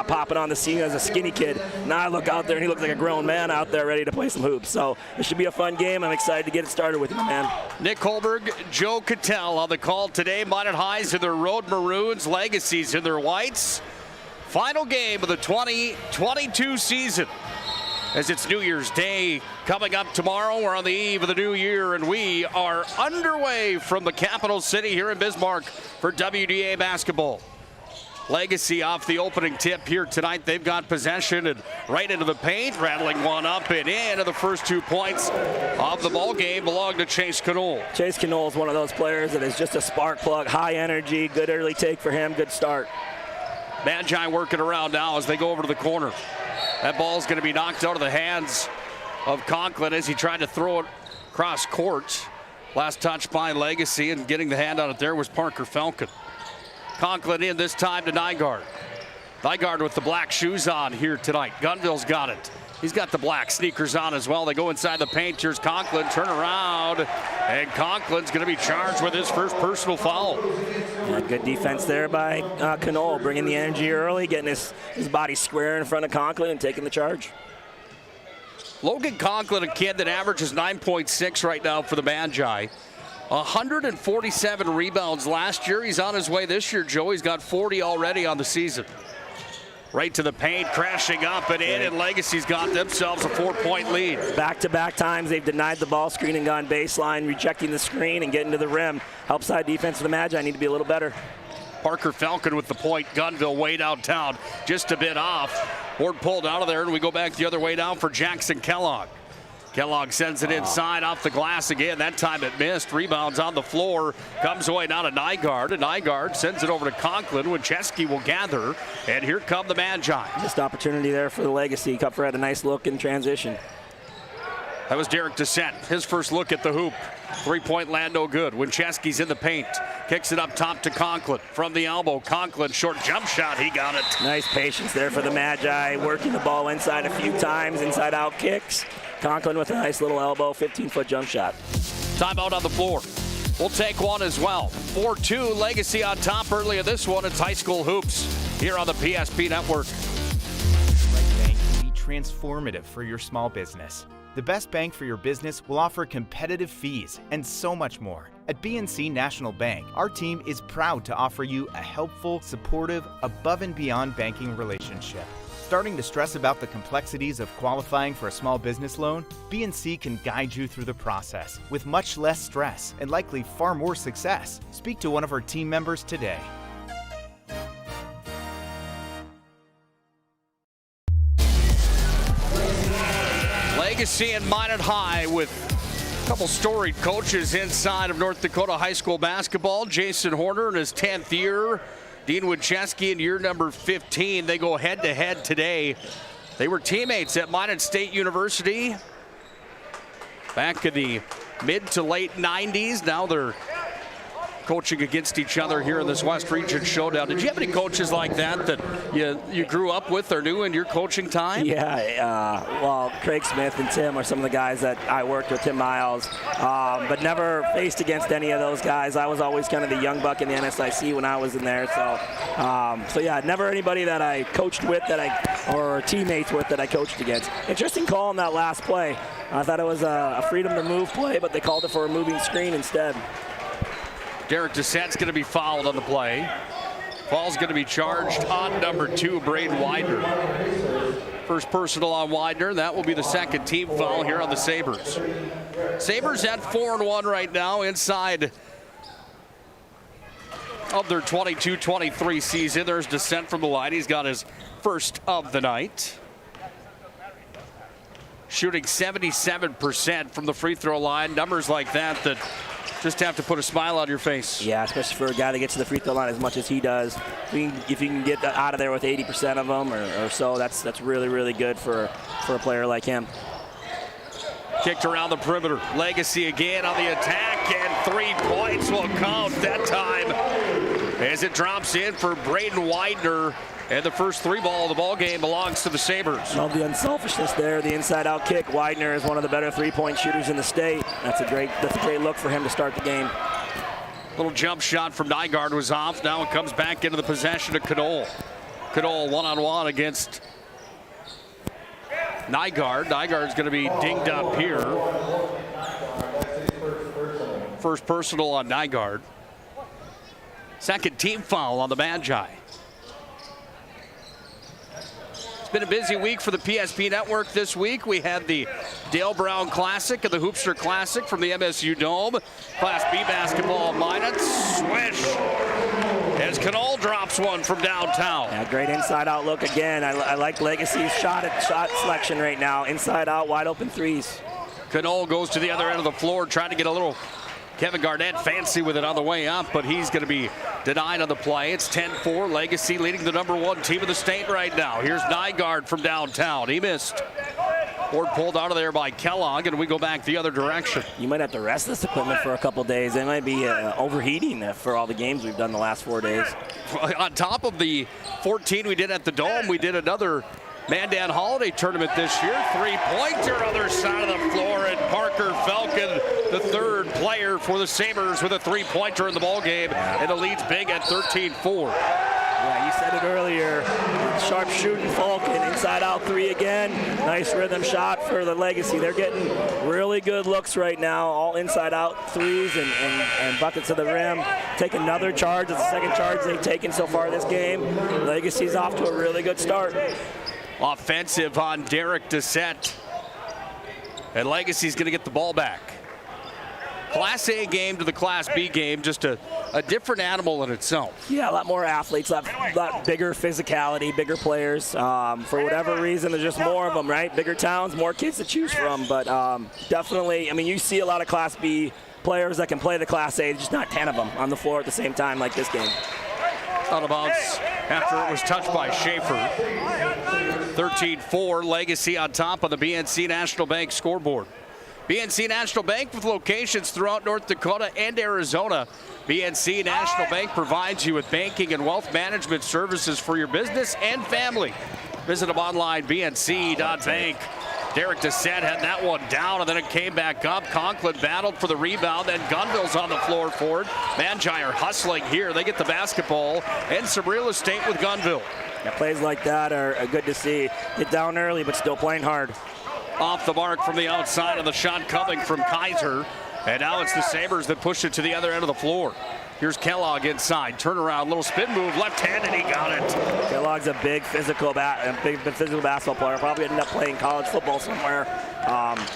popping on the scene as a skinny kid. Now I look out there and he looks like a grown man out there ready to play some hoops. So it should be a fun game. I'm excited to get it started with him, man. Nick Hulberg, Joe Cattell on the call today. Minot Highs in their road maroons, Legacies in their whites. Final game of the 2022 season, as it's New Year's Day coming up tomorrow. We're on the eve of the new year, and we are underway from the capital city here in Bismarck for WDA basketball. Legacy off the opening tip here tonight. They've got possession and right into the paint, rattling one up and in. And the first 2 points of the ball game belong to Chase Knoll. Chase Knoll is one of those players that is just a spark plug, high energy, good early take for him, good start. Magi working around now as they go over to the corner. That ball's going to be knocked out of the hands of Conklin as he tried to throw it across court. Last touch by Legacy, and getting the hand on it there was Parker Falcon. Conklin in this time to Nygaard. Nygaard with the black shoes on here tonight. Gunville's got it. He's got the black sneakers on as well. They go inside the paint. Here's Conklin, turn around, and Conklin's going to be charged with his first personal foul. Yeah, good defense there by Knoll, bringing the energy early, getting his body square in front of Conklin and taking the charge. Logan Conklin, a kid that averages 9.6 right now for the Magi. 147 rebounds last year. He's on his way this year, Joe. He's got 40 already on the season. Right to the paint, crashing up and in, and Legacy's got themselves a 4-point lead. Back-to-back times they've denied the ball screen and gone baseline, rejecting the screen and getting to the rim. Help side defense of the Magi need to be a little better. Parker Falcon with the point. Gunville way downtown, just a bit off. Board pulled out of there, and we go back the other way down for Jackson Kellogg. Kellogg sends it inside off the glass again. That time it missed. Rebounds on the floor. Comes away now to Nygaard. And Nygaard sends it over to Conklin. Winchesky will gather. And here come the Magi. Missed opportunity there for the Legacy. Kupfer had a nice look in transition. That was Derek Dissett. His first look at the hoop. 3-point land, no good. Wincheski's in the paint. Kicks it up top to Conklin. From the elbow, Conklin, short jump shot. He got it. Nice patience there for the Magi, working the ball inside a few times, inside out kicks. Conklin with a nice little elbow, 15-foot jump shot. Timeout on the floor. We'll take one as well. 4-2, Legacy on top early in this one. It's high school hoops here on the PSP Network. Bank can be transformative for your small business. The best bank for your business will offer competitive fees and so much more. At BNC National Bank, our team is proud to offer you a helpful, supportive, above and beyond banking relationship. Starting to stress about the complexities of qualifying for a small business loan? BNC can guide you through the process with much less stress and likely far more success. Speak to one of our team members today. Legacy and Minot High with a couple storied coaches inside of North Dakota high school basketball. Jason Horner in his 10th year. Dean Wincheski in year number 15. They go head-to-head today. They were teammates at Minot State University back in the mid to late 90s. Now they're coaching against each other here in this West Region Showdown. Did you have any coaches like that you grew up with or knew in your coaching time? Yeah, well, Craig Smith and Tim are some of the guys that I worked with, Tim Miles, but never faced against any of those guys. I was always kind of the young buck in the NSIC when I was in there. So yeah, never anybody that I coached with or teammates with that I coached against. Interesting call on that last play. I thought it was a freedom to move play, but they called it for a moving screen instead. Derek Dissett's going to be fouled on the play. Foul's going to be charged on number 2, Braden Widener. First personal on Widener. That will be the second team foul here on the Sabres. Sabres at 4-1 right now inside of their 22-23 season. There's Dissett from the line. He's got his first of the night. Shooting 77% from the free throw line. Numbers like that just have to put a smile on your face. Yeah, especially for a guy that gets to the free throw line as much as he does. If you can get out of there with 80% of them or so, that's really, really good for a player like him. Kicked around the perimeter. Legacy again on the attack, and 3 points will count that time as it drops in for Braden Widener. And the first 3 ball of the ball game belongs to the Sabres. Love the unselfishness there, the inside-out kick. Widener is one of the better 3-point shooters in the state. That's a great look for him to start the game. Little jump shot from Nygaard was off. Now it comes back into the possession of Knoll. Knoll one-on-one against Nygaard. Nygaard's going to be dinged up here. First personal on Nygaard. Second team foul on the Magi. It's been a busy week for the PSP Network this week. We had the Dale Brown Classic and the Hoopster Classic from the MSU Dome. Class B basketball Minot. Swish as Knoll drops one from downtown. Yeah, great inside-out look again. I like Legacy's shot selection right now. Inside-out, wide-open threes. Knoll goes to the other end of the floor, trying to get a little Kevin Garnett fancy with it on the way up, but he's going to be denied on the play. It's 10-4. Legacy leading the #1 team of the state right now. Here's Nygaard from downtown. He missed. Board pulled out of there by Kellogg, and we go back the other direction. You might have to rest this equipment for a couple days. It might be overheating for all the games we've done the last 4 days. On top of the 14 we did at the Dome, we did another Mandan Holiday Tournament this year. 3-pointer other side of the floor, and Parker Falcon, the 3rd player for the Sabres with a 3-pointer in the ballgame, and the lead's big at 13-4. Yeah, you said it earlier. Sharp shooting Falcon, inside out 3 again. Nice rhythm shot for the Legacy. They're getting really good looks right now, all inside out threes and buckets of the rim. Take another charge. It's the 2nd charge they've taken so far this game. Legacy's off to a really good start. Offensive on Derek Dissett. And Legacy's going to get the ball back. Class A game to the Class B game, just a different animal in itself. Yeah, a lot more athletes, a lot bigger physicality, bigger players. For whatever reason, there's just more of them, right? Bigger towns, more kids to choose from. But definitely, I mean, you see a lot of Class B players that can play the Class A, just not 10 of them on the floor at the same time like this game. Out of bounds after it was touched by Schaefer. 13-4, Legacy on top of the BNC National Bank scoreboard. BNC National Bank with locations throughout North Dakota and Arizona. BNC National Bank provides you with banking and wealth management services for your business and family. Visit them online, bnc.bank. Derek Dissett had that one down, and then it came back up. Conklin battled for the rebound, then Gunville's on the floor for it. Magi are hustling here. They get the basketball and some real estate with Gunville. Yeah, plays like that are good to see. Get down early, but still playing hard. Off the mark from the outside, and the shot coming from Kaiser. And now it's the Sabres that push it to the other end of the floor. Here's Kellogg inside, turnaround, little spin move, left-handed, he got it. Kellogg's a big physical basketball player. Probably ended up playing college football somewhere.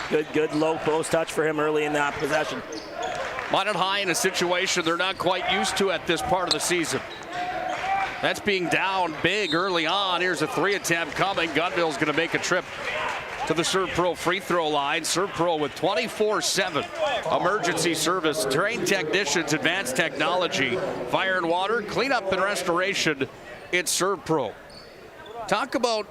Good low post touch for him early in that possession. Minot High in a situation they're not quite used to at this part of the season. That's being down big early on. Here's a 3 attempt coming. Gunville's going to make a trip to the Serve Pro free throw line. Serve Pro with 24/7 emergency service, trained technicians, advanced technology, fire and water, cleanup and restoration. It's Serve Pro. Talk about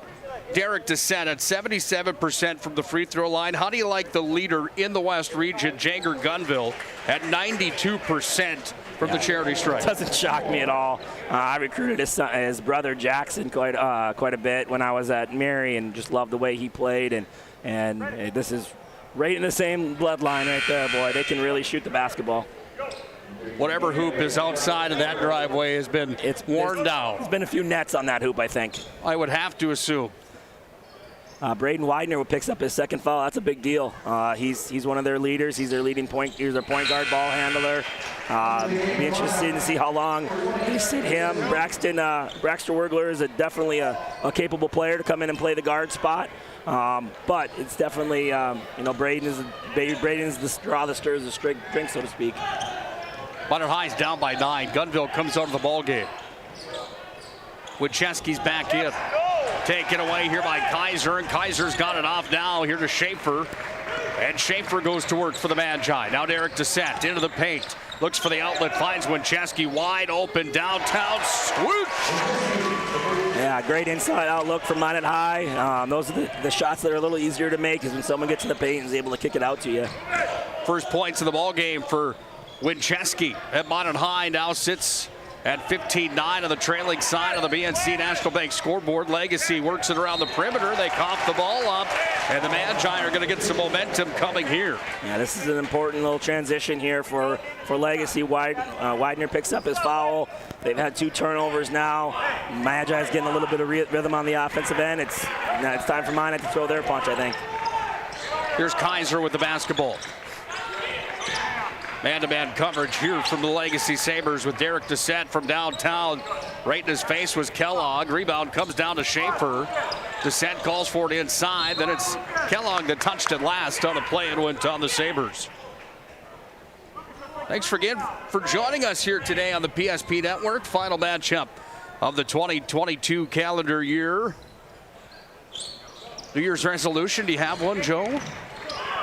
Derek Dissett at 77% from the free throw line. How do you like the leader in the West region, Jager Gunville, at 92% from the charity stripe? Doesn't shock me at all. I recruited his brother Jackson quite a bit when I was at Mary, and just loved the way he played. And this is right in the same bloodline right there, boy. They can really shoot the basketball. Whatever hoop is outside of that driveway has been worn down. There's been a few nets on that hoop, I think. I would have to assume. Braden Widener picks up his second foul. That's a big deal. He's one of their leaders. He's their leading point. He's their point guard, ball handler. Be interested to see how long they sit him. Braxton Wergler is definitely a capable player to come in and play the guard spot. But it's definitely Braden's the straw that stirs the drink, so to speak. Minot High's down by 9. Gunville comes out of the ball game. Wincheski's back in. Taken away here by Kaiser, and Kaiser's got it off now here to Schaefer. And Schaefer goes to work for the Magi. Now Derek Dissett into the paint. Looks for the outlet, finds Wincheski wide open downtown. Swoosh! Yeah, great inside outlook from Minot High. Those are the shots that are a little easier to make, is when someone gets in the paint and is able to kick it out to you. First points of the ball game for Wincheski at Minot High. Now sits at 15-9 on the trailing side of the BNC National Bank scoreboard. Legacy works it around the perimeter. They cough the ball up, and the Magi are going to get some momentum coming here. Yeah, this is an important little transition here for Legacy. Widener picks up his foul. They've had 2 turnovers now. Magi's getting a little bit of rhythm on the offensive end. It's time for Minot to throw their punch, I think. Here's Kaiser with the basketball. Man-to-man coverage here from the Legacy Sabres with Derek Dissett from downtown. Right in his face was Kellogg. Rebound comes down to Schaefer. Dissett calls for it inside. Then it's Kellogg that touched it last on the play and went on the Sabres. Thanks again for joining us here today on the PSP Network. Final matchup of the 2022 calendar year. New Year's resolution, do you have one, Joe?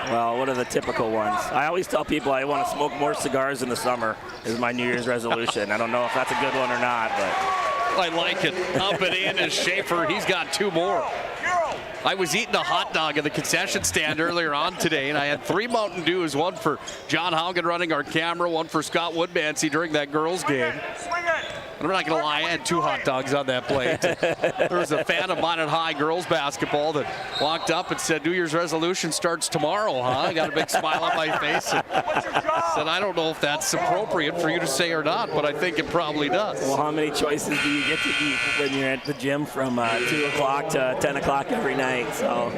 Well, what are the typical ones? I always tell people I want to smoke more cigars in the summer is my New Year's resolution. I don't know if that's a good one or not, but I like it. Up and in is Schaefer. He's got 2 more. I was eating a hot dog at the concession stand earlier on today, and I had 3 Mountain Dews, one for John Haugen running our camera, one for Scott Woodmansey during that girls' game. I'm not going to lie, I had 2 hot dogs on that plate. There was a fan of Minot High girls basketball that walked up and said, New Year's resolution starts tomorrow, huh? I got a big smile on my face and said, I don't know if that's appropriate for you to say or not, but I think it probably does. Well, how many choices do you get to eat when you're at the gym from 2 o'clock to 10 o'clock every night? So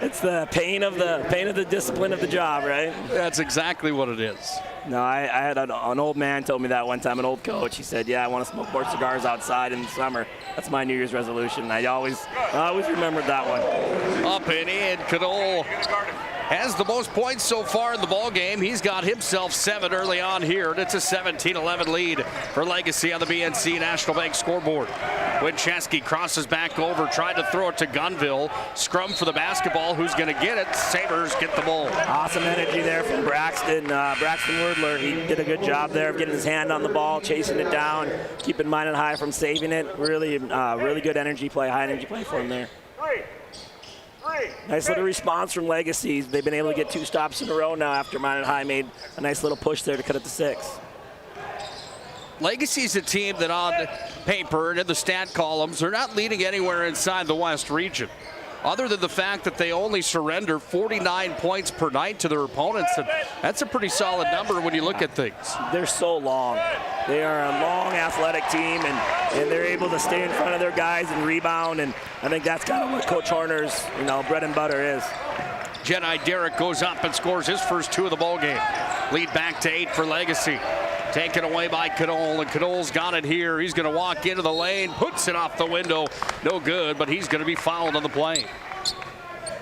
it's the pain of the discipline of the job, right? That's exactly what it is. No, I had an old man told me that one time, an old coach. He said, yeah, I want to smoke more cigars outside in the summer. That's my New Year's resolution. I always remembered that one. Up and in, Cadole has the most points so far in the ball game. He's got himself 7 early on here, and it's a 17-11 lead for Legacy on the BNC National Bank scoreboard. Wincheski crosses back over, tried to throw it to Gunville. Scrum for the basketball. Who's going to get it? Sabres get the ball. Awesome energy there from Braxton. Braxton Werdler, he did a good job there of getting his hand on the ball, chasing it down, keeping Minot High from saving it. Really good energy play, high energy play for him there. 3, 3. Nice little response from Legacy. They've been able to get 2 stops in a row now after Minot High made a nice little push there to cut it to 6. Legacy's a team that on paper and in the stat columns, they're not leading anywhere inside the West region, other than the fact that they only surrender 49 points per night to their opponents. And that's a pretty solid number when you look at things. They're so long. They are a long athletic team, and they're able to stay in front of their guys and rebound, and I think that's kind of what Coach Horner's bread and butter is. Jedi Derrick goes up and scores his first 2 of the ball game. Lead back to 8 for Legacy. Taken away by Knoll, and Knoll's got it here. He's going to walk into the lane, puts it off the window. No good, but he's going to be fouled on the play.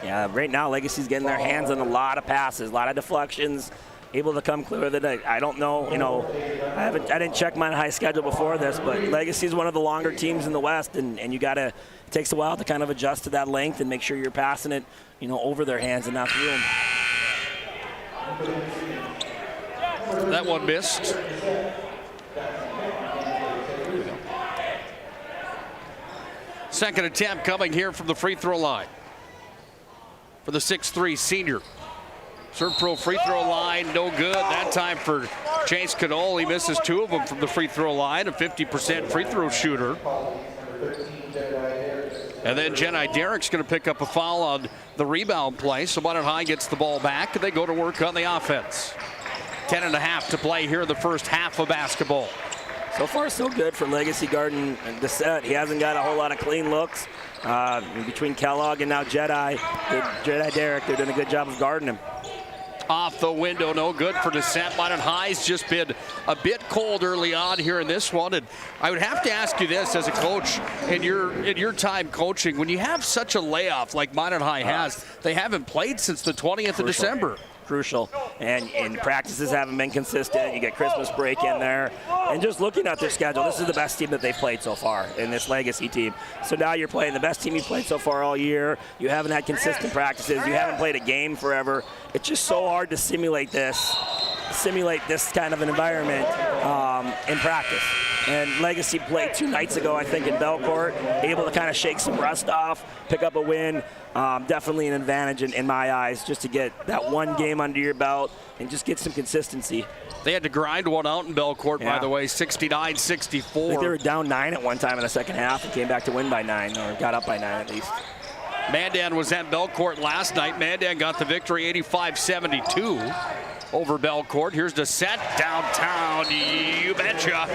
Yeah, right now Legacy's getting their hands on a lot of passes, a lot of deflections, able to come clear with it. I don't know, I didn't check my high schedule before this, but Legacy's one of the longer teams in the West, and it takes a while to kind of adjust to that length and make sure you're passing it, over their hands and not through them. That one missed. Second attempt coming here from the free throw line for the 6'3" senior. Serve pro free throw line, no good. That time for Chase Knoll. He misses 2 of them from the free throw line, a 50% free throw shooter. And then Jedi Derrick's going to pick up a foul on the rebound play. So Minot High gets the ball back, and they go to work on the offense. 10.5 to play here in the first half of basketball. So far, so good for Legacy Garden and Descent. He hasn't got a whole lot of clean looks. Between Kellogg and now Jedi Derrick, they're doing a good job of guarding him. Off the window, no good for Descent. Minot High's just been a bit cold early on here in this one. And I would have to ask you this as a coach in your time coaching, when you have such a layoff like Minot High has, they haven't played since the 20th of December. Crucial, and practices haven't been consistent. You get Christmas break in there, and just looking at their schedule, this is the best team that they've played so far in this Legacy team. So now you're playing the best team you've played so far all year. You haven't had consistent practices. You haven't played a game forever. It's just so hard to simulate this kind of an environment in practice. And Legacy played 2 nights ago, I think, in Belcourt, able to kind of shake some rust off, pick up a win. Definitely an advantage in my eyes, just to get that one game under your belt and just get some consistency. They had to grind one out in Belcourt, by the way, 69-64. I think they were down 9 at one time in the second half and came back to win by 9, or got up by 9 at least. Mandan was at Belcourt last night. Mandan got the victory 85-72 over Belcourt. Here's Descent downtown. You betcha.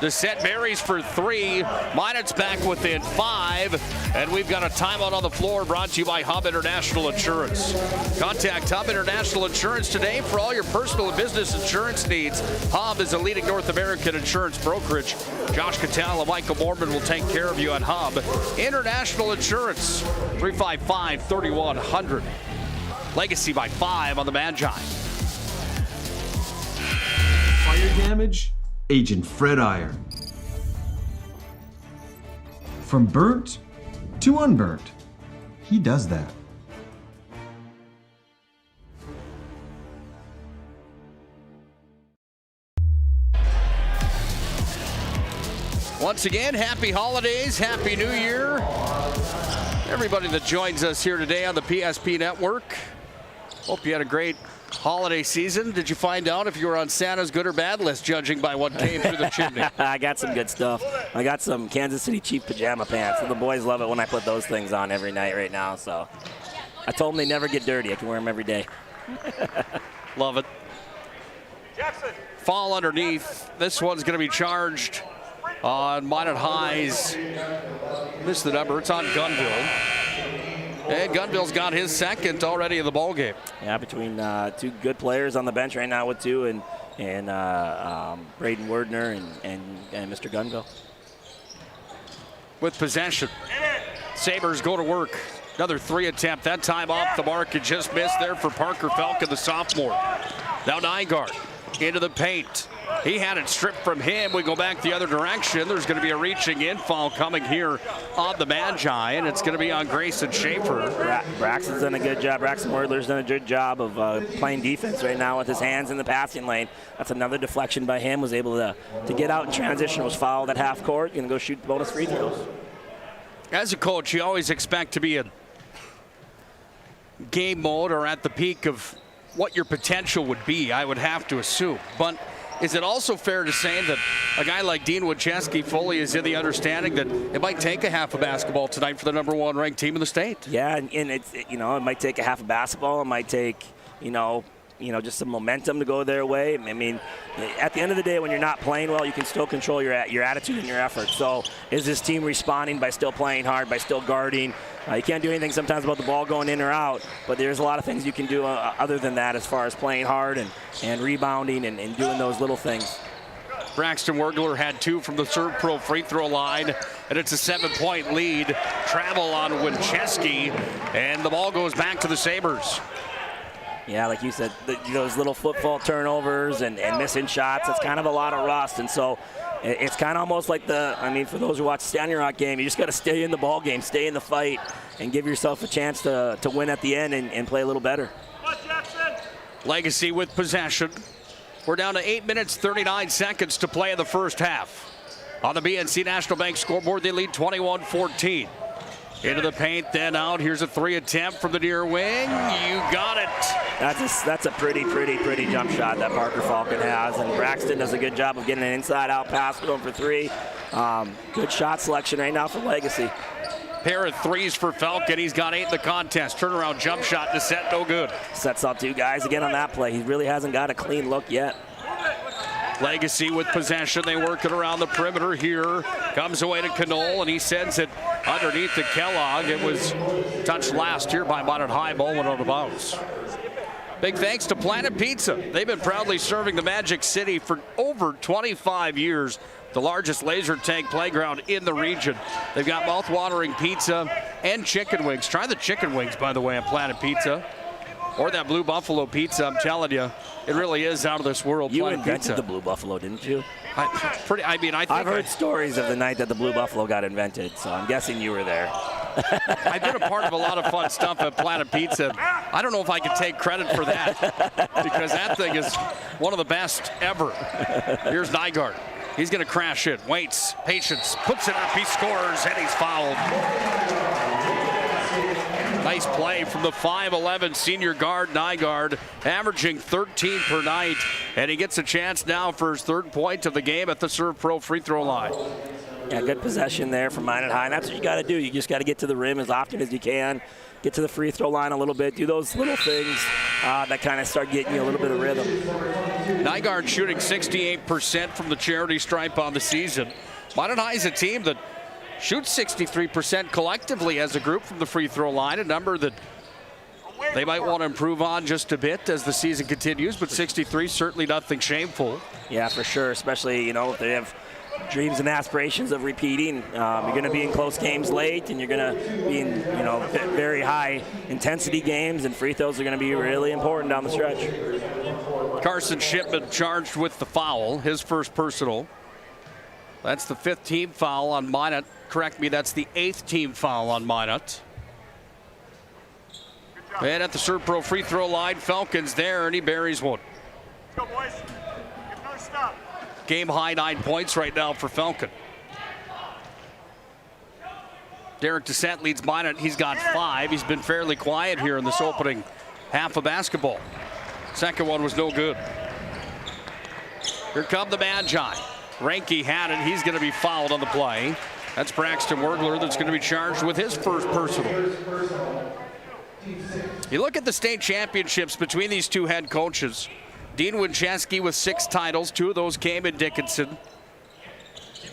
Descent marries for 3. Minot's back within 5. And we've got a timeout on the floor brought to you by Hub International Insurance. Contact Hub International Insurance today for all your personal and business insurance needs. Hub is a leading North American insurance brokerage. Josh Cattell and Michael Mormon will take care of you at Hub International Insurance. 355-3100. Legacy by 5 on the Magi. Fire damage? Agent Fred Iron. From burnt to unburnt, he does that. Once again, happy holidays, happy new year. Everybody that joins us here today on the PSP Network. Hope you had a great holiday season. Did you find out if you were on Santa's good or bad list, judging by what came through the chimney? I got some good stuff. I got some Kansas City Chief pajama pants, and the boys love it when I put those things on every night right now. So I told them they never get dirty. I can wear them every day. Love it. Jackson. Fall underneath. This one's going to be charged on Minot High's. Missed the number. It's on Gunville. And Gunville's got his second already in the ball game. Yeah, between 2 good players on the bench right now with 2, and Braden Werdner and Mr. Gunville. With possession, Sabres go to work. Another 3 attempt, that time off the mark. It just missed there for Parker Falcon, the sophomore. Now Nygaard into the paint. He had it stripped from him. We go back the other direction. There's going to be a reaching in foul coming here on the Magi, and it's going to be on Grayson Schaefer. Braxton's done a good job. Braxton Wordler's done a good job of playing defense right now with his hands in the passing lane. That's another deflection by him. Was able to get out in transition. Was fouled at half court. Going to go shoot bonus free throws. As a coach, you always expect to be in game mode or at the peak of what your potential would be, I would have to assume. But is it also fair to say that a guy like Dean Winchesky fully is in the understanding that it might take a half of basketball tonight for the #1 ranked team in the state? Yeah, and it's, it might take a half of basketball. It might take, just some momentum to go their way. I mean, at the end of the day, when you're not playing well, you can still control your attitude and your effort. So is this team responding by still playing hard, by still guarding? You can't do anything sometimes about the ball going in or out, but there's a lot of things you can do other than that as far as playing hard and rebounding and doing those little things. Braxton Wergler had 2 from the Serve Pro free throw line, and it's a 7-point lead. Travel on Winchesky, and the ball goes back to the Sabres. Yeah, like you said, those little football turnovers and missing shots, it's kind of a lot of rust. And so it's kind of almost like for those who watch the Standing Rock game, you just got to stay in the ball game, stay in the fight, and give yourself a chance to win at the end and play a little better. Legacy with possession. We're down to 8 minutes, 39 seconds to play in the first half. On the BNC National Bank scoreboard, they lead 21-14. Into the paint, then out. Here's a 3 attempt from the near wing. You got it. That's a pretty jump shot that Parker Falcon has, and Braxton does a good job of getting an inside-out pass going for 3. Good shot selection right now for Legacy. Pair of 3s for Falcon. He's got 8 in the contest. Turnaround jump shot to set, no good. Sets out 2 guys again on that play. He really hasn't got a clean look yet. Legacy with possession. They work it around the perimeter here. Comes away to Knoll, and he sends it underneath to Kellogg. It was touched last year by Minot High. Ball went out of bounds. Big thanks to Planet Pizza. They've been proudly serving the Magic City for over 25 years. The largest laser tag playground in the region. They've got mouth-watering pizza and chicken wings. Try the chicken wings, by the way, at Planet Pizza. Or that Blue Buffalo pizza. I'm telling you, it really is out of this world. You Planet invented Pizza. the Blue Buffalo, didn't you? I've heard stories of the night that the Blue Buffalo got invented, so I'm guessing you were there. I've been a part of a lot of fun stuff at Planet Pizza. I don't know if I can take credit for that because that thing is one of the best ever. Here's Nygaard. He's going to crash it. Waits, patience, puts it up. He scores, and he's fouled. Nice play from the 5'11 senior guard, Nygaard, averaging 13 per night, and he gets a chance now for his 3rd point of the game at the Serve Pro free throw line. Yeah, good possession there from Minot High, and that's what you got to do. You just got to get to the rim as often as you can, get to the free throw line a little bit, do those little things that kind of start getting you a little bit of rhythm. Nygaard shooting 68% from the charity stripe on the season. Minot High is a team that shoots 63% collectively as a group from the free throw line, a number that they might want to improve on just a bit as the season continues, but 63 certainly nothing shameful. Yeah, for sure, especially, if they have dreams and aspirations of repeating. You're going to be in close games late, and you're going to be in, very high intensity games, and free throws are going to be really important down the stretch. Carson Shipman charged with the foul, his first personal. That's the 5th team foul on Minot. Correct me, that's the 8th team foul on Minot. And at the Serve Pro free throw line, Falcons there, and he buries one. Let's go, boys. Get another stop. Game high 9 points right now for Falcon. Derek Descent leads Minot. He's got 5. He's been fairly quiet here in this opening half of basketball. Second one was no good. Here come the Magi. Ranke had it. He's going to be fouled on the play. That's Braxton Wergler that's going to be charged with his first personal. You look at the state championships between these 2 head coaches. Dean Winchesky with 6 titles. 2 of those came in Dickinson.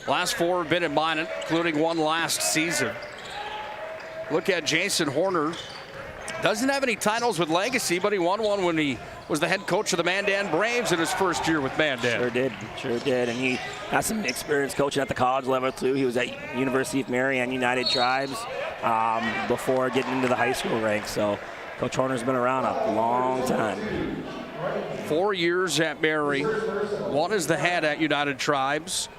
Last 4 have been in Minot, including 1 last season. Look at Jason Horner. Doesn't have any titles with Legacy, but he won one when he was the head coach of the Mandan Braves in his first year with Mandan. Sure did. And he has some experience coaching at the college level, too. He was at University of Mary and United Tribes before getting into the high school ranks. So Coach Horner's been around a long time. 4 years at Mary, 1 as the head at United Tribes.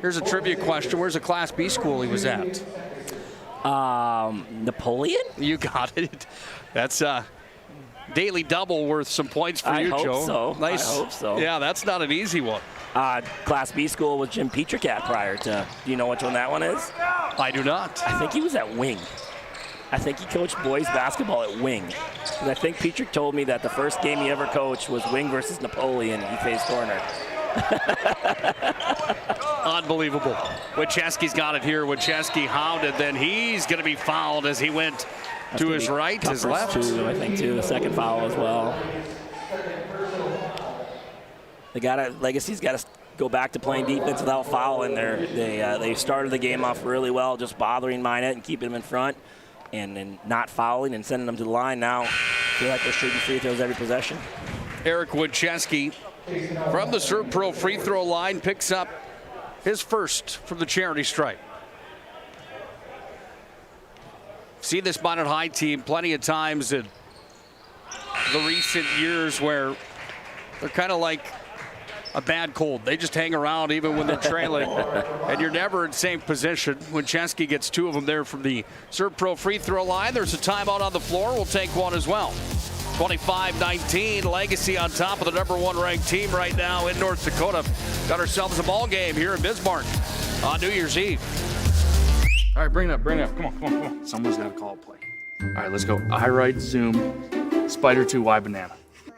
Here's a trivia question. Where's a Class B school he was at? Napoleon? You got it. That's daily double worth some points for you, Joe. So. Nice. I hope so. Yeah, that's not an easy one. Class B school with Jim Petricat prior to. Do you know which one that one is? I do not. I think he was at wing. I think he coached boys basketball at wing. And I think Petrick told me that the first game he ever coached was wing versus Napoleon. He faced corner. Unbelievable. Wincheski's got it here. Wincheski hounded, then he's going to be fouled as he went to his right, his left. Too, I think, too. The second foul as well. Legacy's got to go back to playing defense without fouling. They started the game off really well, just bothering Minot and keeping them in front, and then not fouling and sending them to the line. Now, I feel like they're shooting free throws every possession. Eric Wincheski from the Serve Pro free throw line picks up his first from the charity stripe. See this Minot High team plenty of times in the recent years where they're kind of like a bad cold. They just hang around even when they're trailing, and you're never in same position. Wincheski gets 2 of them there from the Serve Pro free throw line. There's a timeout on the floor. We'll take one as well. 25-19, Legacy on top of the #1 ranked team right now in North Dakota. Got ourselves a ball game here in Bismarck on New Year's Eve. All right, bring it up. Come on. Someone's got to call a play. All right, let's go. I right, zoom, spider 2, Y banana.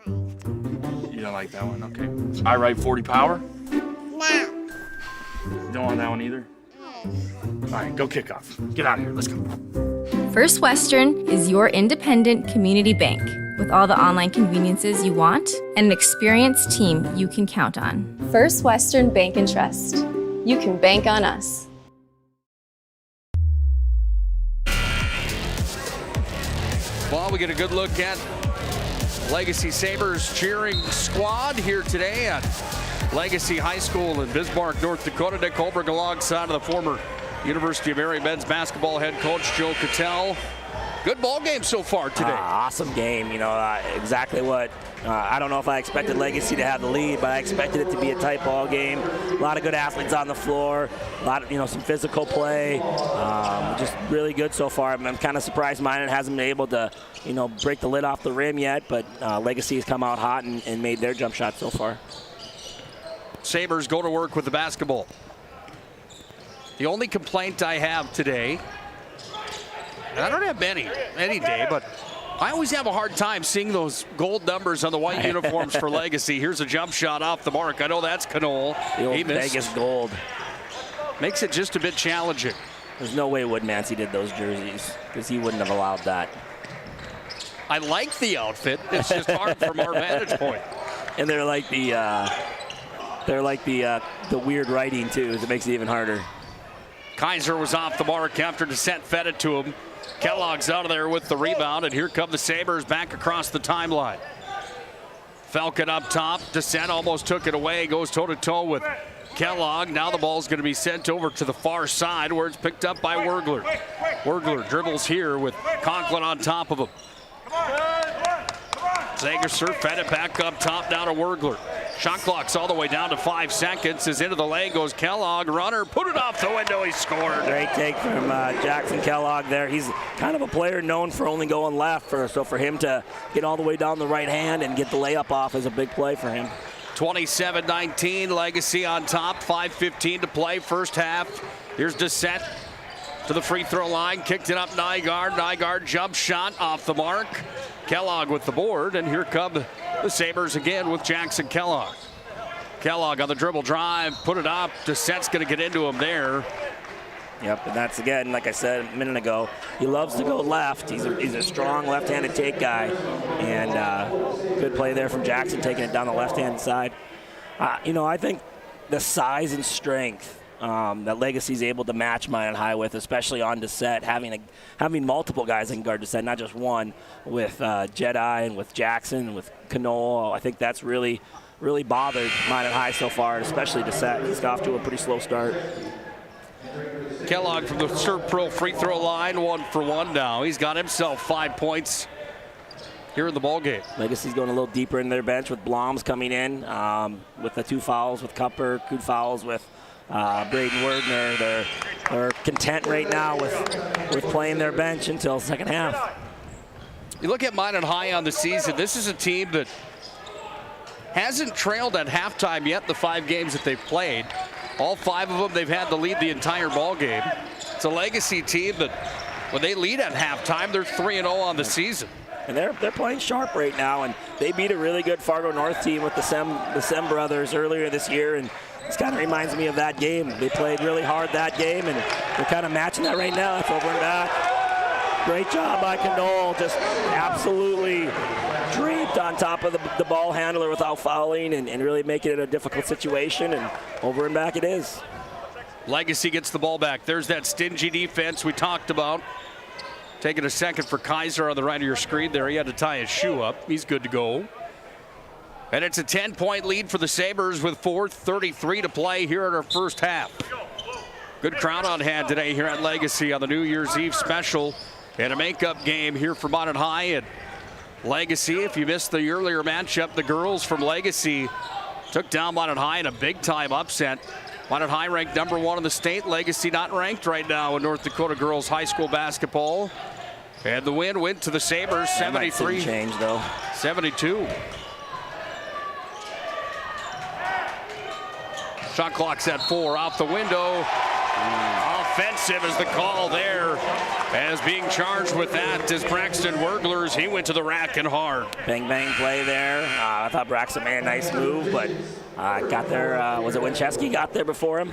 You don't like that one? Okay. I right, 40 power? No. You don't want that one either? All right, go kick off. Get out of here. Let's go. First Western is your independent community bank with all the online conveniences you want and an experienced team you can count on. First Western Bank and Trust. You can bank on us. Well, we get a good look at Legacy Sabres cheering squad here today at Legacy High School in Bismarck, North Dakota. Nick Hulberg alongside of the former University of Erie men's basketball head coach Joe Cattell. Good ball game so far today. Awesome game. Exactly what I don't know if I expected Legacy to have the lead, but I expected it to be a tight ball game. A lot of good athletes on the floor. A lot of some physical play. Just really good so far. I'm kind of surprised Minot hasn't been able to break the lid off the rim yet, but Legacy has come out hot and made their jump shot so far. Sabres go to work with the basketball. The only complaint I have today, and I don't have many any day, but I always have a hard time seeing those gold numbers on the white uniforms for Legacy. Here's a jump shot off the mark. I know that's Knoll. The old Vegas gold. Makes it just a bit challenging. There's no way Woodmansey did those jerseys because he wouldn't have allowed that. I like the outfit. It's just hard from our vantage point. And they're like the weird writing too. It makes it even harder. Kaiser was off the mark after Descent fed it to him. Kellogg's out of there with the rebound, and here come the Sabres back across the timeline. Falcon up top. Descent almost took it away. Goes toe-to-toe with Kellogg. Now the ball's going to be sent over to the far side where it's picked up by Wergler. Wergler dribbles here with Conklin on top of him. Zangerser fed it back up top down to Wergler. Shot clock's all the way down to 5 seconds. As into the lane goes Kellogg. Runner put it off the window. He scored. Great take from Jackson Kellogg there. He's kind of a player known for only going left. So for him to get all the way down the right hand and get the layup off is a big play for him. 27-19. Legacy on top. 5:15 to play. First half. Here's Descent to the free throw line. Kicked it up Nygaard. Nygaard jump shot off the mark. Kellogg with the board, and here come the Sabres again with Jackson Kellogg. Kellogg on the dribble drive, put it up. Descent's going to get into him there. Yep, and that's again, like I said a minute ago, he loves to go left. He's a strong left-handed take guy, and good play there from Jackson taking it down the left-hand side. I think the size and strength that Legacy's able to match Minot High with, especially on Descent, having multiple guys that can guard Descent, not just one, with Jedi and with Jackson and with Knoll. I think that's really bothered Minot High so far, especially Descent. He's off to a pretty slow start. Kellogg from the Serve Pro free throw line, 1 for 1 now. He's got himself 5 points here in the ball game. Legacy's going a little deeper in their bench with Bloms coming in with the 2 fouls with Cupper, 2 fouls with Braden Werdner. They're content right now with playing their bench until second half. You look at Minot High on the season, this is a team that hasn't trailed at halftime yet the 5 games that they've played. All 5 of them, they've had the lead the entire ball game. It's a Legacy team that when they lead at halftime, they're 3-0 on the season. And they're playing sharp right now, and they beat a really good Fargo North team with the Sem brothers earlier this year, and this kind of reminds me of that game. They played really hard that game, and they're kind of matching that right now. That's over and back. Great job by Knoll, just absolutely draped on top of the ball handler without fouling and really making it a difficult situation, and over and back it is. Legacy gets the ball back. There's that stingy defense we talked about. Taking a second for Kaiser on the right of your screen there. He had to tie his shoe up. He's good to go. And it's a 10-point lead for the Sabres with 4:33 to play here in our first half. Good crowd on hand today here at Legacy on the New Year's Eve special. And a makeup game here for Minot High and Legacy. If you missed the earlier matchup, the girls from Legacy took down Minot High in a big-time upset. Minot High ranked #1 in the state. Legacy not ranked right now in North Dakota girls high school basketball. And the win went to the Sabres, 73. Change though. 72. Shot clock's at 4. Out the window. Offensive is the call there. As being charged with that is Braxton Werglers. He went to the rack and hard. Bang, bang play there. I thought Braxton made a nice move, but got there. Was it Winchesky got there before him?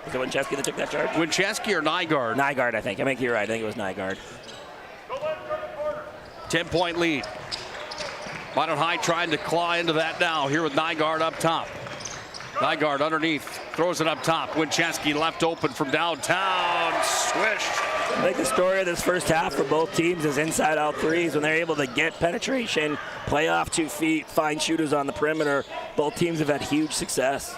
Was it Winchesky that took that charge? Winchesky or Nygaard? Nygaard, I think. I think you're right. I think it was Nygaard. 10-point lead. Minot High trying to claw into that now here with Nygaard up top. Nygaard underneath, throws it up top. Winchesky left open from downtown, swished. I think the story of this first half for both teams is inside-out threes. When they're able to get penetration, play off 2 feet, find shooters on the perimeter, both teams have had huge success.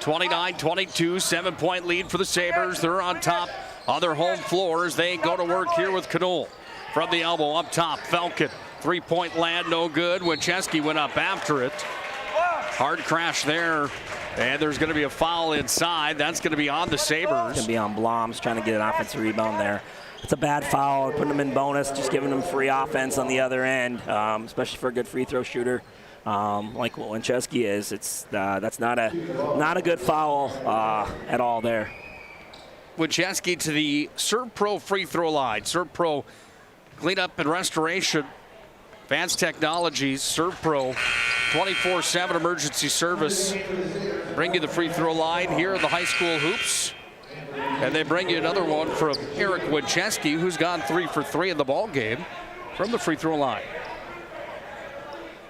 29-22, 7-point lead for the Sabres. They're on top on their home floors. They go to work here with Knoll. From the elbow up top, Falcon. 3-point land, no good. Winchesky went up after it. Hard crash there, and there's going to be a foul inside. That's going to be on the Sabres. It's going to be on Blom's trying to get an offensive rebound there. It's a bad foul, putting them in bonus, just giving them free offense on the other end, especially for a good free throw shooter like what Winchesky is. That's not a good foul at all there. Winchesky to the ServPro free throw line. ServPro cleanup and restoration. Advanced Technologies, ServPro, 24/7 emergency service. Bring you the free throw line here in the high school hoops. And they bring you another one from Eric Winchesky, who's gone 3 for 3 in the ball game from the free throw line.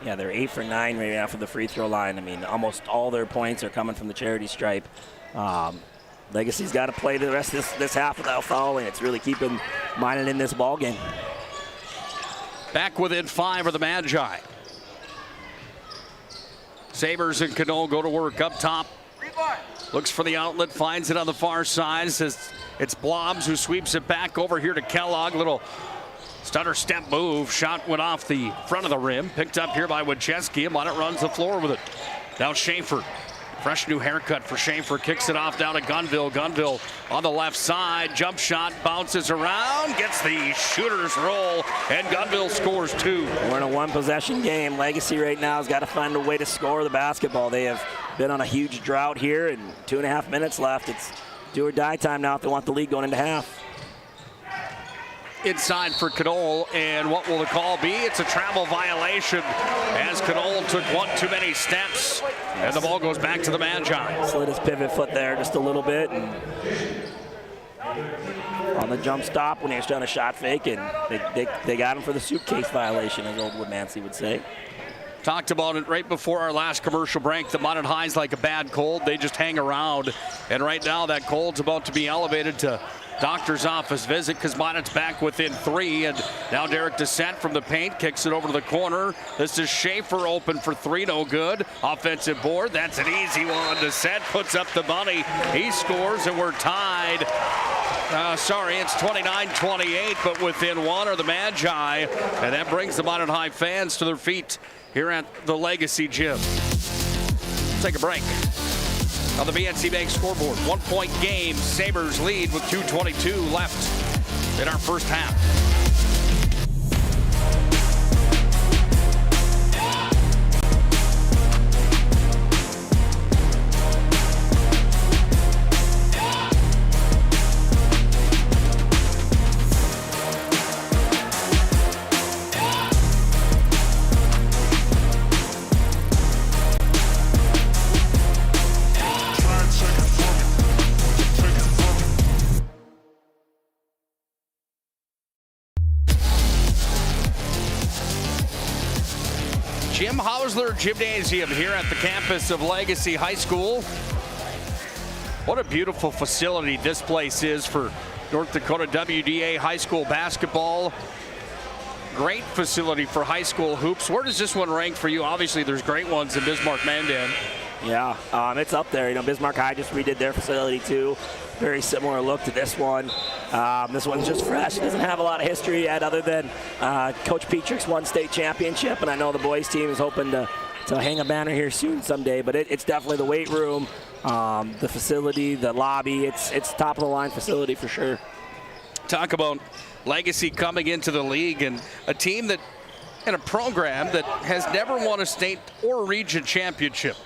Yeah, they're 8 for 9 right now from the free throw line. I mean, almost all their points are coming from the charity stripe. Legacy's got to play the rest of this half without fouling. It's really keeping Minot in this ball game. Back within 5 of the Magi. Sabres and Knoll go to work up top. Looks for the outlet, finds it on the far side. Says it's Blobs who sweeps it back over here to Kellogg. Little stutter step move. Shot went off the front of the rim. Picked up here by Winchesky. Minot runs the floor with it. Now Schaefer. Fresh new haircut for Schaefer. Kicks it off down to Gunville. Gunville on the left side. Jump shot bounces around. Gets the shooter's roll. And Gunville scores 2. We're in a 1-possession game. Legacy right now has got to find a way to score the basketball. They have been on a huge drought here, and 2.5 minutes left. It's do or die time now if they want the lead going into half. Inside for Knoll, and what will the call be? It's a travel violation as Knoll took one too many steps, and the ball goes back to the Magi. Slid his pivot foot there just a little bit, and on the jump stop when he was trying to shot fake, and they got him for the suitcase violation, as old Woodmansey would say. Talked about it right before our last commercial break. The Minot High's like a bad cold. They just hang around, and right now that cold's about to be elevated to doctor's office visit because Minot's back within 3, and now Derek Descent from the paint kicks it over to the corner. This is Schaefer open for 3, no good. Offensive board, that's an easy one. Descent puts up the bunny. He scores, and we're tied. Sorry, it's 29-28, but within 1 are the Magi, and that brings the Minot High fans to their feet here at the Legacy Gym. Let's take a break. On the BNC Bank scoreboard, 1-point game. Sabres lead with 2:22 left in our first half. Hausler Gymnasium here at the campus of Legacy High School. What a beautiful facility this place is for North Dakota WDA high school basketball. Great facility for high school hoops. Where does this one rank for you? Obviously, there's great ones in Bismarck-Mandan. Yeah, it's up there. You know, Bismarck High just redid their facility too. Very similar look to this one. This one's just fresh. It doesn't have a lot of history yet other than Coach Petrick's won state championship, and I know the boys team is hoping to hang a banner here soon someday, but it's definitely the weight room, the facility, the lobby. It's top of the line facility for sure. Talk about Legacy coming into the league and a team that, and a program that has never won a state or region championship.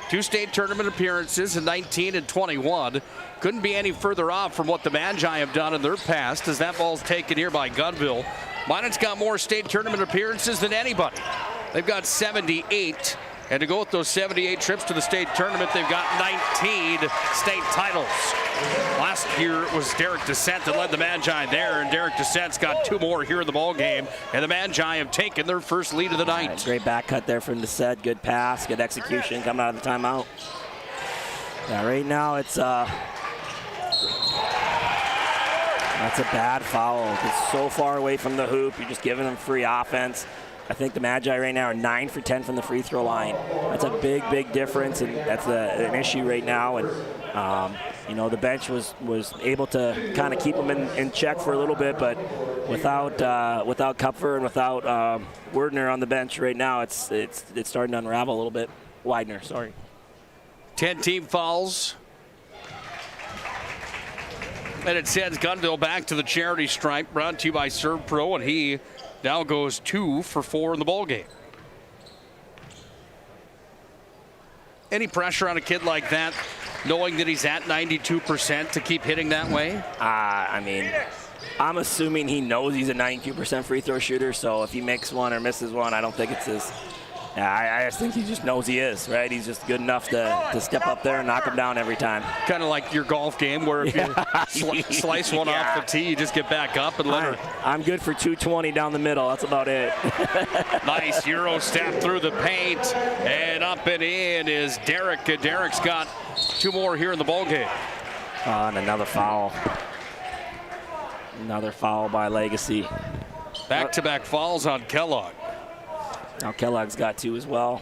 2 state tournament appearances in 19 and 21. Couldn't be any further off from what the Magi have done in their past, as that ball's taken here by Gunville. Minot's got more state tournament appearances than anybody. They've got 78, and to go with those 78 trips to the state tournament, they've got 19 state titles. Last year it was Derek Descent that led the Magi there, and Derek Descent's got 2 more here in the ball game, and the Magi have taken their first lead of the night. Right, great back cut there from Descent, good pass, good execution coming out of the timeout. Yeah, right now it's that's a bad foul. It's so far away from the hoop. You're just giving them free offense. I think the Magi right now are 9 for 10 from the free throw line. That's a big, big difference, and that's an issue right now. And you know, the bench was able to kind of keep them in check for a little bit, but without Kupfer and without Werdner on the bench right now, it's starting to unravel a little bit. Widener, sorry. 10 team fouls. And it sends Gunville back to the charity stripe, brought to you by Serve Pro, and he now goes 2 for 4 in the ball game. Any pressure on a kid like that, knowing that he's at 92% to keip hitting that way? I mean, I'm assuming he knows he's a 92% free throw shooter, so if he makes one or misses one, I don't think it's his. I just think he just knows he is, right? He's just good enough to step up there and knock him down every time. Kind of like your golf game where if you slice one off the tee, you just get back up and let her. I'm good for 220 down the middle. That's about it. Nice Euro step through the paint, and up and in is Derek. Derek's got 2 more here in the ball game. And another foul. Another foul by Legacy. Back-to-back fouls on Kellogg. Now Kellogg's got 2 as well.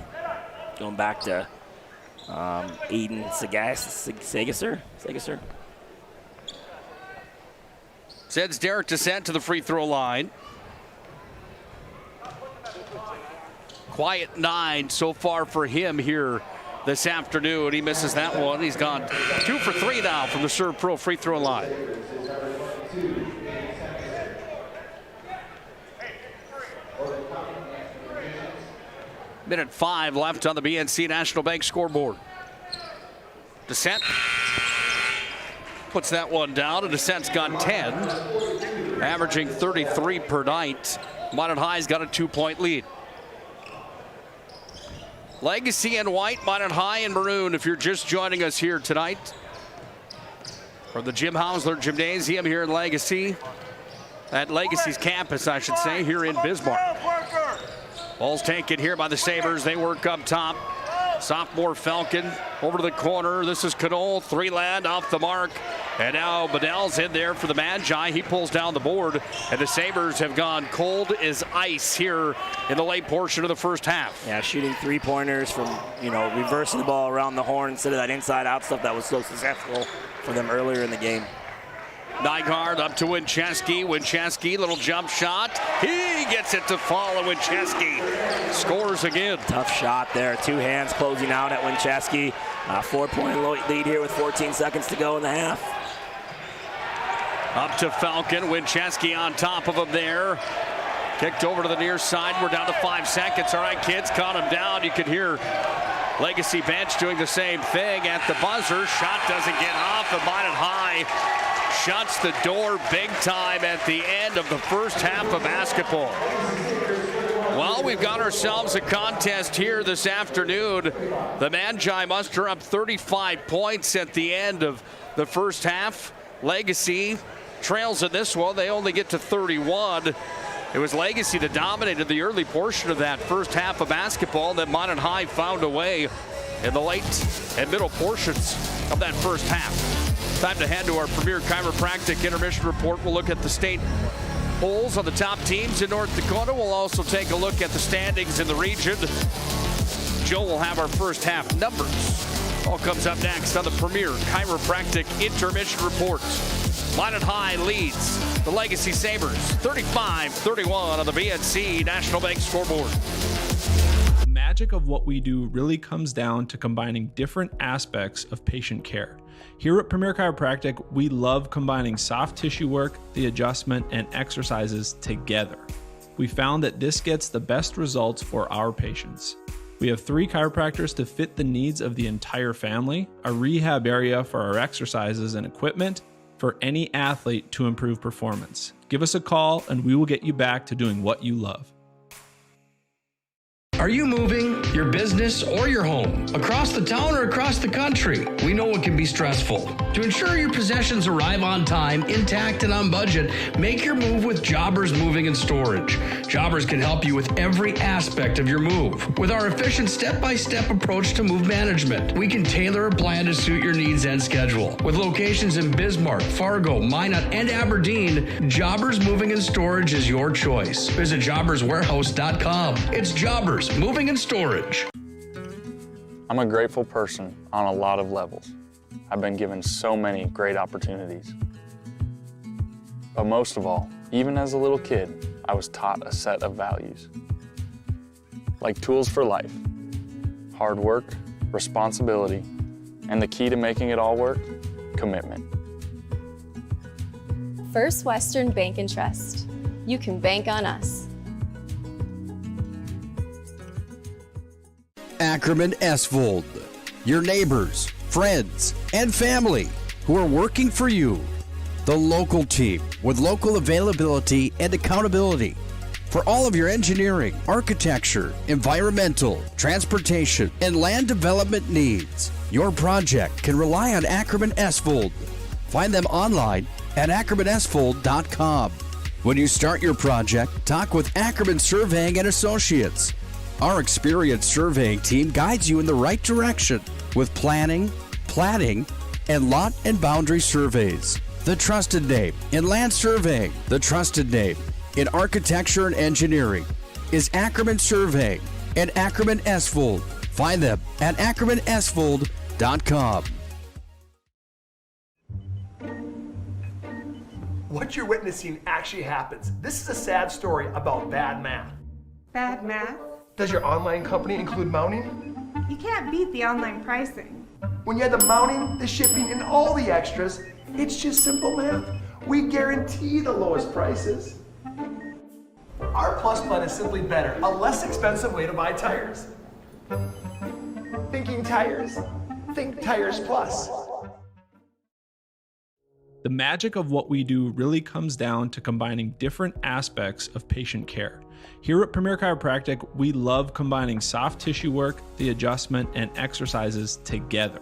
Going back to Eden Sagasser. Sends Derek Descent to the free throw line. Quiet 9 so far for him here this afternoon. He misses that one. He's gone 2 for 3 now from the Serve Pro free throw line. Minute 5 left on the BNC National Bank scoreboard. Descent puts that one down, and Descent's got 10, averaging 33 per night. Minot High's got a 2-point lead. Legacy in white, Minot High in maroon. If you're just joining us here tonight from the Jim Hausler Gymnasium here in Legacy, at Legacy's campus, I should say, here in Bismarck. Ball's taken here by the Sabres. They work up top. Sophomore Falcon over to the corner. This is Knoll. 3 land off the mark. And now Bedell's in there for the Magi. He pulls down the board. And the Sabres have gone cold as ice here in the late portion of the first half. Yeah, shooting 3-pointers from, reversing the ball around the horn instead of that inside-out stuff that was so successful for them earlier in the game. Nygaard up to Winchesky. Winchesky, little jump shot. He gets it to fall, and Winchesky scores again. Tough shot there. 2 hands closing out at Winchesky. 4-point lead here with 14 seconds to go in the half. Up to Falcon. Winchesky on top of him there. Kicked over to the near side. We're down to 5 seconds. All right, kids, caught him down. You can hear Legacy bench doing the same thing at the buzzer. Shot doesn't get off. And Minot High shuts the door big time at the end of the first half of basketball. Well, we've got ourselves a contest here this afternoon. The Magi muster up 35 points at the end of the first half. Legacy trails in this one. They only get to 31. It was Legacy that dominated the early portion of that first half of basketball. Then Minot High found a way in the late and middle portions of that first half. Time to head to our Premier Chiropractic Intermission Report. We'll look at the state polls on the top teams in North Dakota. We'll also take a look at the standings in the region. Joe will have our first half numbers. All comes up next on the Premier Chiropractic Intermission Report. Minot High leads the Legacy Sabres 35-31 on the BNC National Bank scoreboard. The magic of what we do really comes down to combining different aspects of patient care. Here at Premier Chiropractic, we love combining soft tissue work, the adjustment, and exercises together. We found that this gets the best results for our patients. We have 3 chiropractors to fit the needs of the entire family, a rehab area for our exercises and equipment, for any athlete to improve performance. Give us a call and we will get you back to doing what you love. Are you moving your business or your home across the town or across the country? We know it can be stressful. To ensure your possessions arrive on time, intact, and on budget, make your move with Jobbers Moving and Storage. Jobbers can help you with every aspect of your move. With our efficient step-by-step approach to move management, we can tailor a plan to suit your needs and schedule. With locations in Bismarck, Fargo, Minot, and Aberdeen, Jobbers Moving and Storage is your choice. Visit jobberswarehouse.com. It's Jobbers Moving and Storage. I'm a grateful person on a lot of levels. I've been given so many great opportunities. But most of all, even as a little kid, I was taught a set of values. Like tools for life, hard work, responsibility, and the key to making it all work, commitment. First Western Bank and Trust. You can bank on us. Ackerman Esvold, your neighbors, friends, and family who are working for you. The local team with local availability and accountability for all of your engineering, architecture, environmental, transportation, and land development needs. Your project can rely on Ackerman Esvold. Find them online at ackermanesvold.com. When you start your project, talk with Ackerman Surveying and Associates. Our experienced surveying team guides you in the right direction with planning, platting, and lot and boundary surveys. The trusted name in land surveying, the trusted name in architecture and engineering is Ackerman Surveying and Ackerman Esvold. Find them at ackermanesvold.com. What you're witnessing actually happens. This is a sad story about bad math. Bad math? Does your online company include mounting? You can't beat the online pricing. When you have the mounting, the shipping, and all the extras, it's just simple math. We guarantee the lowest prices. Our Plus plan is simply better, a less expensive way to buy tires. Thinking tires? Think Tires Plus. The magic of what we do really comes down to combining different aspects of patient care. Here at Premier Chiropractic, we love combining soft tissue work, the adjustment, and exercises together.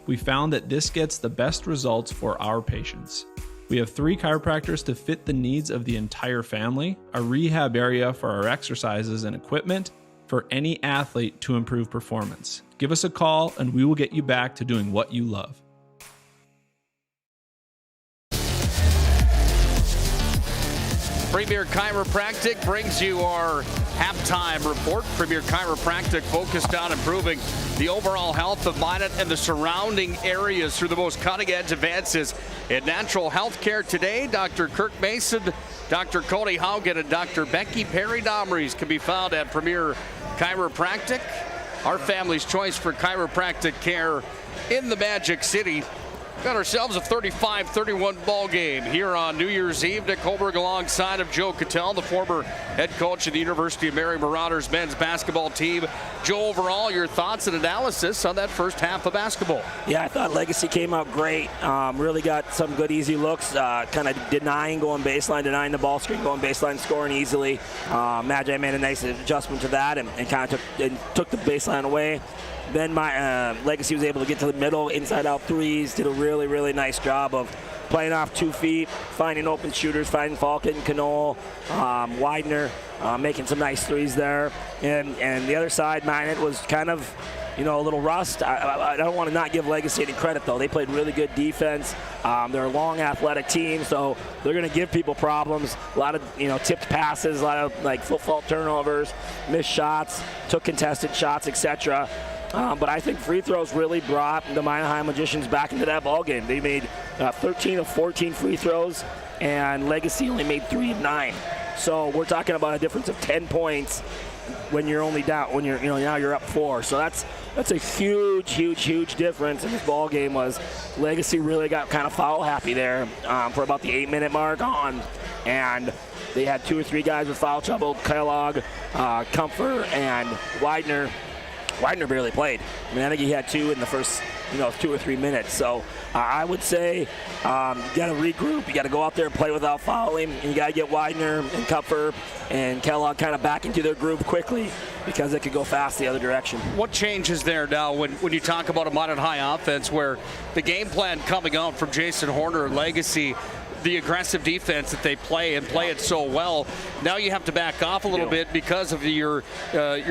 We found that this gets the best results for our patients. We have 3 chiropractors to fit the needs of the entire family, a rehab area for our exercises and equipment, for any athlete to improve performance. Give us a call and we will get you back to doing what you love. Premier Chiropractic brings you our halftime report. Premier Chiropractic focused on improving the overall health of Minot and the surrounding areas through the most cutting-edge advances in natural health care today. Dr. Kirk Mason, Dr. Cody Haugen, and Dr. Becky Perry-Domries can be found at Premier Chiropractic, our family's choice for chiropractic care in the Magic City. Got ourselves a 35-31 ball game here on New Year's Eve. Nick Hulberg alongside of Joe Cattell, the former head coach of the University of Mary Marauders men's basketball team. Joe, overall, your thoughts and analysis on that first half of basketball? Yeah, I thought Legacy came out great. Really got some good easy looks, kind of denying going baseline, denying the ball screen, going baseline, scoring easily. Magi made a nice adjustment to that and kind of took the baseline away. Then my Legacy was able to get to the middle, inside-out threes, did a really, really nice job of playing off 2 feet, finding open shooters, finding Falkett and Knoll, Widener, making some nice threes there. And the other side, Minot was kind of, a little rust. I don't want to not give Legacy any credit, though. They played really good defense. They're a long, athletic team, so they're going to give people problems. A lot of, tipped passes, a lot of, foot fault turnovers, missed shots, took contested shots, etc. But I think free throws really brought the Minot High Magicians back into that ball game. They made 13 of 14 free throws, and Legacy only made 3 of 9. So we're talking about a difference of 10 points when you're only down, when you're, now you're up 4. So that's a huge difference in this ball game. Was Legacy really got kind of foul happy there for about the 8-minute mark on, and they had 2 or 3 guys with foul trouble. Kellogg, Comfort, and Widener. Widener barely played. I think he had 2 in the first 2 or 3 minutes. So I would say you got to regroup. You got to go out there and play without fouling. And you got to get Widener and Comfort and Kellogg kind of back into their groove quickly, because it could go fast the other direction. What changes there now when you talk about a Minot High offense where the game plan coming out from Jason Horner and Legacy, the aggressive defense that they play and play it so well, now you have to back off a little bit because of your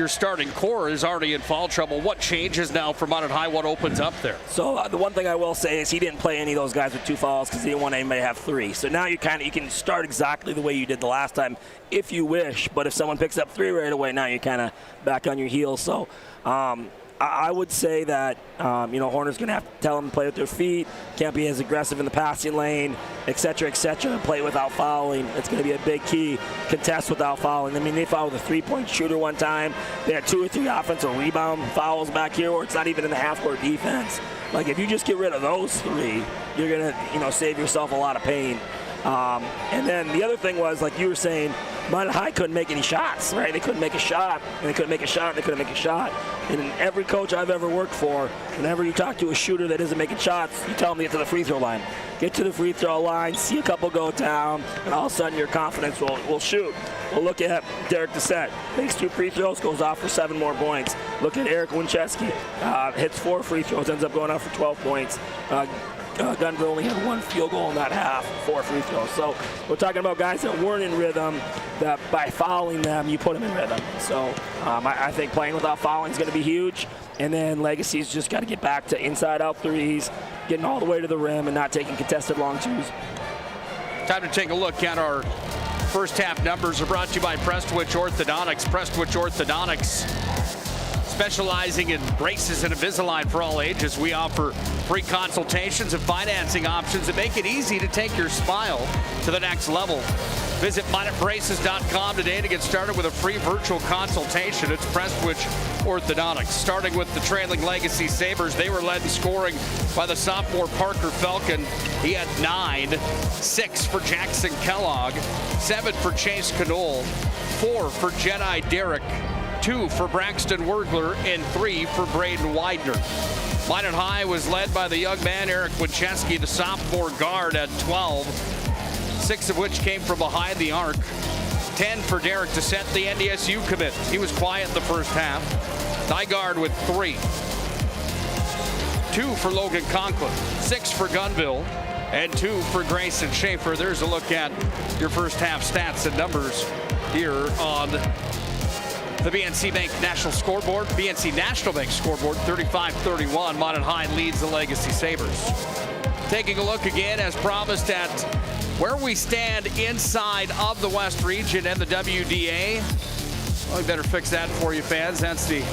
starting core is already in foul trouble. What changes now for Minot High? What opens up there? So the one thing I will say is he didn't play any of those guys with 2 fouls because he didn't want anybody to have 3. So now you can start exactly the way you did the last time if you wish, but if someone picks up 3 right away, now you're kind of back on your heels. So I would say that Horner's going to have to tell them to play with their feet, can't be as aggressive in the passing lane, etc., and play without fouling. It's going to be a big key. Contest without fouling. They fouled with a 3-point shooter one time. They had 2 or 3 offensive rebound fouls back here, or it's not even in the half-court defense. If you just get rid of those 3, you're going to save yourself a lot of pain. And then the other thing was, like you were saying, Minot High couldn't make any shots, right? They couldn't make a shot, and they couldn't make a shot, and they couldn't make a shot. And every coach I've ever worked for, whenever you talk to a shooter that isn't making shots, you tell them to get to the free throw line. Get to the free throw line, see a couple go down, and all of a sudden your confidence will shoot. We'll look at Derek Doucette. Makes 2 free throws, goes off for 7 more points. Look at Eric Winchesky. Hits 4 free throws, ends up going off for 12 points. Gunver only had 1 field goal in that half, 4 free throws. So we're talking about guys that weren't in rhythm, that by fouling them, you put them in rhythm. So I think playing without fouling is going to be huge. And then Legacy's just got to get back to inside-out threes, getting all the way to the rim and not taking contested long 2s. Time to take a look at our first half numbers. Are brought to you by Prestwich Orthodontics. Prestwich Orthodontics, specializing in braces and Invisalign for all ages. We offer free consultations and financing options that make it easy to take your smile to the next level. Visit minotbraces.com today to get started with a free virtual consultation. It's Prestwich Orthodontics. Starting with the trailing Legacy Sabres, they were led in scoring by the sophomore Parker Falcon. He had 9, 6 for Jackson Kellogg, 7 for Chase Knoll, 4 for Jedi Derrick, 2 for Braxton Wergler, and 3 for Braden Widener. Minot High was led by the young man Eric Winchesky, the sophomore guard, at 12, 6 of which came from behind the arc. 10 for Derek Doucette, the NDSU commit. He was quiet in the first half. Nygaard with 3. 2 for Logan Conklin, 6 for Gunville, and 2 for Grayson Schaefer. There's a look at your first half stats and numbers here on the BNC Bank National Scoreboard. BNC National Bank Scoreboard, 35-31. Minot High leads the Legacy Sabres. Taking a look again, as promised, at where we stand inside of the West Region and the WDA. Well, we better fix that for you, fans. That's the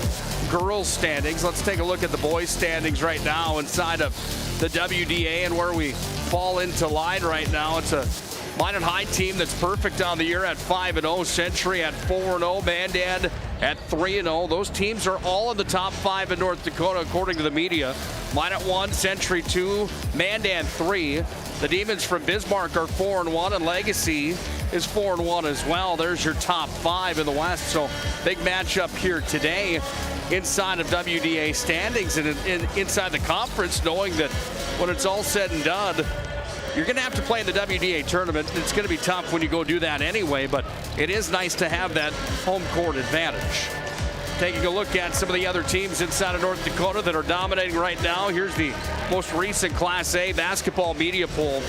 girls' standings. Let's take a look at the boys' standings right now inside of the WDA and where we fall into line right now. It's a Minot High team that's perfect on the year at 5-0, Century at 4-0, Mandan at 3-0. Those teams are all in the top 5 in North Dakota, according to the media. Minot 1, Century 2, Mandan 3. The Demons from Bismarck are 4-1, and Legacy is 4-1 as well. There's your top 5 in the West. So big matchup here today inside of WDA standings and inside the conference, knowing that when it's all said and done, you're going to have to play in the WDA tournament. It's going to be tough when you go do that anyway, but it is nice to have that home court advantage. Taking a look at some of the other teams inside of North Dakota that are dominating right now. Here's the most recent Class A basketball media poll.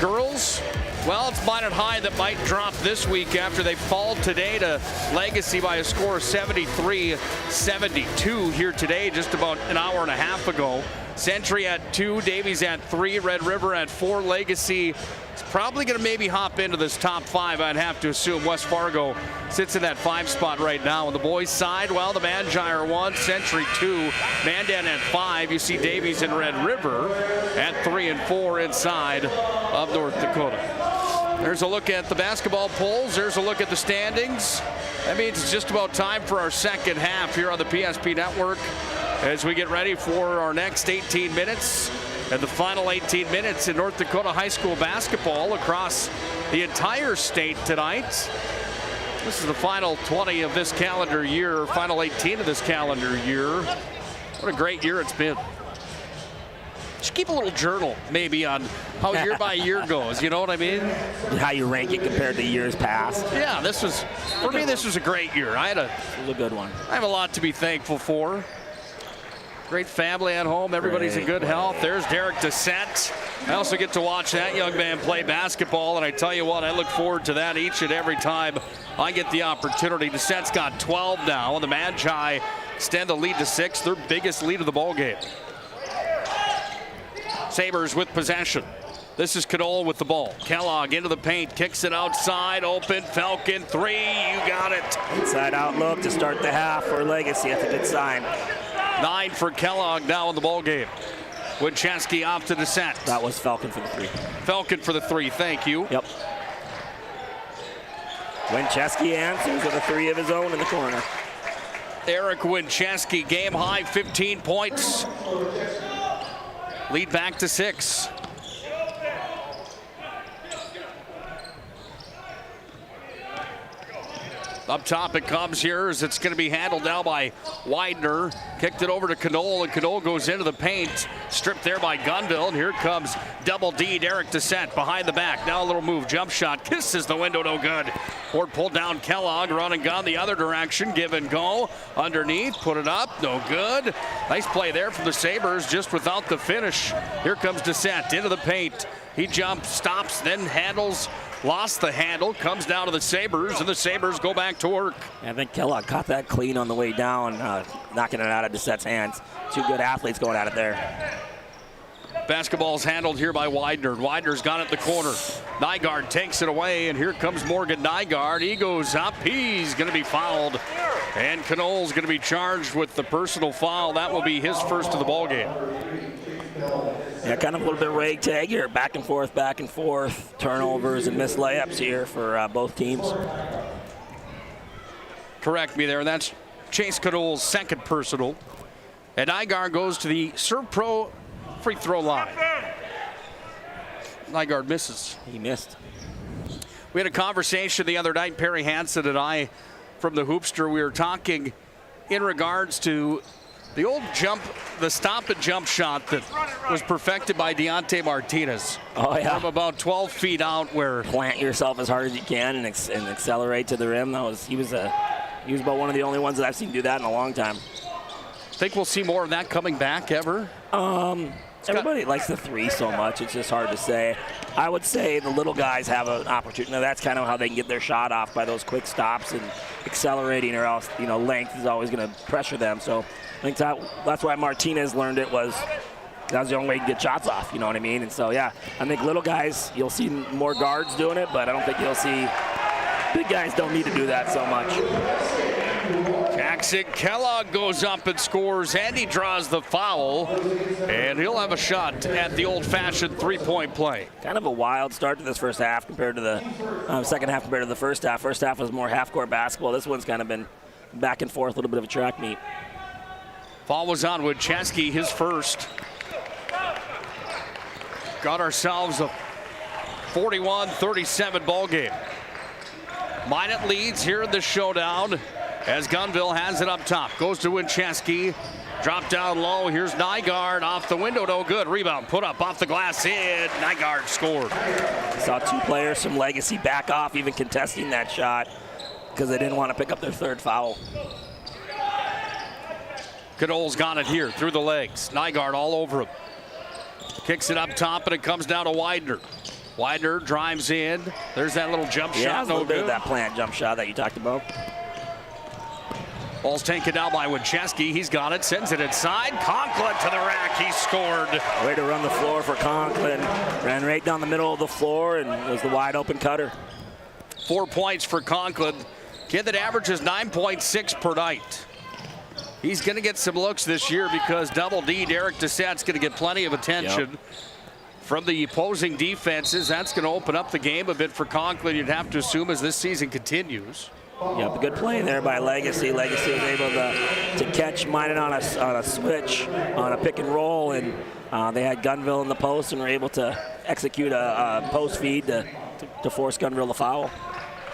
Girls, well, it's Minot High that might drop this week after they fall today to Legacy by a score of 73-72 here today, just about an hour and a half ago. Century at 2, Davies at 3, Red River at 4. Legacy is probably going to maybe hop into this top 5, I'd have to assume. West Fargo sits in that 5 spot right now. On the boys' side, well, the Magi are 1, Century 2, Mandan at 5. You see Davies and Red River at 3 and 4 inside of North Dakota. There's a look at the basketball polls. There's a look at the standings. That means it's just about time for our second half here on the PSP Network as we get ready for our next 18 minutes and the final 18 minutes in North Dakota high school basketball across the entire state tonight. This is the final 20 of this calendar year, final 18 of this calendar year. What a great year it's been. Should keep a little journal maybe on how year by year goes, you know what I mean? How you rank it compared to years past. Yeah, this was, for me, this was a great year. It was a good one. I have a lot to be thankful for. Great family at home. Everybody's in good health. There's Derek Descent. I also get to watch that young man play basketball, and I tell you what, I look forward to that each and every time I get the opportunity. Descent's got 12 now, and the Magi extend the lead to 6, their biggest lead of the ball game. Sabres with possession. This is Knoll with the ball. Kellogg into the paint, kicks it outside, open, Falcon 3, you got it. Inside out look to start the half for Legacy, that's a good sign. 9 for Kellogg now in the ball game. Winchesky off to Descent. That was Falcon for the 3. Falcon for the 3, thank you. Yep. Winchesky answers with a 3 of his own in the corner. Eric Winchesky, game high, 15 points. Lead back to 6. Up top it comes here as it's going to be handled now by Widener. Kicked it over to Knoll, and Knoll goes into the paint. Stripped there by Gunville, and here comes Double D, Derek Descent behind the back. Now a little move, jump shot, kisses the window, no good. Ford pulled down Kellogg, run and gun the other direction, give and go. Underneath, put it up, no good. Nice play there from the Sabres, just without the finish. Here comes Descent into the paint. He jumps, stops, then handles. Lost the handle, comes down to the Sabres, and the Sabres go back to work. I think Kellogg caught that clean on the way down, knocking it out of Descent's hands. Two good athletes going at it there. Basketball's handled here by Widener. Widener's got it in the corner. Nygaard takes it away, and here comes Morgan Nygaard. He goes up, he's going to be fouled. And Knoll's going to be charged with the personal foul. That will be his first of the ball game. Yeah, kind of a little bit ragtag here, back and forth, turnovers and missed layups here for both teams. Correct me there, and that's Chase Knoll's second personal. And Nygaard goes to the Serve Pro free throw line. Nygaard misses. He missed. We had a conversation the other night, Perry Hansen and I, from the Hoopster. We were talking in regards to the old jump, the stop and jump shot that was perfected by Deontay Martinez. Oh, yeah. From about 12 feet out where... Plant yourself as hard as you can and accelerate to the rim. He was about one of the only ones that I've seen do that in a long time. Think we'll see more of that coming back ever? Everybody likes the 3 so much, it's just hard to say. I would say the little guys have an opportunity. Now, that's kind of how they can get their shot off, by those quick stops and accelerating, or else, length is always going to pressure them. So I think that's why Martinez learned it, that was the only way to get shots off, you know what I mean? And so, yeah, I think little guys, you'll see more guards doing it, but I don't think you'll see big guys don't need to do that so much. Jackson Kellogg goes up and scores, and he draws the foul, and he'll have a shot at the old-fashioned three-point play. Kind of a wild start to this first half compared to the second half compared to the first half. First half was more half-court basketball. This one's kind of been back and forth, a little bit of a track meet. Foul was on Winchesky, his first. Got ourselves a 41-37 ball game. Minot leads here in the showdown as Gunville has it up top. Goes to Winchesky. Drop down low. Here's Nygaard off the window. No good. Rebound put up off the glass. In. Nygaard scored. Saw 2 players from Legacy back off, even contesting that shot, because they didn't want to pick up their third foul. Knoll's got it here through the legs. Nygaard all over him. Kicks it up top, and it comes down to Widener. Widener drives in. There's that little jump shot. A little bit of that plant jump shot that you talked about. Ball's taken down by Winchesky. He's got it, sends it inside. Conklin to the rack. He scored. Way to run the floor for Conklin. Ran right down the middle of the floor and was the wide open cutter. 4 points for Conklin. Kid that averages 9.6 per night. He's going to get some looks this year because Double D, Derek Dussette's going to get plenty of attention from the opposing defenses. That's going to open up the game a bit for Conklin, you'd have to assume, as this season continues. Yep, good play there by Legacy. Legacy was able to catch Minot on a switch, on a pick and roll, and they had Gunville in the post and were able to execute a post feed to force Gunville to foul.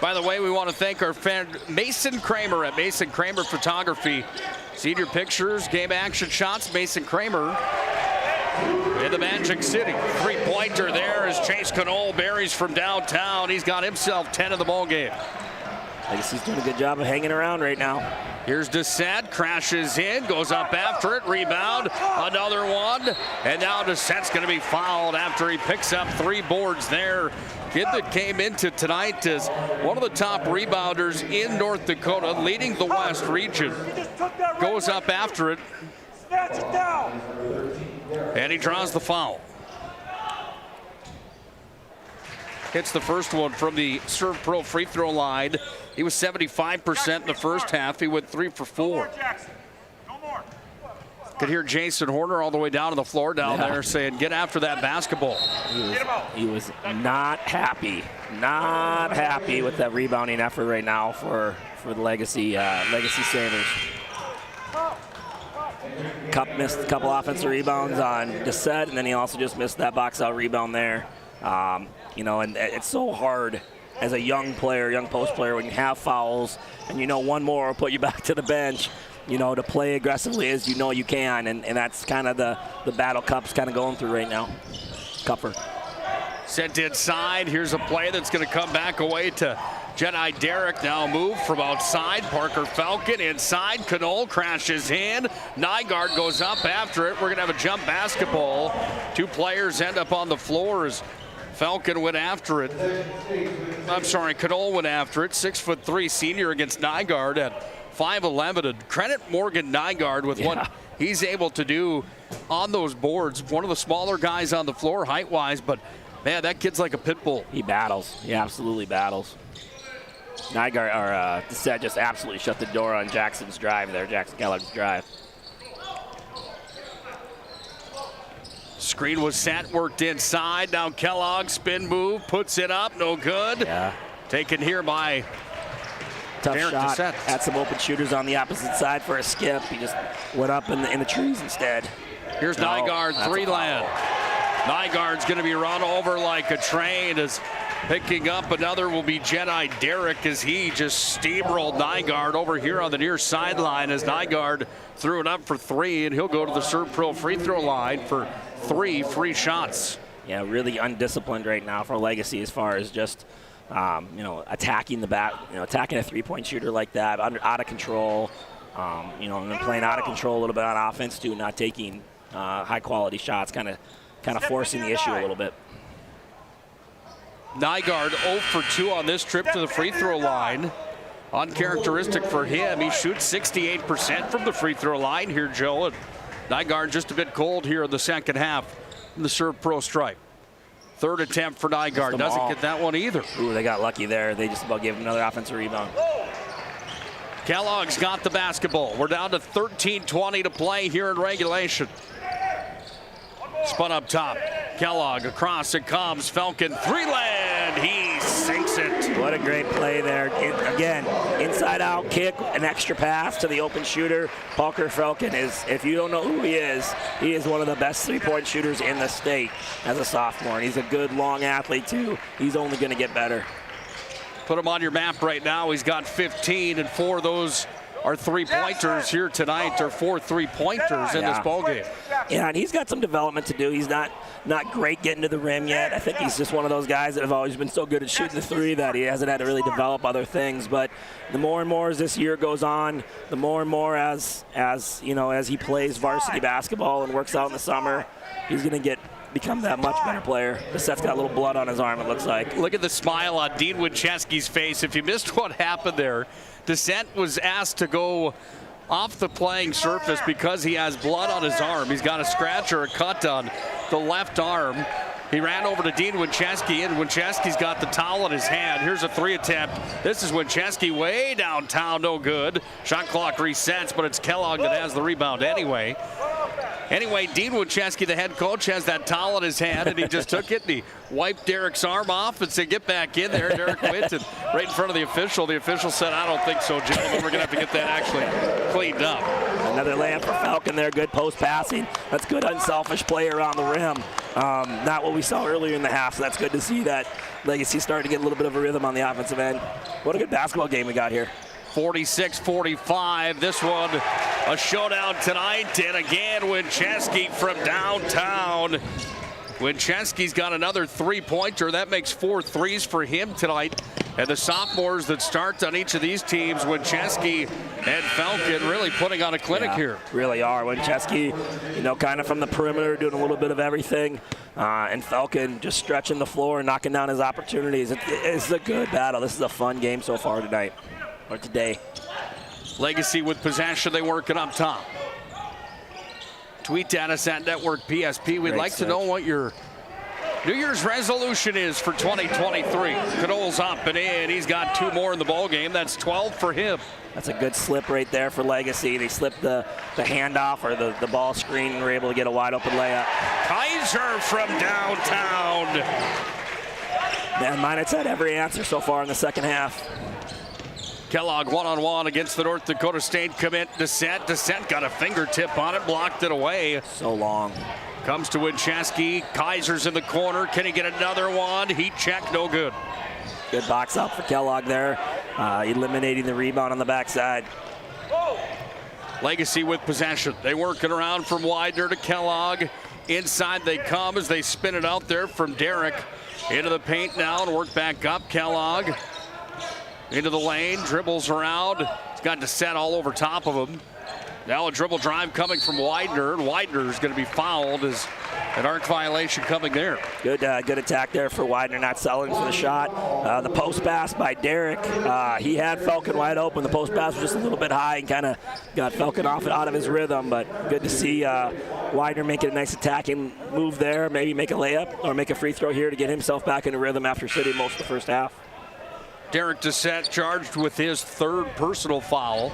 By the way, we want to thank our friend Mason Kramer at Mason Kramer Photography. Senior pictures, game action shots, Mason Kramer in the Magic City. Three-pointer there as Chase Knoll buries from downtown. He's got himself 10 in the ball game. Legacy's doing a good job of hanging around right now. Here's Dissett, crashes in, goes up after it, rebound, another one, and now Dissett's going to be fouled after he picks up 3 boards there. Kid that came into tonight as one of the top rebounders in North Dakota, leading the West region. Goes up after it, and he draws the foul. Hits the first one from the Serve Pro free throw line. He was 75% in the first half. He went 3 for 4. Could hear Jason Horner all the way down to the floor down there saying, get after that basketball. He was not happy with that rebounding effort right now for the Legacy Sabres. Cup missed a couple offensive rebounds on Dissett, and then he also just missed that box out rebound there. You know, and it's so hard as a young player, young post player, when you have fouls and you know one more will put you back to the bench, you know, to play aggressively as you know you can, and that's kind of the battle Cup's kind of going through right now. Cupper. Sent inside. Here's a play that's going to come back away to Jedi Derrick. Now move from outside. Parker Falcon inside. Knoll crashes in. Nygaard goes up after it. We're going to have a jump basketball. 2 players end up on the floor as Falcon went after it. I'm sorry, Knoll went after it. 6'3" senior against Nygaard at 5'11". And credit Morgan Nygaard with what he's able to do on those boards. One of the smaller guys on the floor height-wise, but man, that kid's like a pit bull. He battles. He absolutely battles. Nygaard, or Dissett just absolutely shut the door on Jackson's drive there, Jackson Kellogg's drive. Screen was set, worked inside. Now Kellogg, spin move, puts it up, no good. Yeah. Taken here by tough Derek shot. Dissett. Had some open shooters on the opposite side for a skip. He just went up in the trees instead. Here's Nygaard, 3 land. Nygaard's going to be run over like a train as picking up another will be Jedi Derrick as he just steamrolled Nygaard over here on the near sideline as Nygaard threw it up for 3, and he'll go to the Serve Pro free throw line for 3 free shots. Yeah, really undisciplined right now for Legacy as far as just you know, attacking the back, you know, attacking a 3-point shooter like that, out of control, you know, and then playing out of control a little bit on offense too, not taking high quality shots, kind of forcing the issue a little bit. Nygaard 0 for 2 on this trip to the free throw line. Uncharacteristic for him. He shoots 68% from the free throw line here, Joe. And Nygaard just a bit cold here in the second half in the Serve Pro stripe. 3rd attempt for Nygaard. Doesn't get that one either. Ooh, they got lucky there. They just about gave him another offensive rebound. Kellogg's got the basketball. We're down to 13:20 to play here in regulation. Spun up top. Kellogg across it comes. Falcon 3-land. He sinks it. What a great play there. Again, inside out kick, an extra pass to the open shooter. Parker Falcon is, if you don't know who he is one of the best 3-point shooters in the state as a sophomore. And he's a good long athlete too. He's only going to get better. Put him on your map right now. He's got 15, and 4 of those our three-pointers here tonight, or 4 3-pointers in this ballgame. Yeah, and he's got some development to do. He's not great getting to the rim yet. I think he's just one of those guys that have always been so good at shooting the three that he hasn't had to really develop other things. But the more and more as this year goes on, the more and more as he plays varsity basketball and works out in the summer, he's going to become that much better player. Bissette's got a little blood on his arm, it looks like. Look at the smile on Dean Winchesky's face. If you missed what happened there, Dissent was asked to go off the playing surface because he has blood on his arm. He's got a scratch or a cut on the left arm. He ran over to Dean Winchesky, and Winchesky's got the towel in his hand. Here's a 3 attempt. This is Winchesky way downtown, no good. Shot clock resets, but it's Kellogg that has the rebound anyway. Anyway, Dean Winchesky, the head coach, has that towel in his hand, and he just took it and he wiped Derek's arm off and said, get back in there. Derek went and right in front of the official. The official said, I don't think so, gentlemen. We're going to have to get that actually cleaned up. Another layup for Falcon there. Good post passing. That's good unselfish play around the rim. Not what we saw earlier in the half, so that's good to see that Legacy starting to get a little bit of a rhythm on the offensive end. What a good basketball game we got here. 46-45. This one a showdown tonight, and again Winchesky from downtown. Winchesky's got another 3-pointer. That makes 4 threes for him tonight. And the sophomores that start on each of these teams, Winchesky and Falcon, really putting on a clinic here. Really are. Winchesky, kind of from the perimeter, doing a little bit of everything. And Falcon just stretching the floor and knocking down his opportunities. It's a good battle. This is a fun game so far tonight, or today. Legacy with possession. They work it up top. Tweet at us at Network PSP. We'd like to know what your New Year's resolution is for 2023. Cadole's up and in. He's got 2 more in the ball game. That's 12 for him. That's a good slip right there for Legacy. They slipped the handoff or the ball screen and were able to get a wide open layup. Kaiser from downtown. Man, Minot's had every answer so far in the second half. Kellogg one-on-one against the North Dakota State commit. Dissent got a fingertip on it, blocked it away. So long. Comes to Winchesky. Kaiser's in the corner. Can he get another one? Heat check, no good. Good box out for Kellogg there, eliminating the rebound on the backside. Legacy with possession. They work it around from Widener to Kellogg. Inside they come as they spin it out there from Derek. Into the paint now and work back up. Kellogg into the lane, dribbles around. He's got Dissent all over top of him. Now a dribble drive coming from Widener, and Widener is going to be fouled as an arc violation coming there. Good attack there for Widener, not selling for the shot. The post pass by Derek. He had Falcon wide open. The post pass was just a little bit high and kind of got Falcon out of his rhythm, but good to see Widener making a nice attacking move there, maybe make a layup or make a free throw here to get himself back into rhythm after sitting most of the first half. Derek Dissent charged with his 3rd personal foul.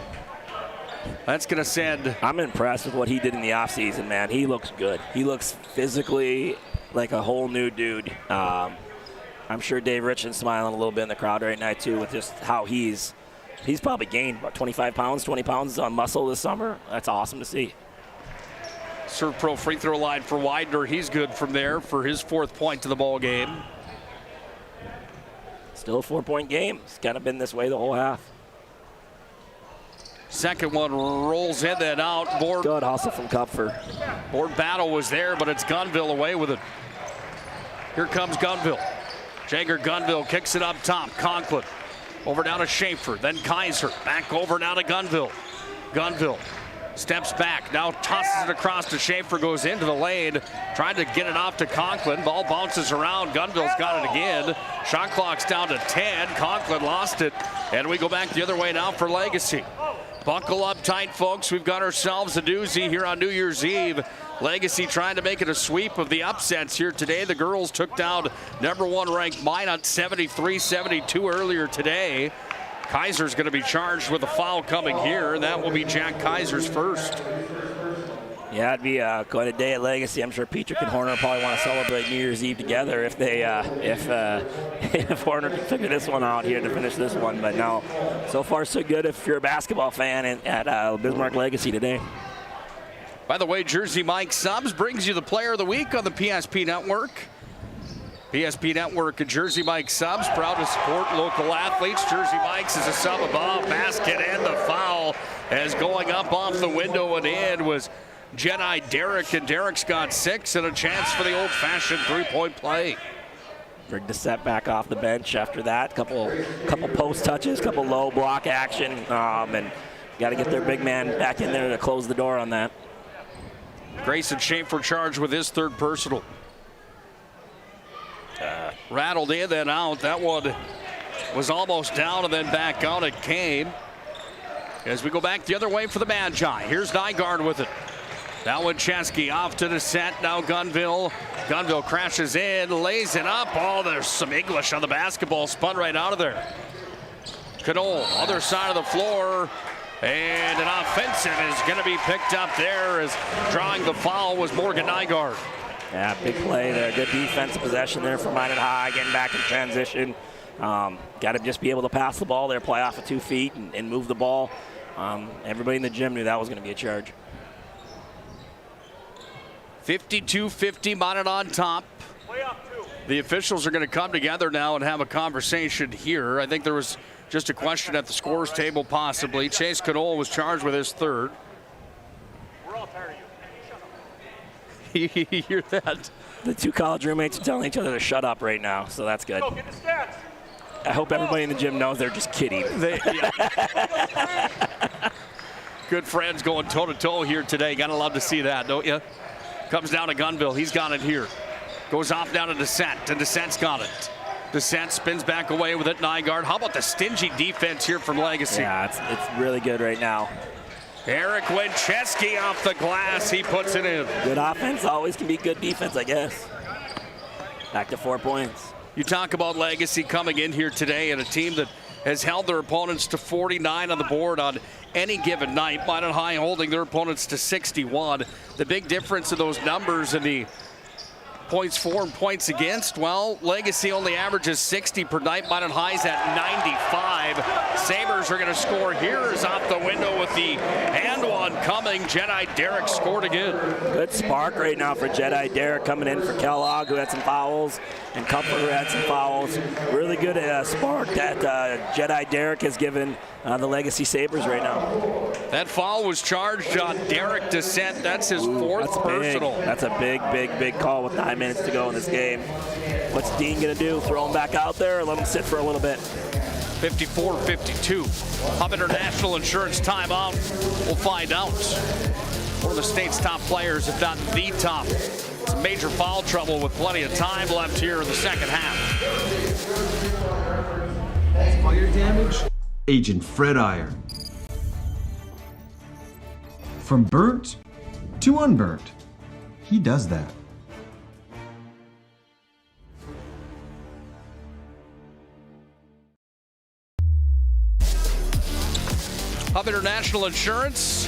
That's going to send. I'm impressed with what he did in the offseason, man. He looks good. He looks physically like a whole new dude. I'm sure Dave Richard's smiling a little bit in the crowd right now, too, with just how he's probably gained about 25 pounds, 20 pounds on muscle this summer. That's awesome to see. Serve Pro free throw line for Widener. He's good from there for his 4th point to the ball game. Still a 4-point game. It's kind of been this way the whole half. Second one rolls in and out. Good hustle from Kupfer. Board battle was there, but it's Gunville away with it. Here comes Gunville. Jager Gunville kicks it up top. Conklin over down to Schaefer. Then Kaiser back over now to Gunville. Gunville steps back. Now tosses it across to Schaefer. Goes into the lane. Trying to get it off to Conklin. Ball bounces around. Gunville's got it again. Shot clock's down to 10. Conklin lost it. And we go back the other way now for Legacy. Buckle up tight, folks. We've got ourselves a doozy here on New Year's Eve. Legacy trying to make it a sweep of the upsets here today. The girls took down #1 ranked Minot 73-72 earlier today. Kaiser's going to be charged with a foul coming here, and that will be Jack Kaiser's first. Yeah, it'd be quite a day at Legacy. I'm sure Petrick and Horner probably want to celebrate New Year's Eve together if they if Horner can figure this one out here to finish this one. But no, so far so good if you're a basketball fan at Bismarck Legacy today. By the way, Jersey Mike Subs brings you the Player of the Week on the PSP Network. PSP Network and Jersey Mike's subs, proud to support local athletes. Jersey Mike's is a sub above, basket and the foul as going up off the window and in was Jedi Derek, and Derek's got 6 and a chance for the old-fashioned three-point play. Bring the set back off the bench after that. Couple post touches, couple low block action, and got to get their big man back in there to close the door on that. Grayson Schaefer charged with his 3rd personal. Rattled in, then out. That one was almost down and then back out it came. As we go back the other way for the Magi. Here's Nygaard with it. Now Winchesky off to the set. Now Gunville. Gunville crashes in, lays it up. Oh, there's some English on the basketball. Spun right out of there. Knoll, other side of the floor. And an offensive is going to be picked up there as drawing the foul was Morgan Nygaard. Yeah, big play there. Good defensive possession there for Minot High, getting back in transition. Got to just be able to pass the ball there, play off of 2 feet and move the ball. Everybody in the gym knew that was going to be a charge. 52-50, Minot on top. The officials are going to come together now and have a conversation here. I think there was just a question at the scores table possibly. Chase Knoll was charged with his 3rd. We're all tired of you hear that? The 2 college roommates are telling each other to shut up right now, so that's good. Go, get the stats. I hope everybody in the gym knows they're just kidding. Good friends going toe-to-toe here today. Gotta love to see that, don't you? Comes down to Gunville. He's got it here. Goes off down to Descent, and Descent's got it. Descent spins back away with it. Nygaard. How about the stingy defense here from Legacy? Yeah, it's really good right now. Eric Winchesky off the glass. He puts it in. Good offense always can be good defense, I guess. Back to 4 points. You talk about Legacy coming in here today and a team that has held their opponents to 49 on the board on any given night. Minot High holding their opponents to 61. The big difference in those numbers in the points for and points against, well, Legacy only averages 60 per night. Minot High's at 95. Sabres are going to score. Here is off the window with the and one coming. Jedi Derek scored again. Good spark right now for Jedi Derek coming in for Kellogg, who had some fouls, and Kupfer, who had some fouls. Really good spark that Jedi Derek has given the Legacy Sabres right now. That foul was charged on Derek Descent. That's his 4th personal. That's a big call with 9 minutes to go in this game. What's Dean going to do? Throw him back out there or let him sit for a little bit? 54-52. Hub International Insurance timeout. We'll find out. One of the state's top players, if not the top. Some major foul trouble with plenty of time left here in the second half. Fire damage? Agent Fred Iron. From burnt to unburnt, he does that. Hub International Insurance.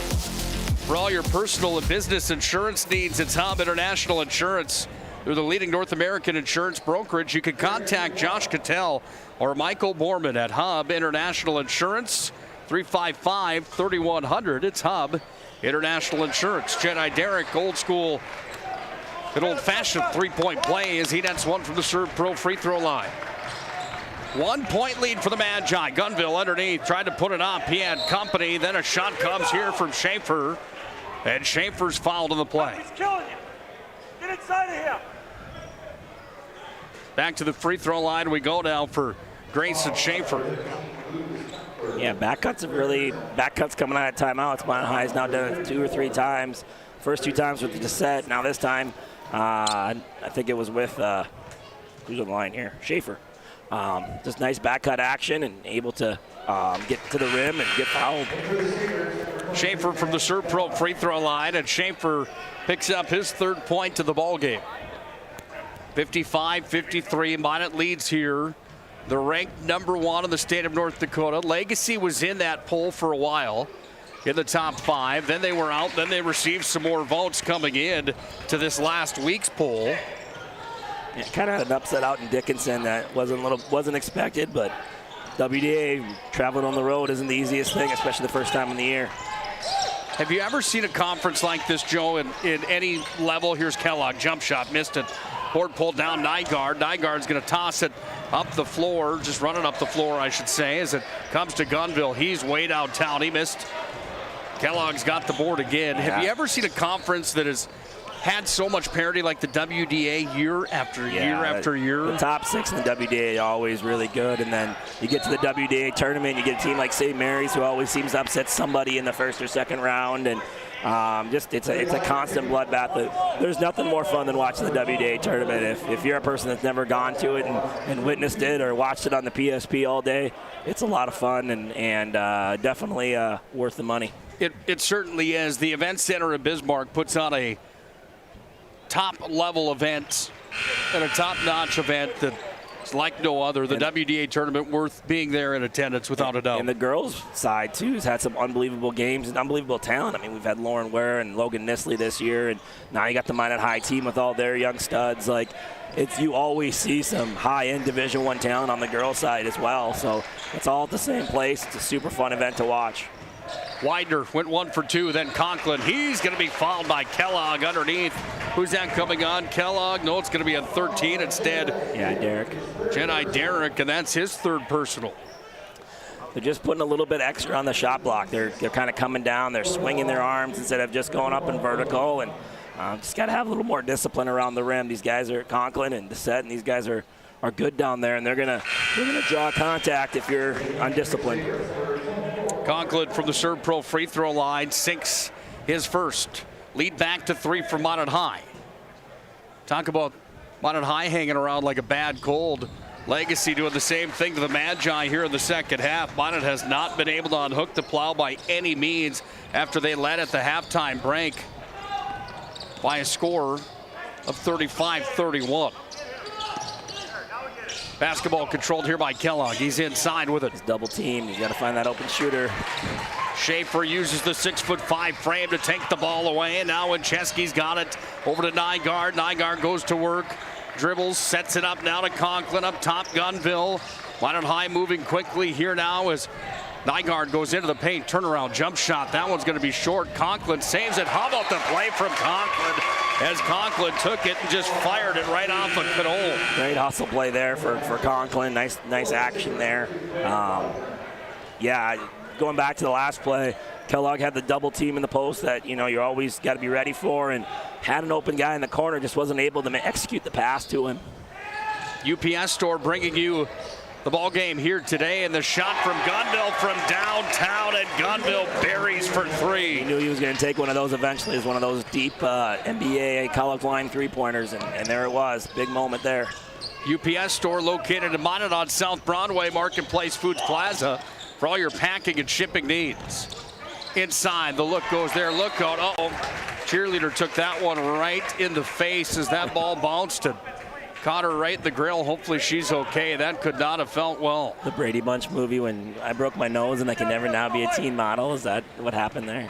For all your personal and business insurance needs, it's Hub International Insurance. They're the leading North American insurance brokerage. You can contact Josh Cattell or Michael Borman at Hub International Insurance, 355-3100. It's Hub International Insurance. Jedi Derek, old school, an old-fashioned three-point play as he nets one from the Serve Pro free throw line. 1 point lead for the Magi. Gunville underneath, tried to put it up. He had company. Then a shot comes here from Schaefer, and Schaefer's fouled in the play. He's killing you. Get inside of him. Back to the free throw line we go now for Grayson Schaefer. Yeah, back cuts coming out of timeouts. Minot High's now done it 2 or 3 times. First 2 times with the set. Now this time, I think it was with who's on the line here? Schaefer. Just nice back cut action and able to get to the rim and get fouled. Schaefer from the Serve Pro free throw line, and Schaefer picks up his 3rd point to the ball game. 55-53, Minot leads here. They're ranked number 1 in the state of North Dakota. Legacy was in that poll for a while in the top 5. Then they were out. Then they received some more votes coming in to this last week's poll. Yeah, kind of had an upset out in Dickinson that wasn't expected, but WDA traveling on the road isn't the easiest thing, especially the first time in the year. Have you ever seen a conference like this, Joe, in any level? Here's Kellogg, jump shot, missed it. Board pulled down Nygaard. Nygaard's going to toss it up the floor, just running up the floor, I should say, as it comes to Gunville. He's way downtown. He missed. Kellogg's got the board again. Yeah. Have you ever seen a conference that has had so much parity like the WDA year after year after year? The top 6 in the WDA are always really good, and then you get to the WDA tournament, you get a team like St. Mary's who always seems to upset somebody in the first or second round, and it's a constant bloodbath. There's nothing more fun than watching the WDA tournament. If you're a person that's never gone to it and witnessed it or watched it on the PSP all day, it's a lot of fun and definitely worth the money. It certainly is. The Event Center in Bismarck puts on a top-level event and a top-notch event that's like no other. The WDA tournament worth being there in attendance without a doubt. And the girls' side, too, has had some unbelievable games and unbelievable talent. I mean, we've had Lauren Ware and Logan Nisley this year, and now you got the Minot High team with all their young studs. Like, you always see some high-end Division I talent on the girls' side as well. So it's all at the same place. It's a super fun event to watch. Widener went 1 for 2, then Conklin. He's going to be fouled by Kellogg underneath. Who's that coming on? Kellogg? No, it's going to be a 13 instead. Yeah, Derek. Jedi Derrick, and that's his 3rd personal. They're just putting a little bit extra on the shot block. They're kind of coming down. They're swinging their arms instead of just going up in vertical. And just got to have a little more discipline around the rim. These guys are Conklin and Dissett, and these guys are good down there, and they're gonna draw contact if you're undisciplined. Conklin from the Serve Pro free throw line sinks his first. Lead back to 3 for Minot High. Talk about Minot High hanging around like a bad cold. Legacy doing the same thing to the Magi here in the second half. Minot has not been able to unhook the plow by any means after they led at the halftime break by a score of 35-31. Basketball controlled here by Kellogg. He's inside with it. He's double teamed. He's got to find that open shooter. Schaefer uses the 6'5" frame to take the ball away, and now Winchesky's got it over to Nygaard. Nygaard goes to work, dribbles, sets it up now to Conklin up top. Gunville. Minot High moving quickly here now as Nygaard goes into the paint. Turnaround jump shot. That one's going to be short. Conklin saves it. How about the play from Conklin? As Conklin took it and just fired it right off of Knoll. Great hustle play there for Conklin. Nice action there. Going back to the last play, Kellogg had the double team in the post that you're always got to be ready for, and had an open guy in the corner, just wasn't able to execute the pass to him. UPS Store bringing you the ball game here today, and the shot from Gunville from downtown, and Gunville buries for 3. He knew he was going to take one of those eventually. It was one of those deep NBA college line three-pointers, and there it was. Big moment there. UPS Store located in Minot on South Broadway, Marketplace Foods Plaza, for all your packing and shipping needs. Inside, the look goes there. Look out. Uh-oh. Cheerleader took that one right in the face as that ball bounced and caught her right in the grill. Hopefully she's okay. That could not have felt well. The Brady Bunch movie when I broke my nose and I can never now be a teen model. Is that what happened there?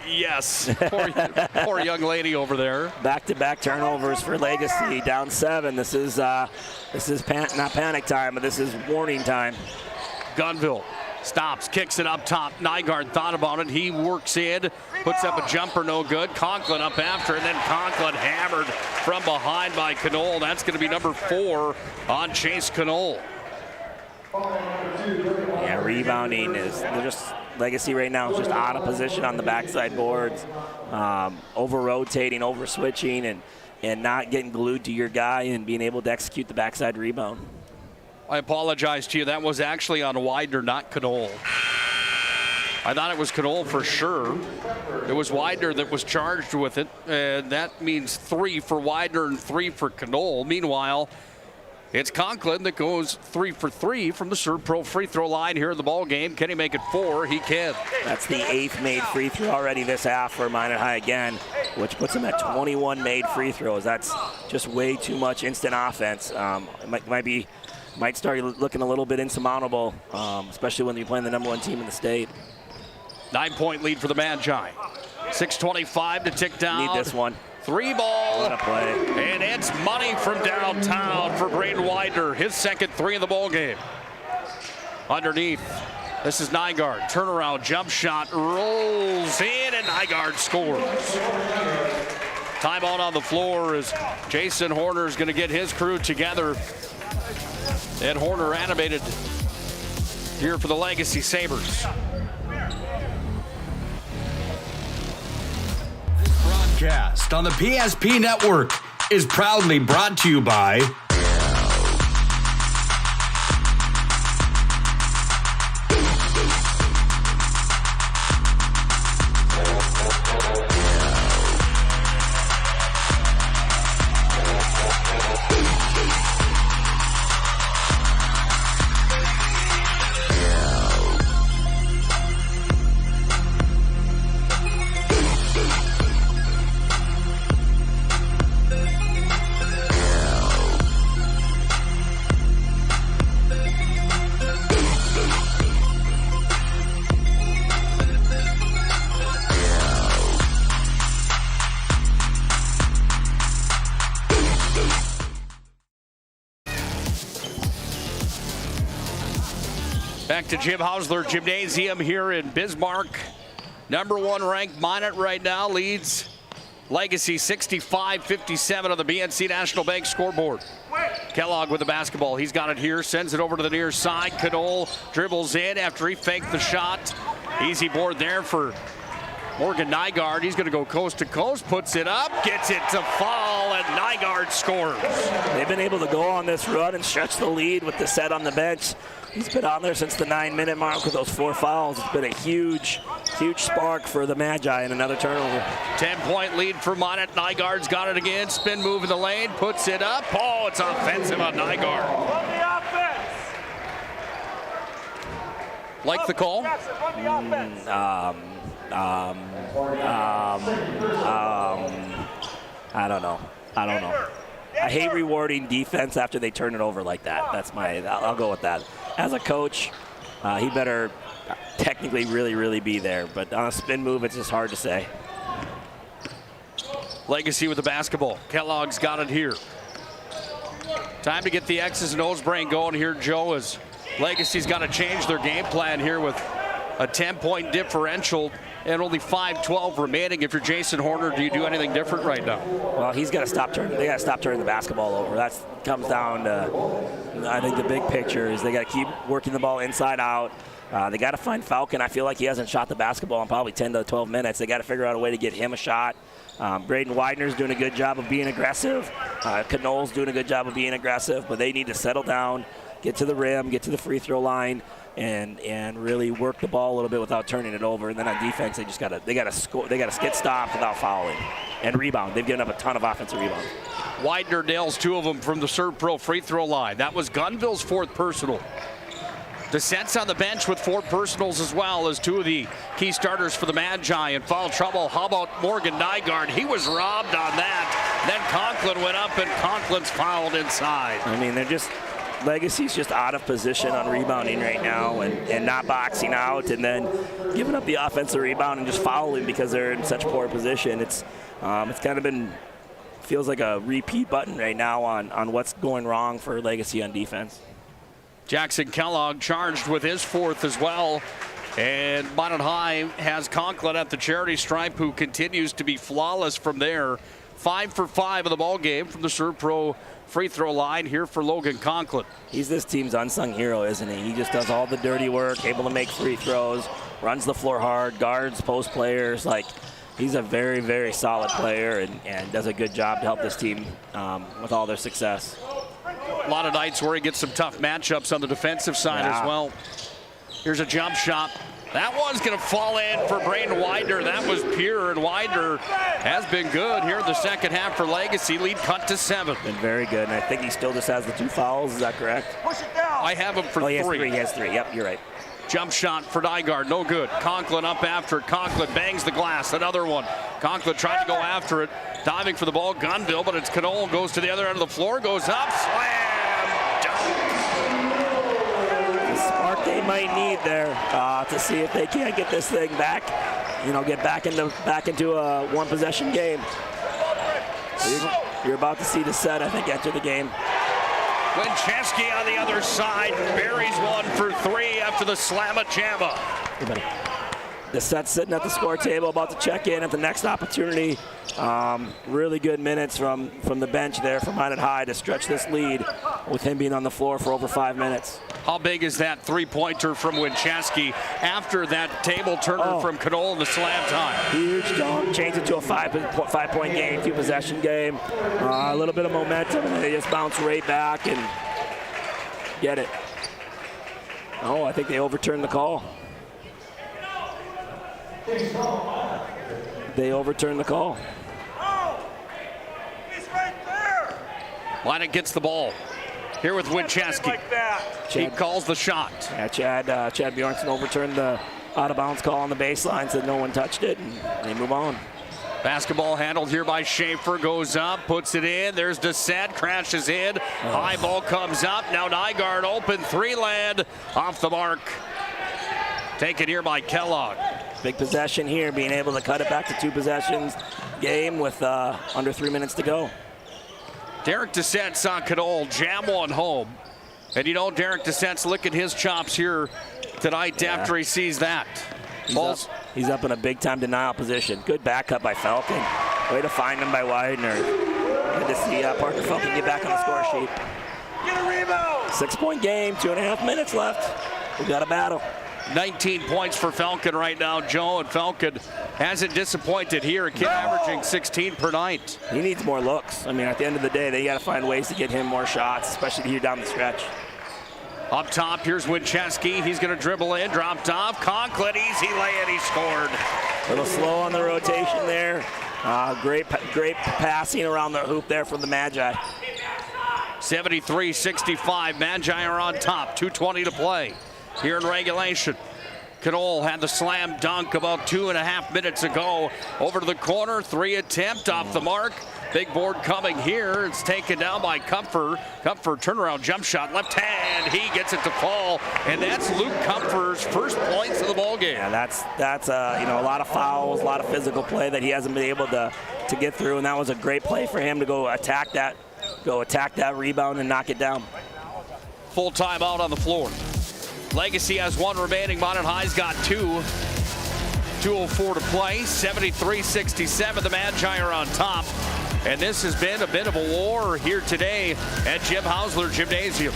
Yes. Poor young lady over there. Back-to-back turnovers for Legacy, down 7. This is not panic time, but this is warning time. Gunville stops, kicks it up top. Nygaard thought about it. He works in, puts up a jumper, no good. Conklin up after, and then Conklin hammered from behind by Knoll. That's going to be number 4 on Chase Knoll. Yeah, rebounding they're just Legacy right now is just out of position on the backside boards, over rotating, over switching, and not getting glued to your guy and being able to execute the backside rebound. I apologize to you. That was actually on Widener, not Knoll. I thought it was Knoll for sure. It was Widener that was charged with it, and that means 3 for Widener and 3 for Knoll. Meanwhile, it's Conklin that goes 3 for 3 from the Serve Pro free throw line here in the ball game. Can he make it 4? He can. That's the 8th made free throw already this half for Minot High again, which puts him at 21 made free throws. That's just way too much instant offense. It might start looking a little bit insurmountable, especially when you're playing the number 1 team in the state. 9-point lead for the Magi. 6:25 to tick down. Need this one. 3 ball. What a play. And it's money from downtown for Braden Widener. His second 3 in the ball game. Underneath, this is Nygaard. Turnaround jump shot rolls in, and Nygaard scores. Timeout on the floor as Jason Horner is going to get his crew together. Ed Horner animated here for the Legacy Sabres. This broadcast on the PSP Network is proudly brought to you by Back to Jim Hausler Gymnasium here in Bismarck. #1 ranked Minot right now leads Legacy 65-57 on the BNC National Bank scoreboard. Kellogg with the basketball. He's got it here, sends it over to the near side. Knoll dribbles in after he faked the shot. Easy board there for Morgan Nygaard. He's going to go coast to coast, puts it up, gets it to fall, and Nygaard scores. They've been able to go on this run and stretch the lead with the set on the bench. He's been on there since the 9-minute mark with those 4 fouls. It's been a huge spark for the Magi and another turnover. 10-point lead for Minot. Nygaard's got it again. Spin move in the lane, puts it up. Oh, it's offensive on Nygaard. Run the offense. Like the call? Jackson, run the offense. I don't know. I hate rewarding defense after they turn it over like that. I'll go with that. As a coach, he better technically really be there. But on a spin move, it's just hard to say. Legacy with the basketball. Kellogg's got it here. Time to get the X's and O's brain going here, Joe, as Legacy's got to change their game plan here with a 10-point differential and only 5:12 remaining. If you're Jason Horner, do you do anything different right now? Well, he's got to stop turning. They got to stop turning the basketball over. That comes down to, I think the big picture is they got to keep working the ball inside out. They got to find Falcon. I feel like he hasn't shot the basketball in probably 10 to 12 minutes. They got to figure out a way to get him a shot. Braden Widener's doing a good job of being aggressive. Knoll's doing a good job of being aggressive, but they need to settle down, get to the rim, get to the free throw line, and really work the ball a little bit without turning it over. And then on defense, they got to score. They got to get stopped without fouling and rebound. They've given up a ton of offensive rebounds. Widener nails 2 of them from the Serve Pro free throw line. That was Gunville's 4th personal. Descents on the bench with 4 personals as well as 2 of the key starters for the Magi in foul trouble. How about Morgan Nygaard? He was robbed on that. Then Conklin went up and Conklin's fouled inside. I mean, Legacy's just out of position on rebounding right now and not boxing out and then giving up the offensive rebound and just fouling because they're in such poor position. It's kind of been, feels like a repeat button right now on what's going wrong for Legacy on defense. Jackson Kellogg charged with his 4th as well. And Minot High has Conklin at the charity stripe, who continues to be flawless from there. 5 for 5 of the ball game from the Serve Pro free throw line here for Logan Conklin. He's this team's unsung hero, isn't he? He just does all the dirty work, able to make free throws, runs the floor hard, guards post players. Like, he's a very solid player and does a good job to help this team with all their success. A lot of nights where he gets some tough matchups on the defensive side as well. Here's a jump shot. That one's going to fall in for Braden Widener. That was pure, and Widener has been good here in the second half for Legacy. Lead cut to 7. Been very good, and I think he still just has the 2 fouls. Is that correct? Push it down. I have him for 3. He has 3. Yep, you're right. Jump shot for Nygaard, no good. Conklin up after it. Conklin bangs the glass, another one. Conklin tried to go after it, diving for the ball. Gunville, but it's Knoll, goes to the other end of the floor, goes up, slam, dunk. The spark they might need there to see if they can't get this thing back, get back into a 1-possession game. So you're about to see the set, I think, enter the game. Winchesky on the other side buries one for 3 after the slamma jamma. The set's sitting at the score table, about to check in at the next opportunity. Really good minutes from the bench there for Minot High to stretch this lead with him being on the floor for over 5 minutes. How big is that three-pointer from Winchesky after that table turner from Knoll in the slam time? Huge jump, change it to a five-point game, 2-possession game. A little bit of momentum, and they just bounce right back and get it. Oh, I think they overturned the call. They overturned the call. Minot gets the ball. Here with Winchesky. He calls the shot. Yeah, Chad Bjornsson overturned the out-of-bounds call on the baseline, said no one touched it, and they move on. Basketball handled here by Schaefer, goes up, puts it in. There's Dissett, crashes in. High ball comes up. Now Nygaard open, three-land off the mark. Taken here by Kellogg. Big possession here, being able to cut it back to 2 possessions game with under 3 minutes to go. Derek Dissett saw Knoll jam one home. And you know, Derek Dissett's licking his chops here tonight after he sees that. He's up in a big-time denial position. Good back cut by Falcon. Way to find him by Widener. Good to see Parker Falcon get back on the score sheet. Get a rebound! 6-point game, 2.5 minutes left. We got a battle. 19 points for Falcon right now, Joe, and Falcon hasn't disappointed here. A kid averaging 16 per night. He needs more looks. I mean, at the end of the day, they got to find ways to get him more shots, especially here down the stretch. Up top, here's Winchesky. He's going to dribble in, dropped off. Conklin, easy lay, and he scored. A little slow on the rotation there. Great passing around the hoop there from the Magi. 73-65, Magi are on top, 2:20 to play. Here in regulation, Knoll had the slam dunk about 2.5 minutes ago. Over to the corner, 3 attempt off the mark. Big board coming here. It's taken down by Comfer. Comfer turnaround jump shot, left hand. He gets it to fall, and that's Luke Comfer's first points of the ball game. Yeah, that's a lot of fouls, a lot of physical play that he hasn't been able to get through, and that was a great play for him to go attack that rebound and knock it down. Full timeout on the floor. Legacy has 1 remaining. Minot High's got 2. 2:04 to play. 73-67. The Magi are on top. And this has been a bit of a war here today at Jim Hausler Gymnasium.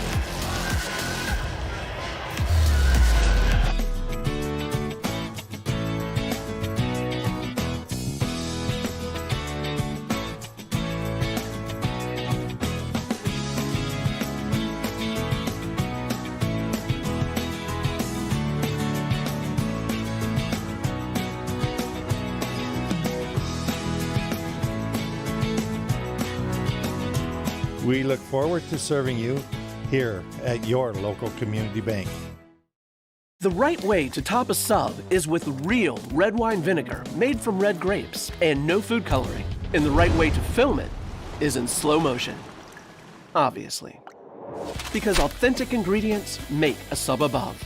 We look forward to serving you here at your local community bank. The right way to top a sub is with real red wine vinegar made from red grapes and no food coloring. And the right way to film it is in slow motion. Obviously. Because authentic ingredients make a sub above.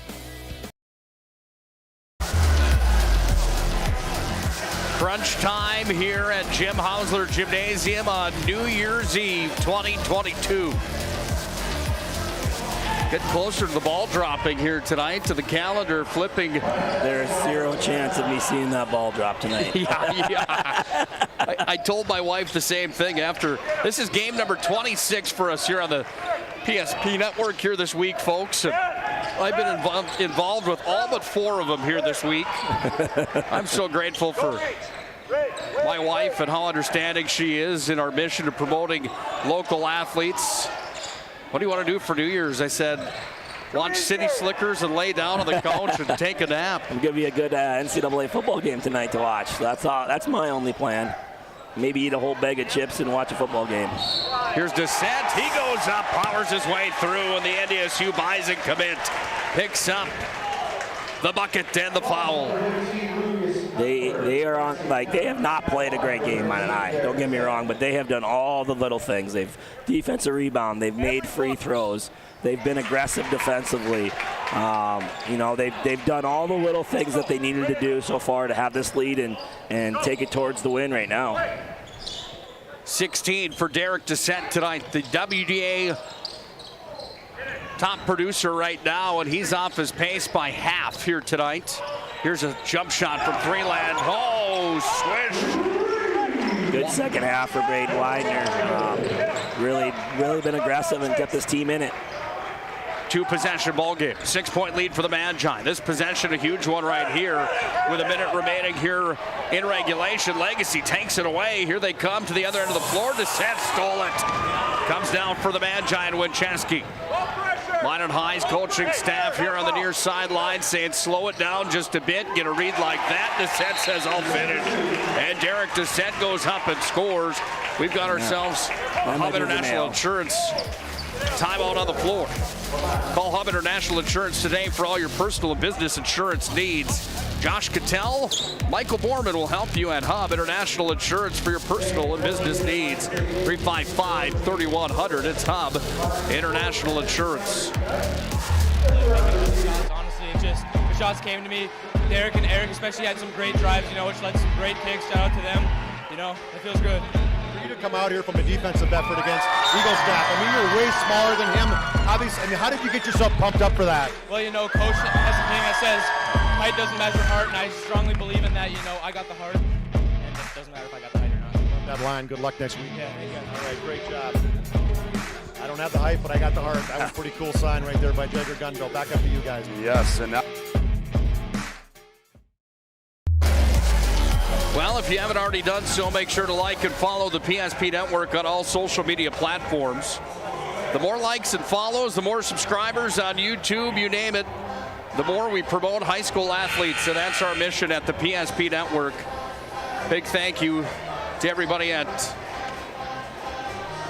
Crunch time here at Jim Hausler Gymnasium on New Year's Eve 2022. Get closer to the ball dropping here tonight, to the calendar flipping. There's 0 chance of me seeing that ball drop tonight. Yeah. I told my wife the same thing after. This is game number 26 for us here on the PSP network here this week, folks. I've been involved with all but 4 of them here this week. I'm so grateful for my wife and how understanding she is in our mission of promoting local athletes. What do you want to do for New Year's? I said, watch City Slickers and lay down on the couch and take a nap. It'll give you a good NCAA football game tonight to watch. That's my only plan. Maybe eat a whole bag of chips and watch a football game. Here's Dissett. He goes up, powers his way through, and the NDSU Bison commit picks up the bucket and the foul. They are on, they have not played a great game, Minot High. Don't get me wrong, but they have done all the little things. They've defensive rebound. They've made free throws. They've been aggressive defensively. They've done all the little things that they needed to do so far to have this lead and take it towards the win right now. 16 for Derek Dissett tonight, the WDA top producer right now, and he's off his pace by half here tonight. Here's a jump shot from three-land. Oh, swish. Good second half for Braden Widener. Really been aggressive and kept this team in it. 2-possession ball game. 6-point lead for the Magi. This possession, a huge one right here with a minute remaining here in regulation. Legacy takes it away. Here they come to the other end of the floor. Descent stole it. Comes down for the Magi and Winchesky. Minot High's coaching staff here on the near sideline saying slow it down just a bit. Get a read like that. Descent says I'll finish. And Derek Descent goes up and scores. We've got ourselves Hub International Insurance timeout on the floor. Call Hub International Insurance today for all your personal and business insurance needs. Josh Cattell, Michael Borman will help you at Hub International Insurance for your personal and business needs. 355-3100. It's Hub International Insurance. Honestly, the shots came to me. Derek and Eric especially had some great drives, which led to some great kicks. Shout out to them. It feels good. For you to come out here from a defensive effort against Eagle staff, you're way smaller than him. Obviously, how did you get yourself pumped up for that? Well, Coach has a thing that says height doesn't measure heart, and I strongly believe in that. I got the heart, and it doesn't matter if I got the height or not. That line, good luck next week. Yeah, thank you. All right, great job. I don't have the height, but I got the heart. That was a pretty cool sign right there by Jagger Gunville. Back up to you guys. Yes, and now. Well, if you haven't already done so, make sure to like and follow the PSP Network on all social media platforms. The more likes and follows, the more subscribers on YouTube, you name it, the more we promote high school athletes. So that's our mission at the PSP Network. Big thank you to everybody at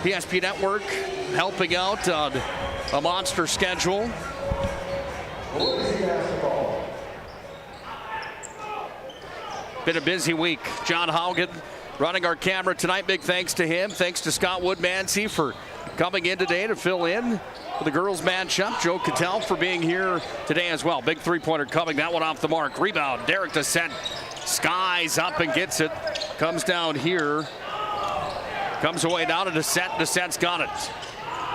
PSP Network helping out on a monster schedule. Been a busy week. John Haugen running our camera tonight. Big thanks to him. Thanks to Scott Woodmansey for coming in today to fill in for the girls matchup. Joe Cattell for being here today as well. Big three-pointer coming. That one off the mark. Rebound. Derek Descent skies up and gets it. Comes down here. Comes away down to Descent. Descent's got it.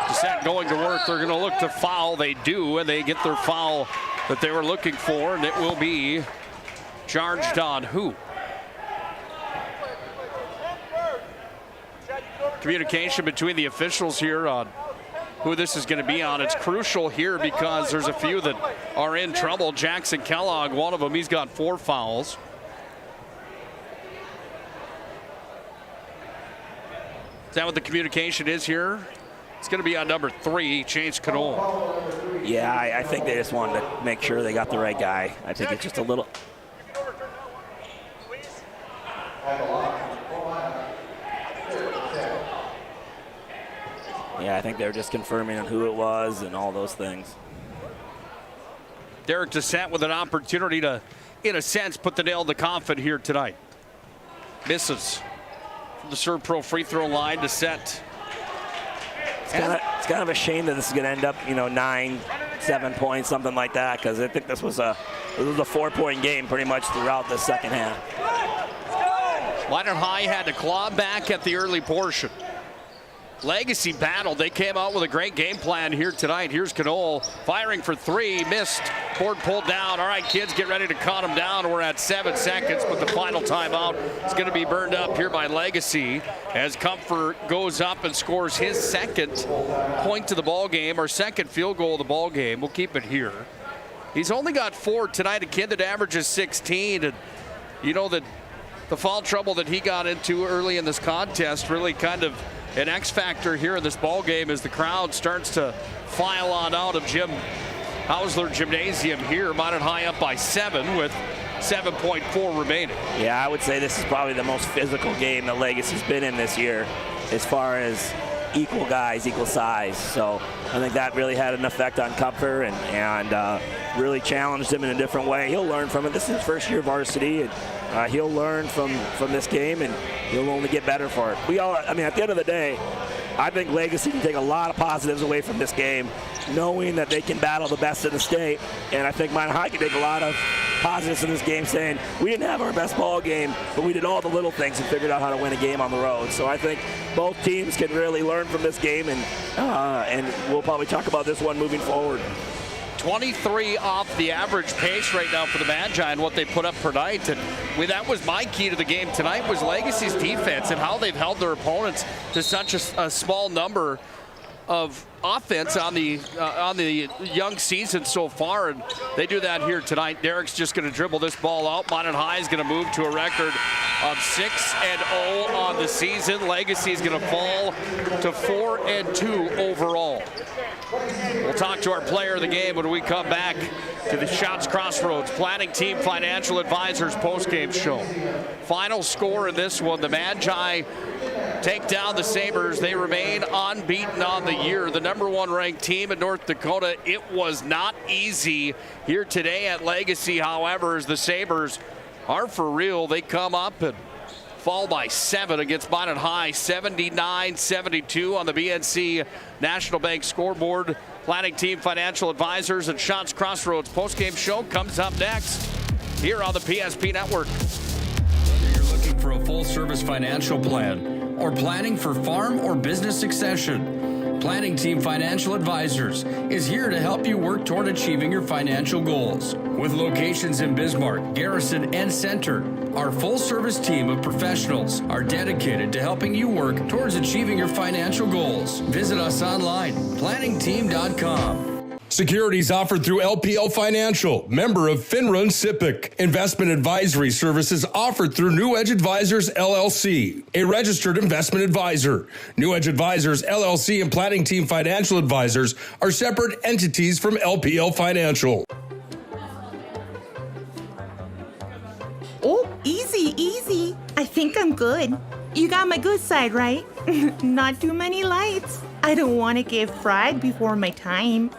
Descent going to work. They're going to look to foul. They do, and they get their foul that they were looking for, and it will be charged on who? Communication between the officials here on who this is going to be on. It's crucial here because there's a few that are in trouble. Jackson Kellogg, one of them, he's got 4 fouls. Is that what the communication is here? It's going to be on number 3, Chase Knoll. Yeah, I think they just wanted to make sure they got the right guy. I think it's just a little. Yeah, I think they were just confirming on who it was and all those things. Derek Descent with an opportunity to, in a sense, put the nail in the coffin here tonight. Misses from the Serve Pro free throw line. Descent. It's kind of a shame that this is going to end up, 9, 7 points, something like that, because I think this was a 4-point game pretty much throughout the second half. Minot High had to claw back at the early portion. Legacy battled. They came out with a great game plan here tonight. Here's Knoll firing for 3, missed. Board pulled down. All right, kids, get ready to count them down. We're at 7 seconds, but the final timeout is going to be burned up here by Legacy as Comfort goes up and scores his second point to the ball game, or second field goal of the ball game. We'll keep it here. He's only got 4 tonight. A kid that averages 16, and that the foul trouble that he got into early in this contest really kind of an X factor here in this ball game as the crowd starts to file on out of Jim Hausler Gymnasium here. Minot High up by 7 with 7.4 remaining. Yeah, I would say this is probably the most physical game that Legacy's been in this year as far as equal guys, equal size. So I think that really had an effect on Kupfer and really challenged him in a different way. He'll learn from it. This is his first year varsity, and he'll learn from this game, and he'll only get better for it. At the end of the day, I think Legacy can take a lot of positives away from this game, knowing that they can battle the best in the state. And I think Minot High can take a lot of positives in this game, saying we didn't have our best ball game, but we did all the little things and figured out how to win a game on the road. So I think both teams can really learn from this game, and we'll probably talk about this one moving forward. 23 off the average pace right now for the Magi and what they put up per night. And that was my key to the game tonight, was Legacy's defense and how they've held their opponents to such a small number of offense on the young season so far, and they do that here tonight. Derek's just going to dribble this ball out. Minot High is going to move to a record of 6-0 on the season. Legacy is going to fall to 4-2 overall. We'll talk to our player of the game when we come back to the Shots Crossroads Planning Team Financial Advisors postgame show. Final score in this one, the Magi take down the Sabres. They remain unbeaten on the year. The #1 ranked team in North Dakota. It was not easy here today at Legacy, however, as the Sabres are for real. They come up and fall by 7 against Minot High, 79-72 on the BNC National Bank scoreboard. Planning Team Financial Advisors and Shots Crossroads postgame show comes up next here on the PSP Network. You're looking for a full-service financial plan or planning for farm or business succession. Planning Team Financial Advisors is here to help you work toward achieving your financial goals. With locations in Bismarck, Garrison, and Center, our full-service team of professionals are dedicated to helping you work towards achieving your financial goals. Visit us online, planningteam.com. Securities offered through LPL Financial, member of FINRA and SIPC. Investment advisory services offered through New Edge Advisors, LLC, a registered investment advisor. New Edge Advisors, LLC, and Planning Team Financial Advisors are separate entities from LPL Financial. Oh, easy. I think I'm good. You got my good side, right? Not too many lights. I don't want to get fried before my time.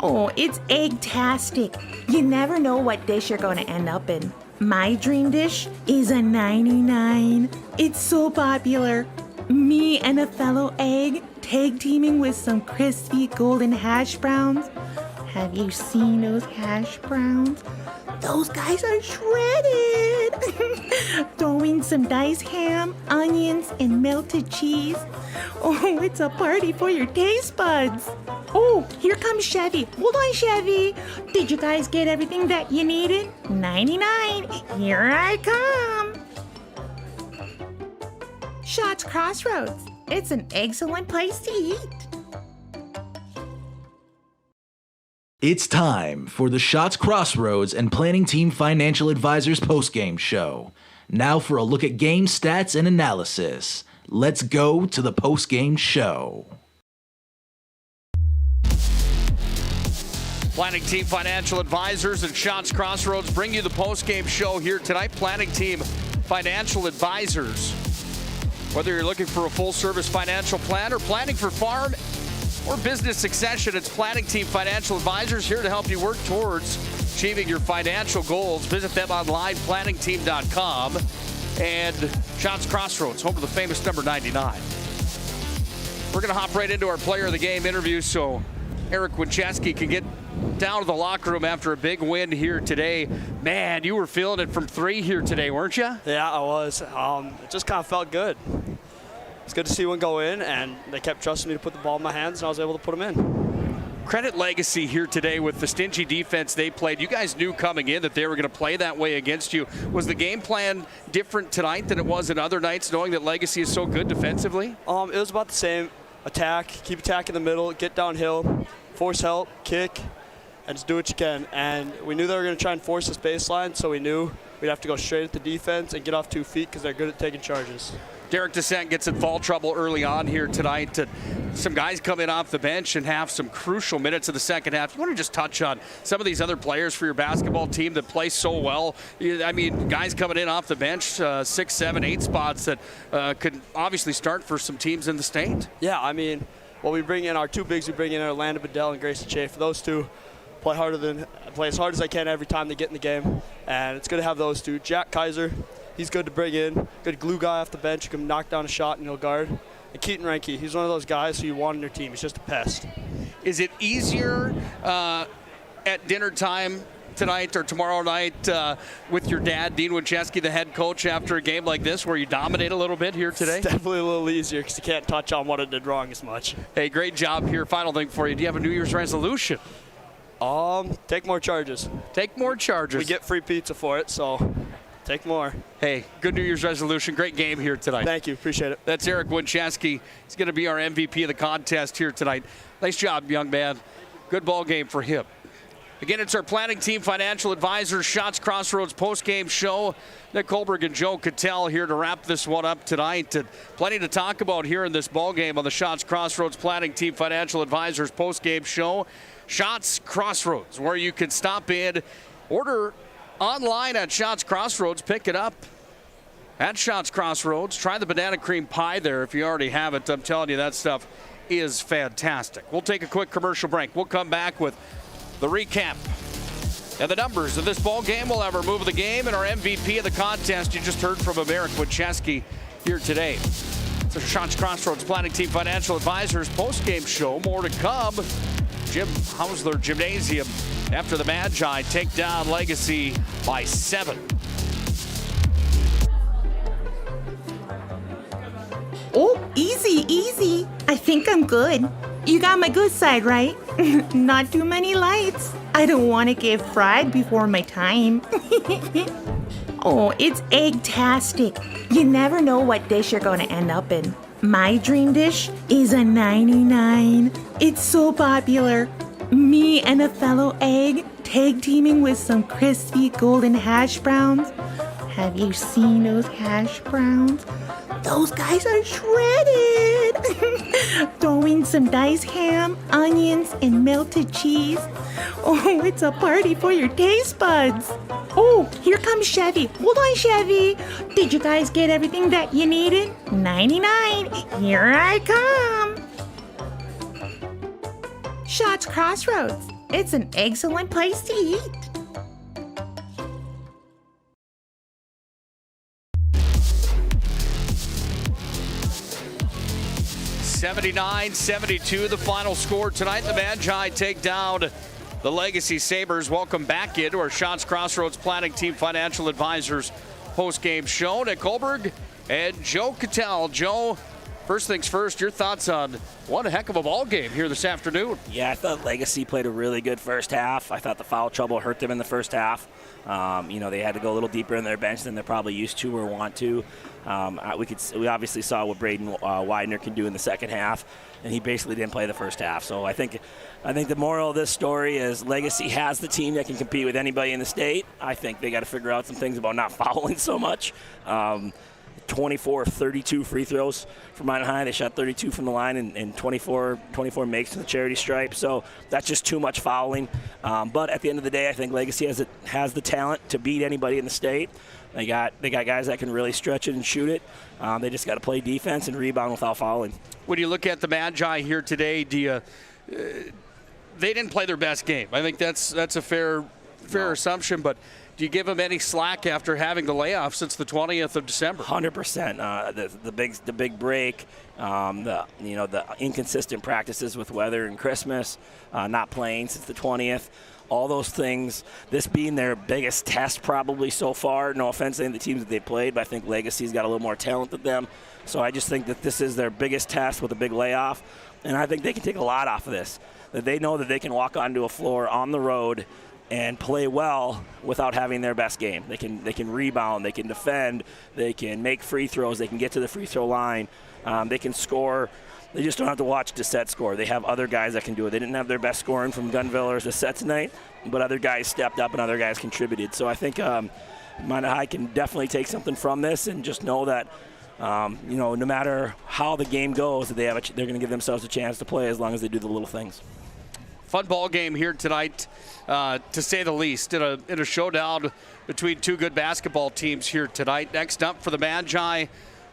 Oh, it's egg-tastic. You never know what dish you're going to end up in. My dream dish is a 99. It's so popular. Me and a fellow egg tag teaming with some crispy golden hash browns. Have you seen those hash browns? Those guys are shredded. Throw in some diced ham, onions, and melted cheese. Oh, it's a party for your taste buds. Oh, here comes Chevy. Hold on, Chevy. Did you guys get everything that you needed? 99. Here I come. Shots Crossroads. It's an excellent place to eat. It's time for the Shots Crossroads and Planning Team Financial Advisors postgame show. Now for a look at game stats and analysis. Let's go to the postgame show. Planning Team Financial Advisors and Shots Crossroads bring you the postgame show here tonight. Planning Team Financial Advisors. Whether you're looking for a full-service financial plan or planning for farm or business succession, it's Planning Team Financial Advisors here to help you work towards achieving your financial goals. Visit them online, planningteam.com. And Shots Crossroads, home to the famous number 99. We're going to hop right into our player of the game interview so Eric Winchesky can get down to the locker room after a big win here today. Man, you were feeling it from 3 here today, weren't you? Yeah, I was. It just kind of felt good. It's good to see one go in, and they kept trusting me to put the ball in my hands, and I was able to put them in. Credit Legacy here today with the stingy defense they played. You guys knew coming in that they were going to play that way against you. Was the game plan different tonight than it was in other nights, knowing that Legacy is so good defensively? It was about the same. Attack, keep attacking the middle, get downhill, force help, kick, and just do what you can. And we knew they were going to try and force this baseline, so we knew we'd have to go straight at the defense and get off 2 feet because they're good at taking charges. Derek Descent gets in foul trouble early on here tonight. Some guys come in off the bench and have some crucial minutes of the second half. You want to just touch on some of these other players for your basketball team that play so well? I mean, guys coming in off the bench, 6, 7, 8 spots that could obviously start for some teams in the state. Yeah, I mean, well, we bring in our 2 bigs. We bring in Orlando Bedell and Grayson Schaefer. Those 2 play as hard as they can every time they get in the game, and it's good to have those 2. Jack Kaiser, he's good to bring in. Good glue guy off the bench. You can knock down a shot and he'll guard. And Keaton Renke, he's one of those guys who you want on your team. He's just a pest. Is it easier at dinner time tonight or tomorrow night with your dad, Dean Winchesky, the head coach, after a game like this where you dominate a little bit here today? It's definitely a little easier because you can't touch on what I did wrong as much. Hey, great job here. Final thing for you. Do you have a New Year's resolution? Take more charges. Take more charges. We get free pizza for it, so take more. Hey, good New Year's resolution. Great game here tonight. Thank you. Appreciate it. That's Eric Winchesky. He's going to be our MVP of the contest here tonight. Nice job, young man. Good ball game for him. Again, it's our planning team financial advisors, Shots Crossroads post-game show. Nick Hulberg and Joe Cattell here to wrap this one up tonight. And plenty to talk about here in this ball game on the Shots Crossroads planning team financial advisors post-game show. Shots Crossroads, where you can stop in, order online at Shots Crossroads, pick it up at Shots Crossroads. Try the banana cream pie there if you already have it. I'm telling you, that stuff is fantastic. We'll take a quick commercial break. We'll come back with the recap and the numbers of this ball game. We'll have our move of the game and our MVP of the contest. You just heard from Eric Winchesky here today. It's a Shots Crossroads Planning Team Financial Advisors post-game show. More to come. Jim Hausler Gymnasium after the Magi take down Legacy by 7. Oh, easy, easy. I think I'm good. You got my good side, right? Not too many lights. I don't want to get fried before my time. Oh, it's egg-tastic. You never know what dish you're going to end up in. My dream dish is a 99. It's so popular. Me and a fellow egg tag teaming with some crispy golden hash browns. Have you seen those hash browns? Those guys are shredded. Throw in some diced ham, onions, and melted cheese. Oh, it's a party for your taste buds. Oh, here comes Chevy. Hold on, Chevy. Did you guys get everything that you needed? 99. Here I come. Shots Crossroads. It's an excellent place to eat. 79-72, the final score tonight. The Magi take down the Legacy Sabres. Welcome back into our Shots Crossroads Planning Team Financial Advisors post-game show. Nick Hulberg and Joe Cattell. Joe, first things first, your thoughts on one heck of a ball game here this afternoon. Yeah, I thought Legacy played a really good first half. I thought the foul trouble hurt them in the first half. They had to go a little deeper in their bench than they're probably used to or want to. We obviously saw what Braden Widener can do in the second half, and he basically didn't play the first half. So I think the moral of this story is Legacy has the team that can compete with anybody in the state. I think they got to figure out some things about not fouling so much. 24 of 32 free throws for Minot High. They shot 32 from the line and 24 makes to the charity stripe. So that's just too much fouling. But at the end of the day, I think Legacy has the talent to beat anybody in the state. They got guys that can really stretch it and shoot it. They just got to play defense and rebound without fouling. When you look at the Magi here today, they didn't play their best game. I think that's a fair assumption, but do you give them any slack after having the layoff since the 20th of December? 100%. The big break, the inconsistent practices with weather and Christmas, not playing since the 20th. All those things, this being their biggest test probably so far. No offense to any of the teams that they played, but I think Legacy's got a little more talent than them. So I just think that this is their biggest test with a big layoff. And I think they can take a lot off of this. That they know that they can walk onto a floor on the road and play well without having their best game. They can rebound, they can defend, they can make free throws, they can get to the free throw line, they can score. They just don't have to watch Dissett score. They have other guys that can do it. They didn't have their best scoring from Gunville or Dissett tonight, but other guys stepped up and other guys contributed. So I think Minot High can definitely take something from this and just know that no matter how the game goes, they're going to give themselves a chance to play as long as they do the little things. Fun ball game here tonight, to say the least, in a showdown between two good basketball teams here tonight. Next up for the Magi,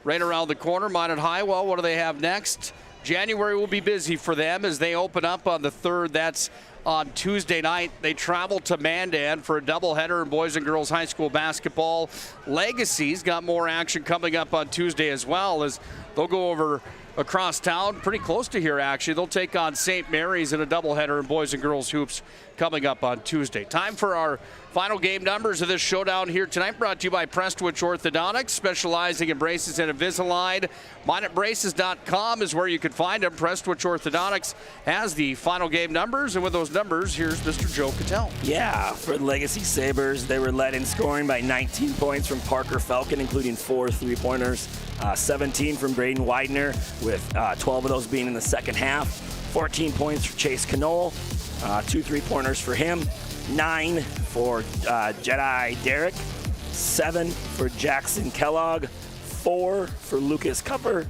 right around the corner, Minot High. Well, what do they have next? January will be busy for them as they open up on the 3rd. That's on Tuesday night. They travel to Mandan for a doubleheader in boys and girls high school basketball. Legacy's got more action coming up on Tuesday as well, as they'll go over across town, pretty close to here actually. They'll take on St. Mary's in a doubleheader in boys and girls hoops coming up on Tuesday. Time for our final game numbers of this showdown here tonight, brought to you by Prestwich Orthodontics, specializing in braces and Invisalign. MineTbraces.com is where you can find them. Prestwich Orthodontics has the final game numbers, and with those numbers, here's Mr. Joe Cattell. Yeah, for the Legacy Sabres, they were led in scoring by 19 points from Parker Falcon, including 4 3-pointers, 17 from Braden Widener, with 12 of those being in the second half, 14 points for Chase Canole, 2 3-pointers for him, 9 for Jedi Derrick, 7 for Jackson Kellogg, 4 for Lucas Cupper,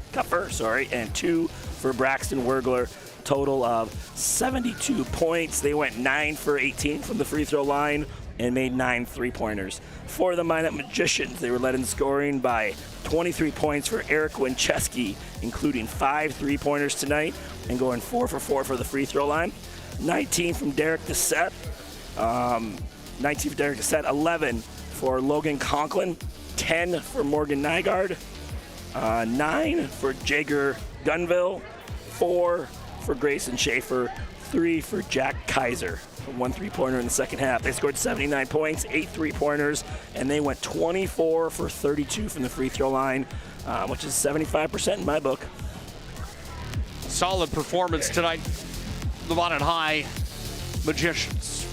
and 2 for Braxton Wergler. Total of 72 points. They went 9 for 18 from the free throw line and made 9 3-pointers. For the Minot Magicians, they were led in scoring by 23 points for Eric Winchesky, including 5 3-pointers tonight and going 4 for 4 for the free throw line. 19 from Derek Dissett, 11 for Logan Conklin, 10 for Morgan Nygaard, 9 for Jager Gunville, 4 for Grayson Schaefer, 3 for Jack Kaiser. 1 3-pointer in the second half. They scored 79 points, 8 3-pointers, and they went 24 for 32 from the free throw line, which is 75% in my book. Solid performance tonight, the Minot High Magicians.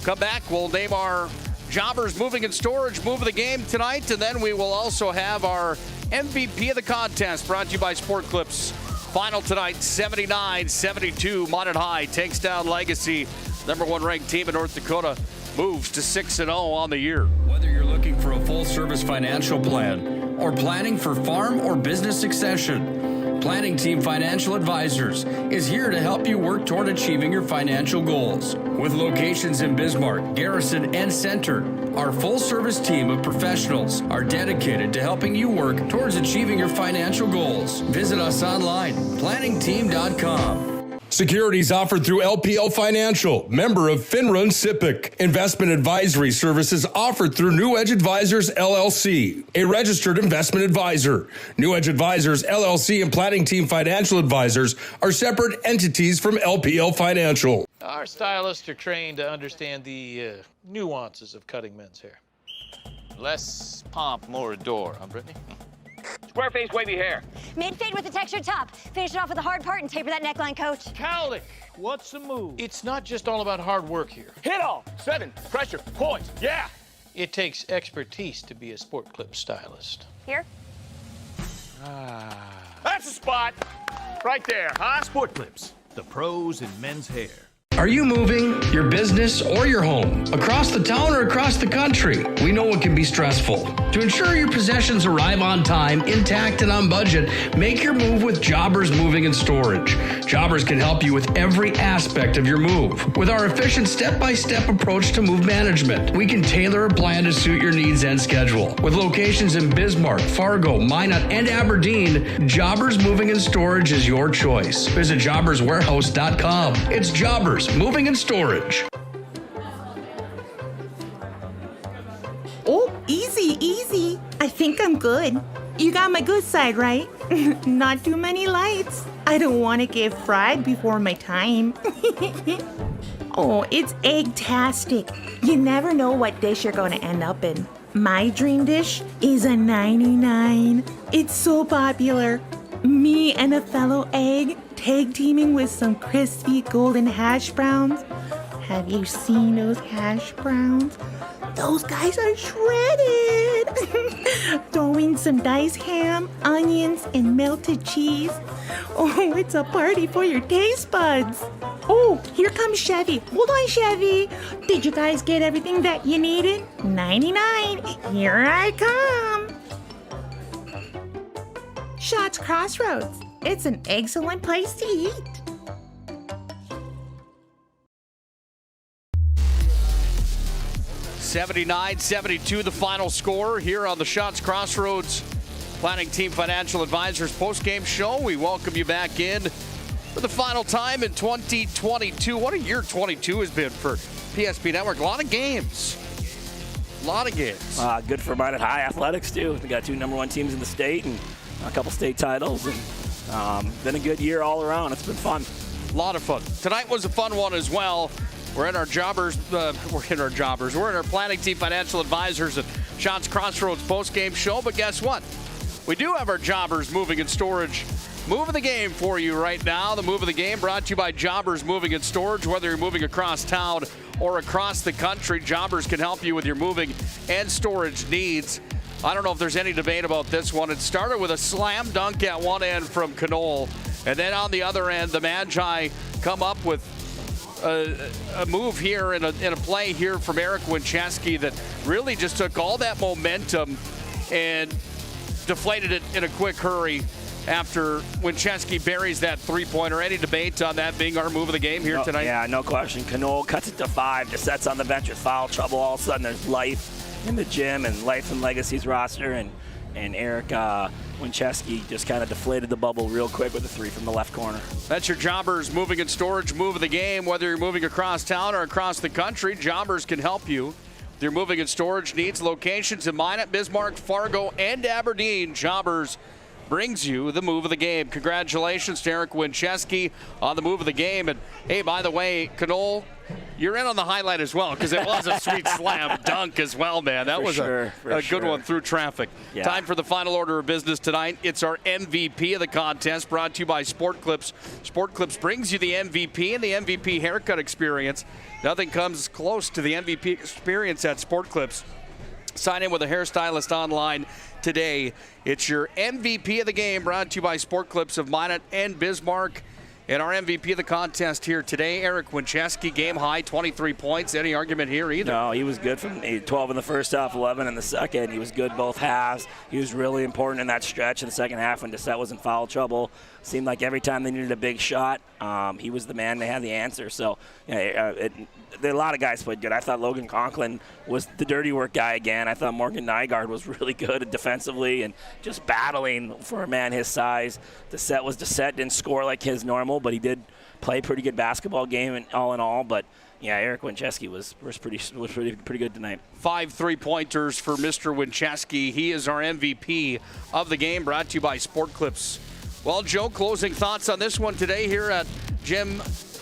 Come back, we'll name our Jobbers Moving and Storage move of the game tonight, and then we will also have our MVP of the contest, brought to you by Sport Clips. Final tonight, 79-72. Minot High takes down Legacy. Number 1 ranked team in North Dakota moves to 6-0 on the year. Whether you're looking for a full-service financial plan or planning for farm or business succession, Planning Team Financial Advisors is here to help you work toward achieving your financial goals. With locations in Bismarck, Garrison, and Center, our full-service team of professionals are dedicated to helping you work towards achieving your financial goals. Visit us online, planningteam.com. Securities offered through LPL Financial, member of Finra and SIPC. Investment advisory services offered through New Edge Advisors, LLC, a registered investment advisor. New Edge Advisors, LLC, and Planning Team Financial Advisors are separate entities from LPL Financial. Our stylists are trained to understand the nuances of cutting men's hair. Less pomp, more adore, huh, Brittany? Square face, wavy hair. Mid-fade with a textured top. Finish it off with a hard part and taper that neckline, coach. Cowlick, what's the move? It's not just all about hard work here. Hit all. 7. Pressure. Points. Yeah. It takes expertise to be a Sport Clip stylist. Here? That's the spot. Right there, huh? Sport Clips, the pros in men's hair. Are you moving your business or your home across the town or across the country? We know it can be stressful. To ensure your possessions arrive on time, intact, and on budget, make your move with Jobbers Moving and Storage. Jobbers can help you with every aspect of your move. With our efficient step-by-step approach to move management, we can tailor a plan to suit your needs and schedule. With locations in Bismarck, Fargo, Minot, and Aberdeen, Jobbers Moving and Storage is your choice. Visit jobberswarehouse.com. It's Jobbers Moving and Storage. Oh, easy, easy. I think I'm good. You got my good side, right? Not too many lights. I don't want to get fried before my time. Oh, it's egg-tastic. You never know what dish you're going to end up in. My dream dish is a 99. It's so popular. Me and a fellow egg tag teaming with some crispy golden hash browns. Have you seen those hash browns? Those guys are shredded. Throw in some diced ham, onions, and melted cheese. Oh, it's a party for your taste buds. Oh, here comes Chevy. Hold on, Chevy. Did you guys get everything that you needed? 99. Here I come. Shots Crossroads. It's an excellent place to eat. $79-72 the final score here on the Shots Crossroads Planning Team Financial Advisors postgame show. We welcome you back in for the final time in 2022. What a year 22 has been for PSP Network. A lot of games. Good for Minot High athletics, too. We got 2 #1 teams in the state and a couple state titles. And been a good year all around. It's been fun. A lot of fun. Tonight was a fun one as well. We're in our jobbers. We're in our planning team financial advisors at Shots Crossroads post-game show. But guess what? We do have our Jobbers Moving and Storage move of the game for you right now. The move of the game brought to you by Jobbers Moving and Storage. Whether you're moving across town or across the country, Jobbers can help you with your moving and storage needs. I don't know if there's any debate about this one. It started with a slam dunk at one end from Knoll, and then on the other end, the Magi come up with a move here and a play here from Eric Wincheski that really just took all that momentum and deflated it in a quick hurry after Wincheski buries that three-pointer. Any debate on that being our move of the game here tonight? Yeah, no question. Knoll cuts it to 5, just sets on the bench with foul trouble. All of a sudden, there's life in the gym and life in Legacy's roster, and Eric Wincheski just kind of deflated the bubble real quick with a 3 from the left corner. That's your Jobbers Moving and Storage move of the game. Whether you're moving across town or across the country, Jobbers can help you with your moving and storage needs. Locations in Minot, Bismarck, Fargo, and Aberdeen. Jobbers brings you the move of the game. Congratulations to Eric Wincheski on the move of the game. And hey, by the way, Knoll, you're in on the highlight as well, because it was a sweet slam dunk as well, man. That was a good one through traffic. Yeah. Time for the final order of business tonight. It's our MVP of the contest, brought to you by Sport Clips. Sport Clips brings you the MVP and the MVP haircut experience. Nothing comes close to the MVP experience at Sport Clips. Sign in with a hairstylist online today. It's your MVP of the game, brought to you by Sport Clips of Minot and Bismarck. And our MVP of the contest here today, Eric Wincheski, game high, 23 points. Any argument here either? No, he was good from 12 in the first half, 11 in the second. He was good both halves. He was really important in that stretch in the second half when Dissett was in foul trouble. Seemed like every time they needed a big shot, he was the man. They had the answer. So a lot of guys played good. I thought Logan Conklin was the dirty work guy again. I thought Morgan Nygaard was really good defensively and just battling for a man his size. Dissett was Dissett, didn't score like his normal, but he did play a pretty good basketball game in all. But yeah, Eric Wincheski was pretty good tonight. 5 3-pointers for Mr. Wincheski. He is our MVP of the game, brought to you by Sport Clips. Well, Joe, closing thoughts on this one today here at Jim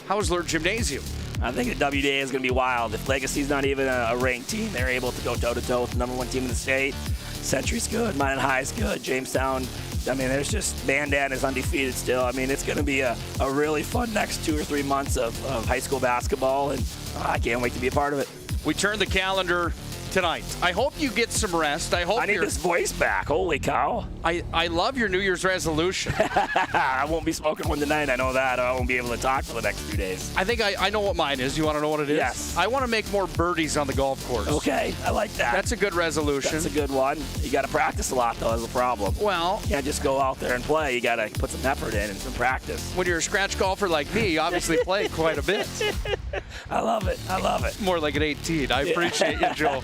Hausler Gymnasium. I think the WDA is going to be wild. If Legacy's not even a ranked team, they're able to go toe-to-toe with the #1 team in the state. Century's good, Minot High's good, Jamestown. I mean, there's just Mandan is undefeated still. I mean, it's going to be a really fun next 2 or 3 months of high school basketball, and I can't wait to be a part of it. We turn the calendar tonight. I hope you get some rest. I need this voice back. Holy cow. I love your New Year's resolution. I won't be smoking one tonight. I know that. I won't be able to talk for the next 2 days. I think I know what mine is. You want to know what it is? Yes. I want to make more birdies on the golf course. Okay, I like that. That's a good resolution. That's a good one. You got to practice a lot, though, is the problem. Well, you can't just go out there and play. You got to put some effort in and some practice. When you're a scratch golfer like me, you obviously play quite a bit. I love it. More like an 18. I appreciate you, Joe.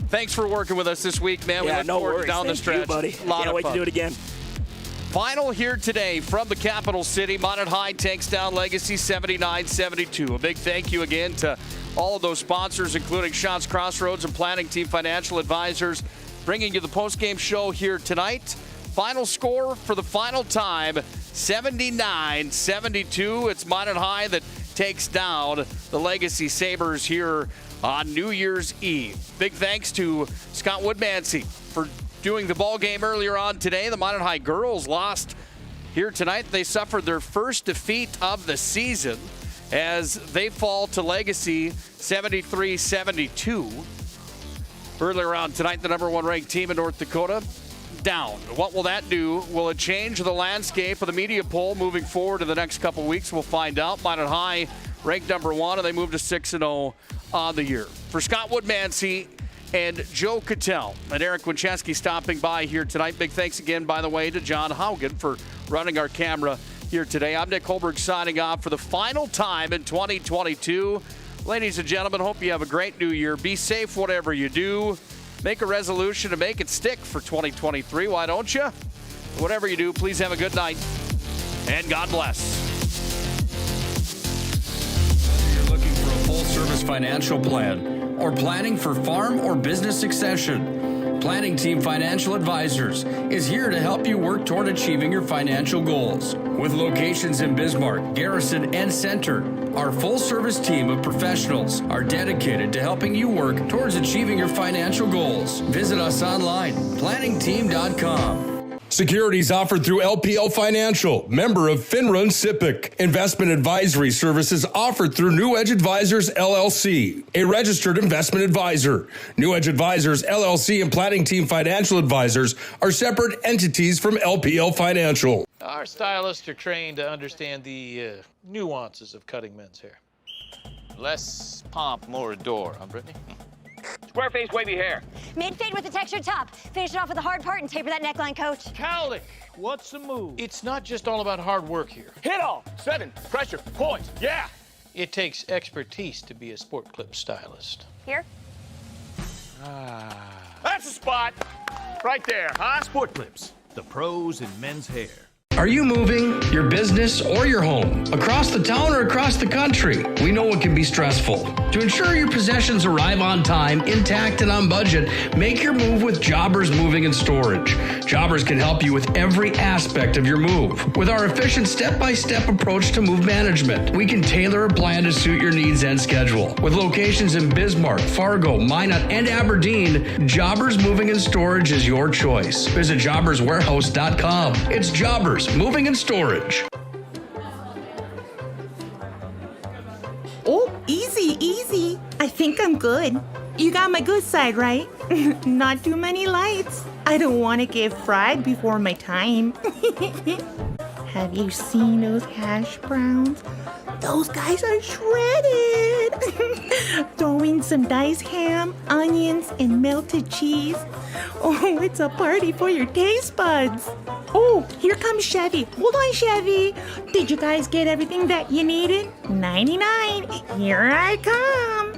Thanks for working with us this week, man. We look forward to down the stretch. You, buddy. Can't wait to do it again. Final here today from the capital city. Minot High takes down Legacy 79-72. A big thank you again to all of those sponsors, including Shots Crossroads and Planning Team Financial Advisors, bringing you the post-game show here tonight. Final score for the final time, 79-72. It's Minot High that takes down the Legacy Sabres here on New Year's Eve. Big thanks to Scott Woodmansey for doing the ball game earlier on today. The Minot High girls lost here tonight. They suffered their first defeat of the season as they fall to Legacy 73-72. Earlier on tonight, the #1 ranked team in North Dakota down. What will that do? Will it change the landscape of the media poll moving forward in the next couple weeks? We'll find out. Minot High ranked #1, and they moved to 6-0 on the year. For Scott Woodmansey and Joe Cattell and Eric Wincheski stopping by here tonight. Big thanks again, by the way, to John Haugen for running our camera here today. I'm Nick Hulberg signing off for the final time in 2022. Ladies and gentlemen, hope you have a great new year. Be safe whatever you do. Make a resolution to make it stick for 2023. Why don't you? Whatever you do, please have a good night and God bless. full-service financial plan or planning for farm or business succession, Planning Team Financial Advisors is here to help you work toward achieving your financial goals. With locations in Bismarck, Garrison, and Center, our full-service team of professionals are dedicated to helping you work towards achieving your financial goals. Visit us online, planningteam.com. Securities offered through LPL Financial, member of FINRA and SIPC. Investment advisory services offered through New Edge Advisors, LLC, a registered investment advisor. New Edge Advisors, LLC, and Planning Team Financial Advisors are separate entities from LPL Financial. Our stylists are trained to understand the nuances of cutting men's hair. Less pomp, more adore, huh, Brittany? Square face wavy hair. Mid-fade with a textured top. Finish it off with the hard part and taper that neckline, coach. Cowlick, what's the move? It's not just all about hard work here. Hit all. 7. Pressure. Point. Yeah. It takes expertise to be a sport clip stylist. Here. That's the spot. Right there, huh? Sport Clips, the pros in men's hair. Are you moving your business or your home across the town or across the country? We know it can be stressful. To ensure your possessions arrive on time, intact, and on budget, make your move with Jobbers Moving and Storage. Jobbers can help you with every aspect of your move. With our efficient step-by-step approach to move management, we can tailor a plan to suit your needs and schedule. With locations in Bismarck, Fargo, Minot, and Aberdeen, Jobbers Moving and Storage is your choice. Visit jobberswarehouse.com. It's Jobbers Moving and Storage. Oh, easy, easy. I think I'm good. You got my good side, right? Not too many lights. I don't want to get fried before my time. Have you seen those hash browns? Those guys are shredded. Throw in some diced ham, onions, and melted cheese. Oh, it's a party for your taste buds. Oh, here comes Chevy. Hold on, Chevy. Did you guys get everything that you needed? 99. Here I come.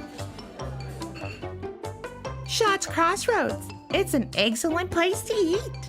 Shots Crossroads. It's an excellent place to eat.